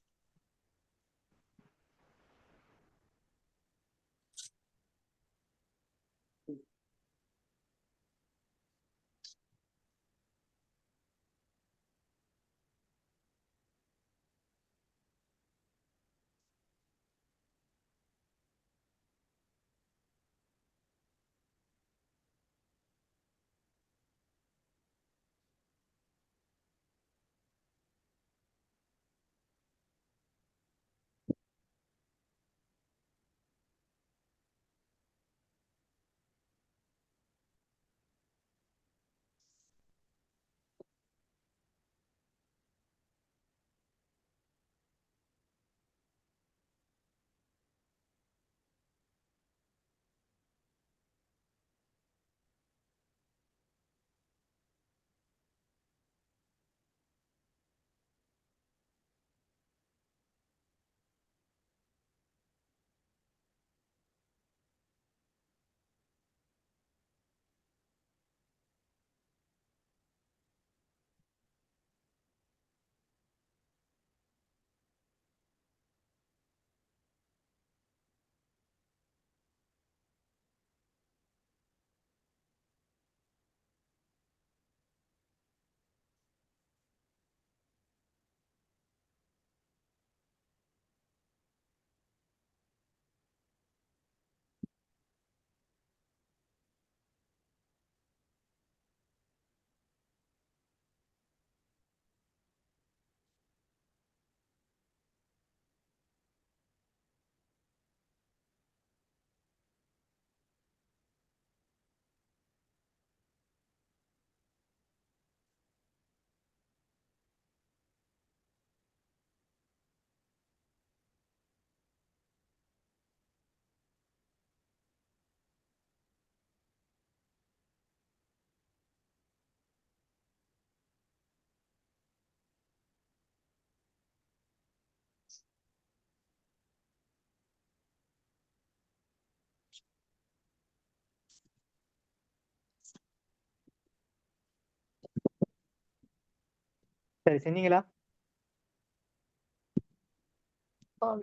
சரி, செஞ்சீங்களா?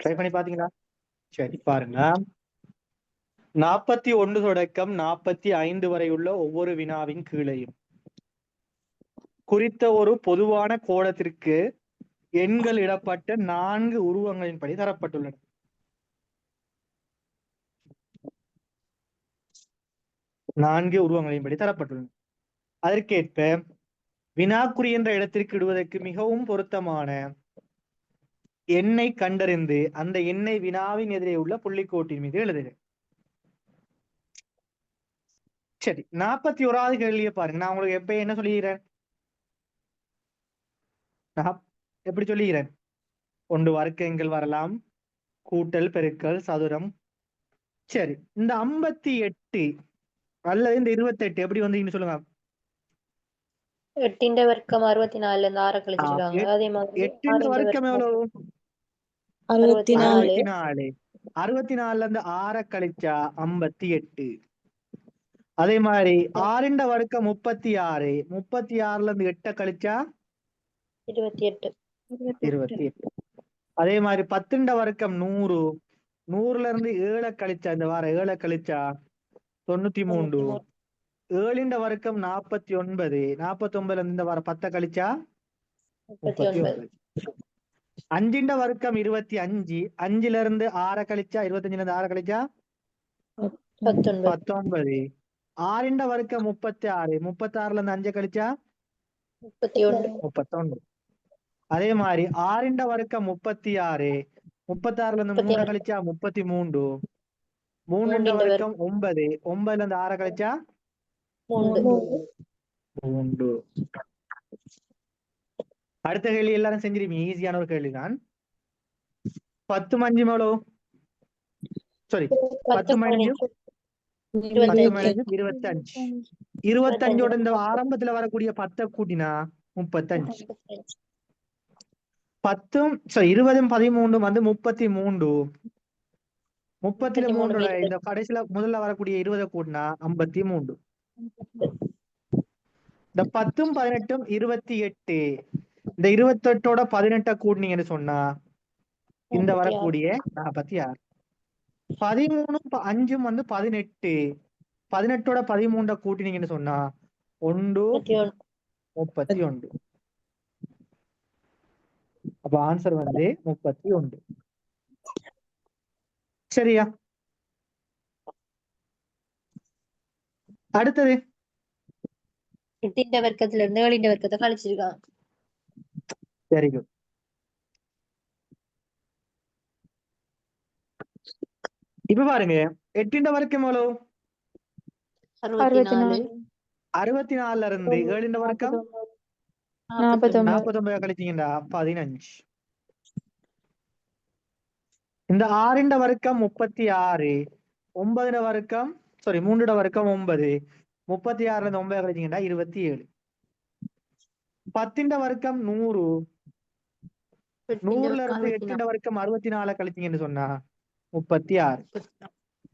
ட்ரை பண்ணி பாத்தீங்களா? சரி, பாருங்க. 41 தொடக்கம் 45 வரை உள்ள ஒவ்வொரு வினாவின் கீழையும் குறித்த ஒரு பொதுவான கோளத்திற்கு எண்கள் இடப்பட்ட 4 உருவங்களின்படி தரப்பட்டுள்ளன. நான்கு உருவங்களின்படி தரப்பட்டுள்ளன. அதற்கேற்ப வினாக்குறி என்ற இடத்திற்கு இடுவதற்கு மிகவும் பொருத்தமான எண்ணை கண்டறிந்து அந்த எண்ணை வினாவின் எதிரே உள்ள புள்ளிக்கோட்டின் மீது எழுதுக. சரி, 41வது கேள்வியை பாருங்க. நான் உங்களுக்கு எப்ப என்ன சொல்லுகிறேன்? நான் எப்படி சொல்லுகிறேன்? ஒன்று வர்க்க எண்கள் வரலாம், கூட்டல், பெருக்கல், சதுரம். சரி, இந்த 58 அல்லது இந்த 28 எப்படி வந்தீங்கன்னு சொல்லுங்க. 8 வர்க்கம் 64 இருந்து 6 கழிச்சிருக்காங்க. அதே மாதிரி 8 வர்க்கம் எவ்வளவு? 64. 64. 64ல இருந்து 6 கழிச்சா 58. அதே மாதிரி 6 வர்க்கம் 36. 36ல இருந்து 8 கழிச்சா 28. 28. அதே மாதிரி 10 வர்க்கம் 100. 100ல இருந்து 7 கழிச்சா இந்த வார 7 கழிச்சா 93. 7 வர்க்கம் 49. 49ல இருந்து இந்த வார 10 கழிச்சா 39. 5 வர்க்கம் 25. 5ல இருந்து 6 கழிச்சா 25ல இருந்து 6 கழிச்சா 19. 6 வர்க்கம் 36. 36ல இருந்து 5 கழிச்சா 31. அதே மாதிரி 6 வர்க்கம் 36. 36ல இருந்து 3 கழிச்சா 33. 3 வர்க்கம் 9. 9ல இருந்து 6 கழிச்சா 3. அடுத்த கேள்வி எல்லாரும் செஞ்சிருப்பீங்க. ஈஸியான ஒரு கேள்விதான். 10 மஞ்சு எவ்வளவு? சாரி, 10 மஞ்சு 25. 25ஓட இந்த ஆரம்பத்துல வரக்கூடிய 10 கூட்டினா 35. 20 13 வந்து 33. 33 இந்த கடைசியில முதல்ல வரக்கூடிய 20 கூட்டினா 53. இந்த 10 18 28. இந்த 28ஓட 18 கூட்டினீங்கன்னு சொன்னா இந்த வரக்கூடிய 46. 13 5 வந்து 18. 18ஓட 13 கூட்டினீங்கன்னு சொன்னா 31. அப்ப ஆன்சர் வந்து 31. சரியா? அடுத்தது 8 வர்க்கத்துல இருந்து 7 வர்க்கத்தை கழிச்சிருக்காங்க. Very good. இப்ப பாருங்க, 8 வர்க்கம் எவ்வளவு? 64. 64ல இருந்து 7 வர்க்கம் 49 கழிச்சீங்கன்னா 15. இந்த 6 வர்க்கம் 36. 9 வர்க்கம் 3 வர்க்கம் 9. 36ல இருந்து 9 கழிச்சீங்கன்னா 27. 10 வர்க்கம் 100. 100ல இருந்து 8 வர்க்கம் 64 கழிச்சீங்கன்னு சொன்னா 36.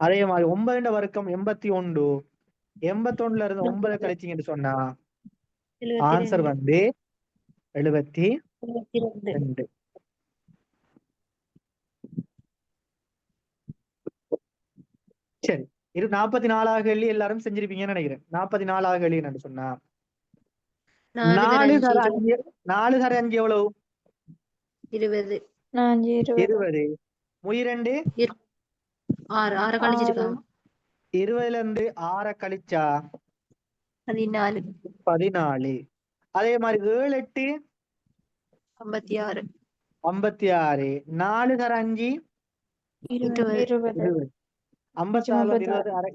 அதே மாதிரி 9 வர்க்கம் 81. 81ல இருந்து 9 கழிச்சீங்கன்னு சொன்னா ஆன்சர் வந்து 72. சரி, 44வது கேள்வி எல்லாரும் செஞ்சிருப்பீங்கன்னு நினைக்கிறேன். 44வது கேள்வி என்ன சொன்னா 4 தர 5 எவ்வளவு? 20. 20. 2 6 கழிச்சிருக்காங்க. 20ல இருந்து 6 கழிச்சா 14. அதே மாதிரி 7 8 56. 56. 4 தர 5 20. 56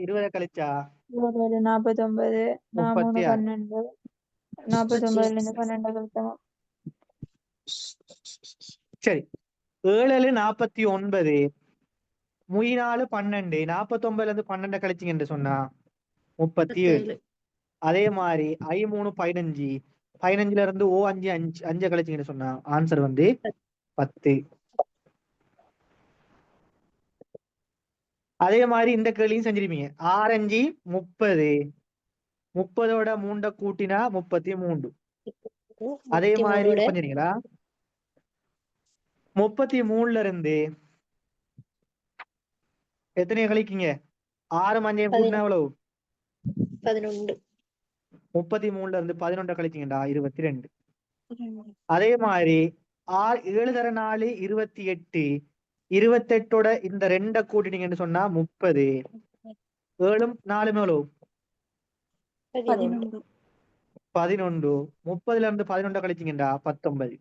20 கழிச்சா 49. 36. 49ல இருந்து 12 கழிச்சோம். சரி, 7 49. 4 12. 49ல இருந்து 12 கழிச்சீங்கன்னு சொன்னா 37. அதே மாதிரி I3 15. 15ல இருந்து 5 கழிச்சீங்கன்னு சொன்னா ஆன்சர் வந்து 10. அதே மாதிரி இந்த கேள்வியும் செஞ்சிருப்பீங்க. 6 5 30. 30ஓட 3 கூட்டினா 33. அதே மாதிரி பண்ணிருக்கீங்களா? 33ல இருந்து எத்தனைய கழிக்கீங்க? 6 மஞ்சள் கூட்டினா எவ்வளவு? 11. 33ல இருந்து 11 கழிச்சீங்கடா 22. அதே மாதிரி 7 தர 4 28. 28ஓட இந்த 2 கூட்டினீங்கன்னு சொன்னா 30. 7 4 எவ்வளவு 11. 11. 30ல இருந்து 11 கழிச்சீங்கடா 19.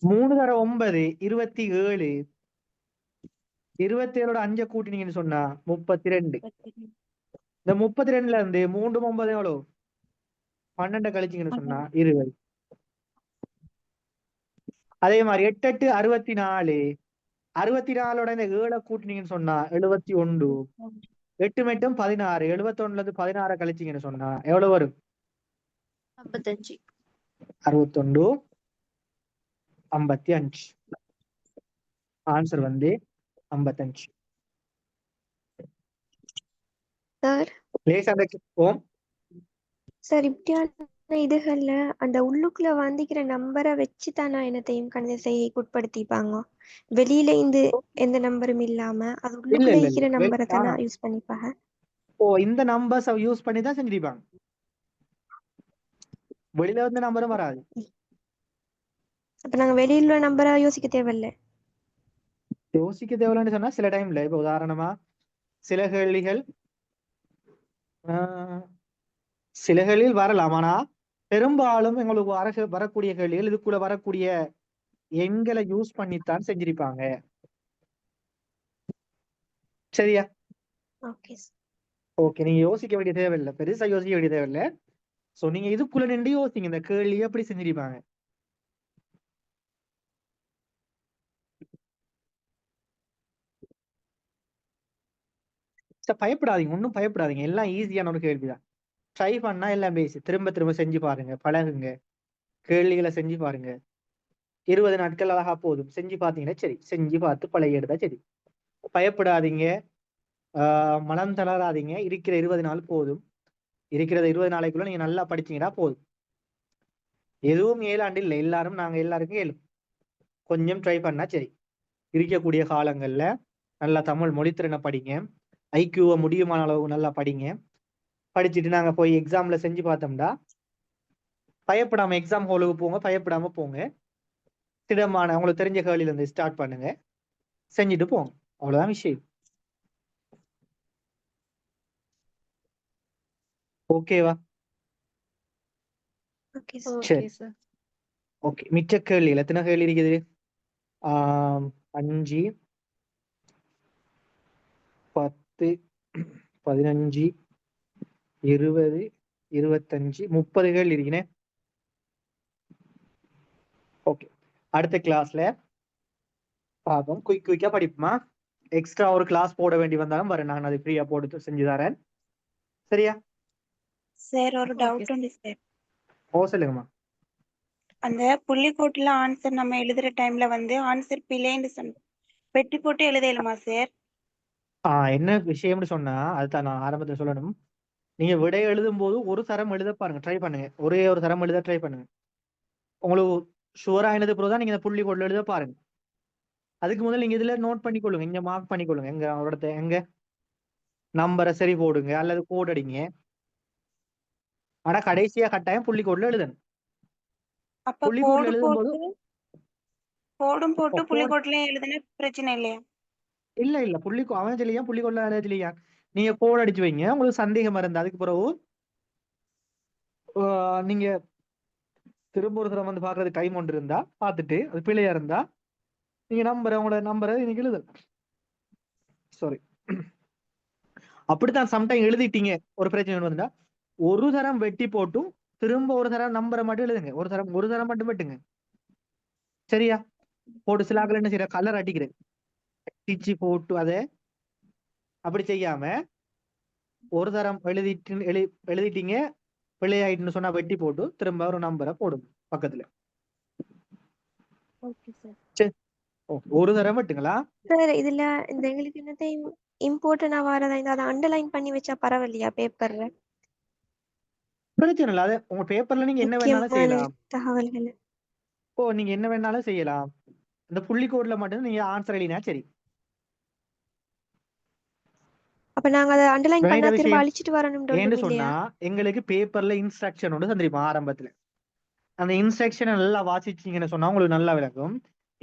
3 தர 9 27. 27ஓட 5 கூட்டினீங்கன்னு சொன்னா 32. இந்த 32ல இருந்து 3 9 எவ்வளவு 12 கழிச்சீங்கன்னு சொன்னா 20. அதே மாதிரி 8 8 64. 64ஓட இந்த 7 கூட்டினீங்கன்னு சொன்னா 71. 8 மட்டும் 16. 71ல இருந்து 16 கழிச்சீங்கன்னு சொன்னா எவ்வளவு வரும் 55. 61 55. ஆன்சர் வந்து 55. சார் லேசா ஓம் சார் இப்படியான இதுகள்ல அந்த உள்ளுக்குள்ள வந்திக்கிற நம்பரை வச்சு தான் நான் என்னத்தையும் கணித செய்கைக்கு உட்படுத்திப்பாங்க. வெளியில இந்த எந்த நம்பரும் இல்லாம அது இல்ல உள்ளுக்குள்ள இல்ல இருக்கிற இல்ல நம்பரை தான் நான் யூஸ் பண்ணிப்பாங்க. இந்த நம்பர்ஸ் யூஸ் பண்ணி தான் செஞ்சிருப்பாங்க. வெளியில வந்து நம்பரும் வராது. அப்ப நாங்க வெளியில உள்ள நம்பரை யோசிக்க தேவையில்ல. யோசிக்க தேவையில்லைன்னு சொன்னா சில டைம்ல இப்ப உதாரணமா சில கேள்விகள் சில கேள்விகள் வரலாம். ஆனா பெரும்பாலும் எங்களுக்கு வரக்கூடிய கேள்விகள் இதுக்குள்ள வரக்கூடிய எண்களை யூஸ் பண்ணித்தான் செஞ்சிருப்பாங்க. சரியா? ஓகே ஓகே, நீங்க யோசிக்க வேண்டிய தேவையில்லை, பெருசா யோசிக்க வேண்டிய தேவையில்லை. சோ நீங்க இதுக்குள்ள நின்று யோசிங்க இந்த கேள்வி எப்படி செஞ்சிருப்பாங்க. பயப்படாதீங்க, ஒன்னும் பயப்படாதீங்க, எல்லாம் ஈஸியான ஒரு கேள்விதான். ட்ரை பண்ணா எல்லாம் பேசி திரும்ப திரும்ப செஞ்சு பாருங்க, பழகுங்க, கேள்விகளை செஞ்சு பாருங்க. 20 நாட்கள் அழகா போதும். செஞ்சு பார்த்தீங்கன்னா சரி, செஞ்சு பார்த்து பழகி எடுத்தா சரி. பயப்படாதீங்க, மனம் தளராதீங்க. இருக்கிற 20 நாள் போதும். இருக்கிற 20 நாளைக்குள்ள நீங்க நல்லா படிச்சீங்கன்னா போதும். எதுவும் 7 ஆண்டு இல்லை, நாங்க எல்லாருக்கும் 7. கொஞ்சம் ட்ரை பண்ணா சரி. இருக்கக்கூடிய காலங்கள்ல நல்லா தமிழ் மொழித்திறனை படிங்க, ஐக்கியூவை முடியுமான அளவு நல்லா படிங்க. படிச்சுட்டு நாங்க போய் எக்ஸாம்ல செஞ்சு பார்த்தோம்னா பயப்படாம எக்ஸாம் ஹாலுக்கு போங்க, பயப்படாம போங்க. திடமான உங்களுக்கு தெரிஞ்ச கேள்வியில இருந்து ஸ்டார்ட் பண்ணுங்க, செஞ்சுட்டு போங்க. அவ்வளவுதான் விஷயம். ஓகேவா? சரி, ஓகே. மிச்ச கேள்விகள் எத்தனை கேள்வி இருக்குது? 5 10 15 20 25 30 கேள்வி இருக்கிறேன். ஓகே, அடுத்த கிளாஸ்ல பார்ப்போம். குயிக்கா படிப்போமா? எக்ஸ்ட்ரா ஒரு கிளாஸ் போட வேண்டி வந்தாலும் வரேன், நான் அது ஃப்ரீயா போட்டு செஞ்சு தரேன். சரியா? சார் ஒரு டவுட் உண்டு சார். சொல்லுங்கம்மா. அந்த புள்ளிக்கோட்டுல ஆன்சர் நம்ம எழுதுற டைம்ல வந்து ஆன்சர் பிழைன்னு சொன்ன வெட்டி போட்டு எழுதலுமா சார்? என்ன விஷயம்னு சொன்னா அதுதான் நான் ஆரம்பத்தில் சொல்லணும். நீங்க விடை எழுதும் போது ஒரு தரம் எழுத பாருங்க, ட்ரை பண்ணுங்க. ஒரே ஒரு தரம் எழுத ட்ரை பண்ணுங்க. உங்களுக்கு ஷுவரா ஆனது பிறகு தான் நீங்க இந்த புள்ளி கோட்டில் எழுத பாருங்க. அதுக்கு முதல்ல நீங்க இதுல நோட் பண்ணிக்கொள்ளுங்க, இங்க மார்க் பண்ணிக்கொள்ளுங்க, எங்க அவரோட எங்க நம்பரை சரி போடுங்க அல்லது கோட் அடிங்க. ஆனா கடைசியா கட்டாயம் புள்ளி கோட்ல எழுதணும். அப்ப புள்ளி கோட்ல கோடு எழுதும் போது கோடும் போட்டு கோட் புள்ளிக்கோட்டுலயும் எழுதுனா பிரச்சனை இல்லையா? இல்ல அவன் சொல்லியா புள்ளி கோட்ல எழுதலையா, நீங்க கோட் அடிச்சு வைங்க. உங்களுக்கு சந்தேகம் இருந்தா அதுக்கு பிறகு நீங்க திரும்ப ஒரு தரம் வந்து பாக்குறது டைம் ஒன்று இருந்தா பார்த்துட்டு அது பிழையா இருந்தா நீங்க உங்களோட நம்பரை நீங்க எழுதலாம். சாரி, அப்படித்தான் சம்டைம் எழுதிட்டீங்க ஒரு பிரச்சனை வந்தா ஒரு தரம் வெட்டி போட்டும் திரும்ப ஒரு தரம் நம்பரை மட்டும் எழுதுங்க. ஒரு தரம் மட்டும் வெட்டுங்க. சரியா? போட்டு சிலாக்கள் என்ன செய்யற கலர் அடிக்கிறேன் டிச்சு போட்டு அதை அப்படி செய்யாம ஒரு தரம் எழுதிட்டீங்க பிள்ளையாயிட்டுன்னு சொன்னா வெட்டி போட்டு திரும்ப ஒரு நம்பரை போடும் பக்கத்துல. ஒரு தரம் வெட்டுங்களா சார்? இதுல இந்த எங்களுக்கு என்னத்தையும் இம்பார்ட்டன்டா வரதா இந்த அதை அண்டர்லைன் பண்ணி வச்சா பரவாயில்லையா பேப்பர்ல? பிரச்சனை இல்லை, அது உங்க பேப்பர்ல நீங்க என்ன வேணாலும் முக்கியமான செய்யலாம். தகவல்கள். நீங்க என்ன வேணாலும் செய்யலாம். இந்த புள்ளி கோட்ல மட்டும் நீங்க ஆன்சர் எழுதினா சரி. அப்ப நாங்க அதை அண்டர்லைன் விளையாட பண்ணா திரும்ப விஷயம் அழிச்சிட்டு வரணும்னு ஏன்னு ஒன்றும் சொன்னா இல்லையா? எங்களுக்கு பேப்பர்ல இன்ஸ்ட்ரக்ஷன் ஒன்று தந்திருப்போம் ஆரம்பத்துல. அந்த இன்ஸ்ட்ரக்ஷனை நல்லா வாசிச்சீங்கன்னு சொன்னா உங்களுக்கு நல்லா விளக்கும்.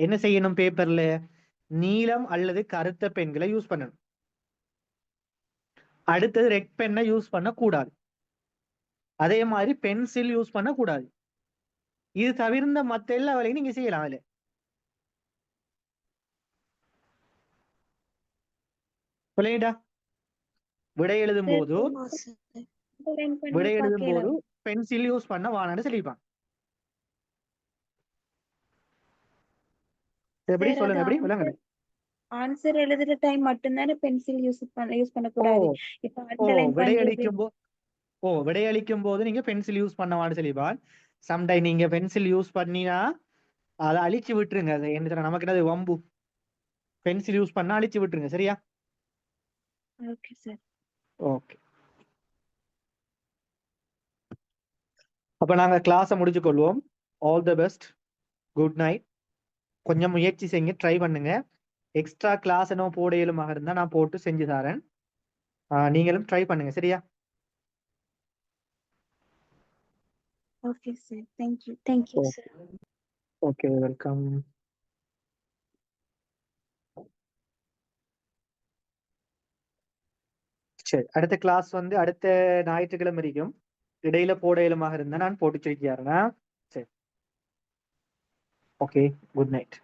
என்ன செய்யணும் பேப்பர்ல? நீலம் அல்லது கருத்த பென்களை யூஸ் பண்ணணும். அடுத்தது ரெட் பென்னை யூஸ் பண்ண கூடாது. அதே மாதிரி பென்சில் யூஸ் பண்ண கூடாது. இது தவிர்ந்த மத்த எல்லா வேலையும் நீங்க செய்யலாம். அதுல விளையாடா விடை எழுதும் போது ஆமா சார். Underline பண்ணி விடை எழுதும் போது பார்க்கலாம். பென்சில் யூஸ் பண்ண வானான்னு சொல்லிப்பாங்க. எப்படி Sir, சொல்லுங்க, அது எப்படி விளங்குது? ஆன்சர் எழுதுற டைம் மட்டும்தானே பென்சில் யூஸ் ஓ பண்ணக்கூடாது. இப்ப ஓ அண்டர்லைன் பண்றது விடையளிக்கும் போது விடையளிக்கும் போது நீங்க பென்சில் யூஸ் பண்ணவான்னு சொல்லிப்பான். சம்டைம் நீங்க பென்சில் யூஸ் பண்ணினா அதை அழிச்சு விட்டுருங்க. அது என்ன நமக்கு என்னது வம்பு. பென்சில் யூஸ் பண்ணா அழிச்சு விட்டுருங்க. சரியா? Okay sir. ஓகே. அப்ப நாங்க கிளாஸை முடிச்சு கொள்வோம். All the best. Good night. கொஞ்சம் முயற்சி செய்யுங்க, ட்ரை பண்ணுங்க. எக்ஸ்ட்ரா கிளாஸ் என்ன போட இயலுமாக இருந்தா நான் போட்டு செஞ்சு தரேன். நீங்களும் ட்ரை பண்ணுங்க. சரியா? Okay sir. Thank you sir. Okay, welcome. சரி, அடுத்த கிளாஸ் வந்து அடுத்த ஞாயிற்றுக்கிழமை இருக்கும். இடையில போட இயலுமாக இருந்தா நான் போட்டு வச்சிருக்கிறேன். சரி, ஓகே, குட் நைட்.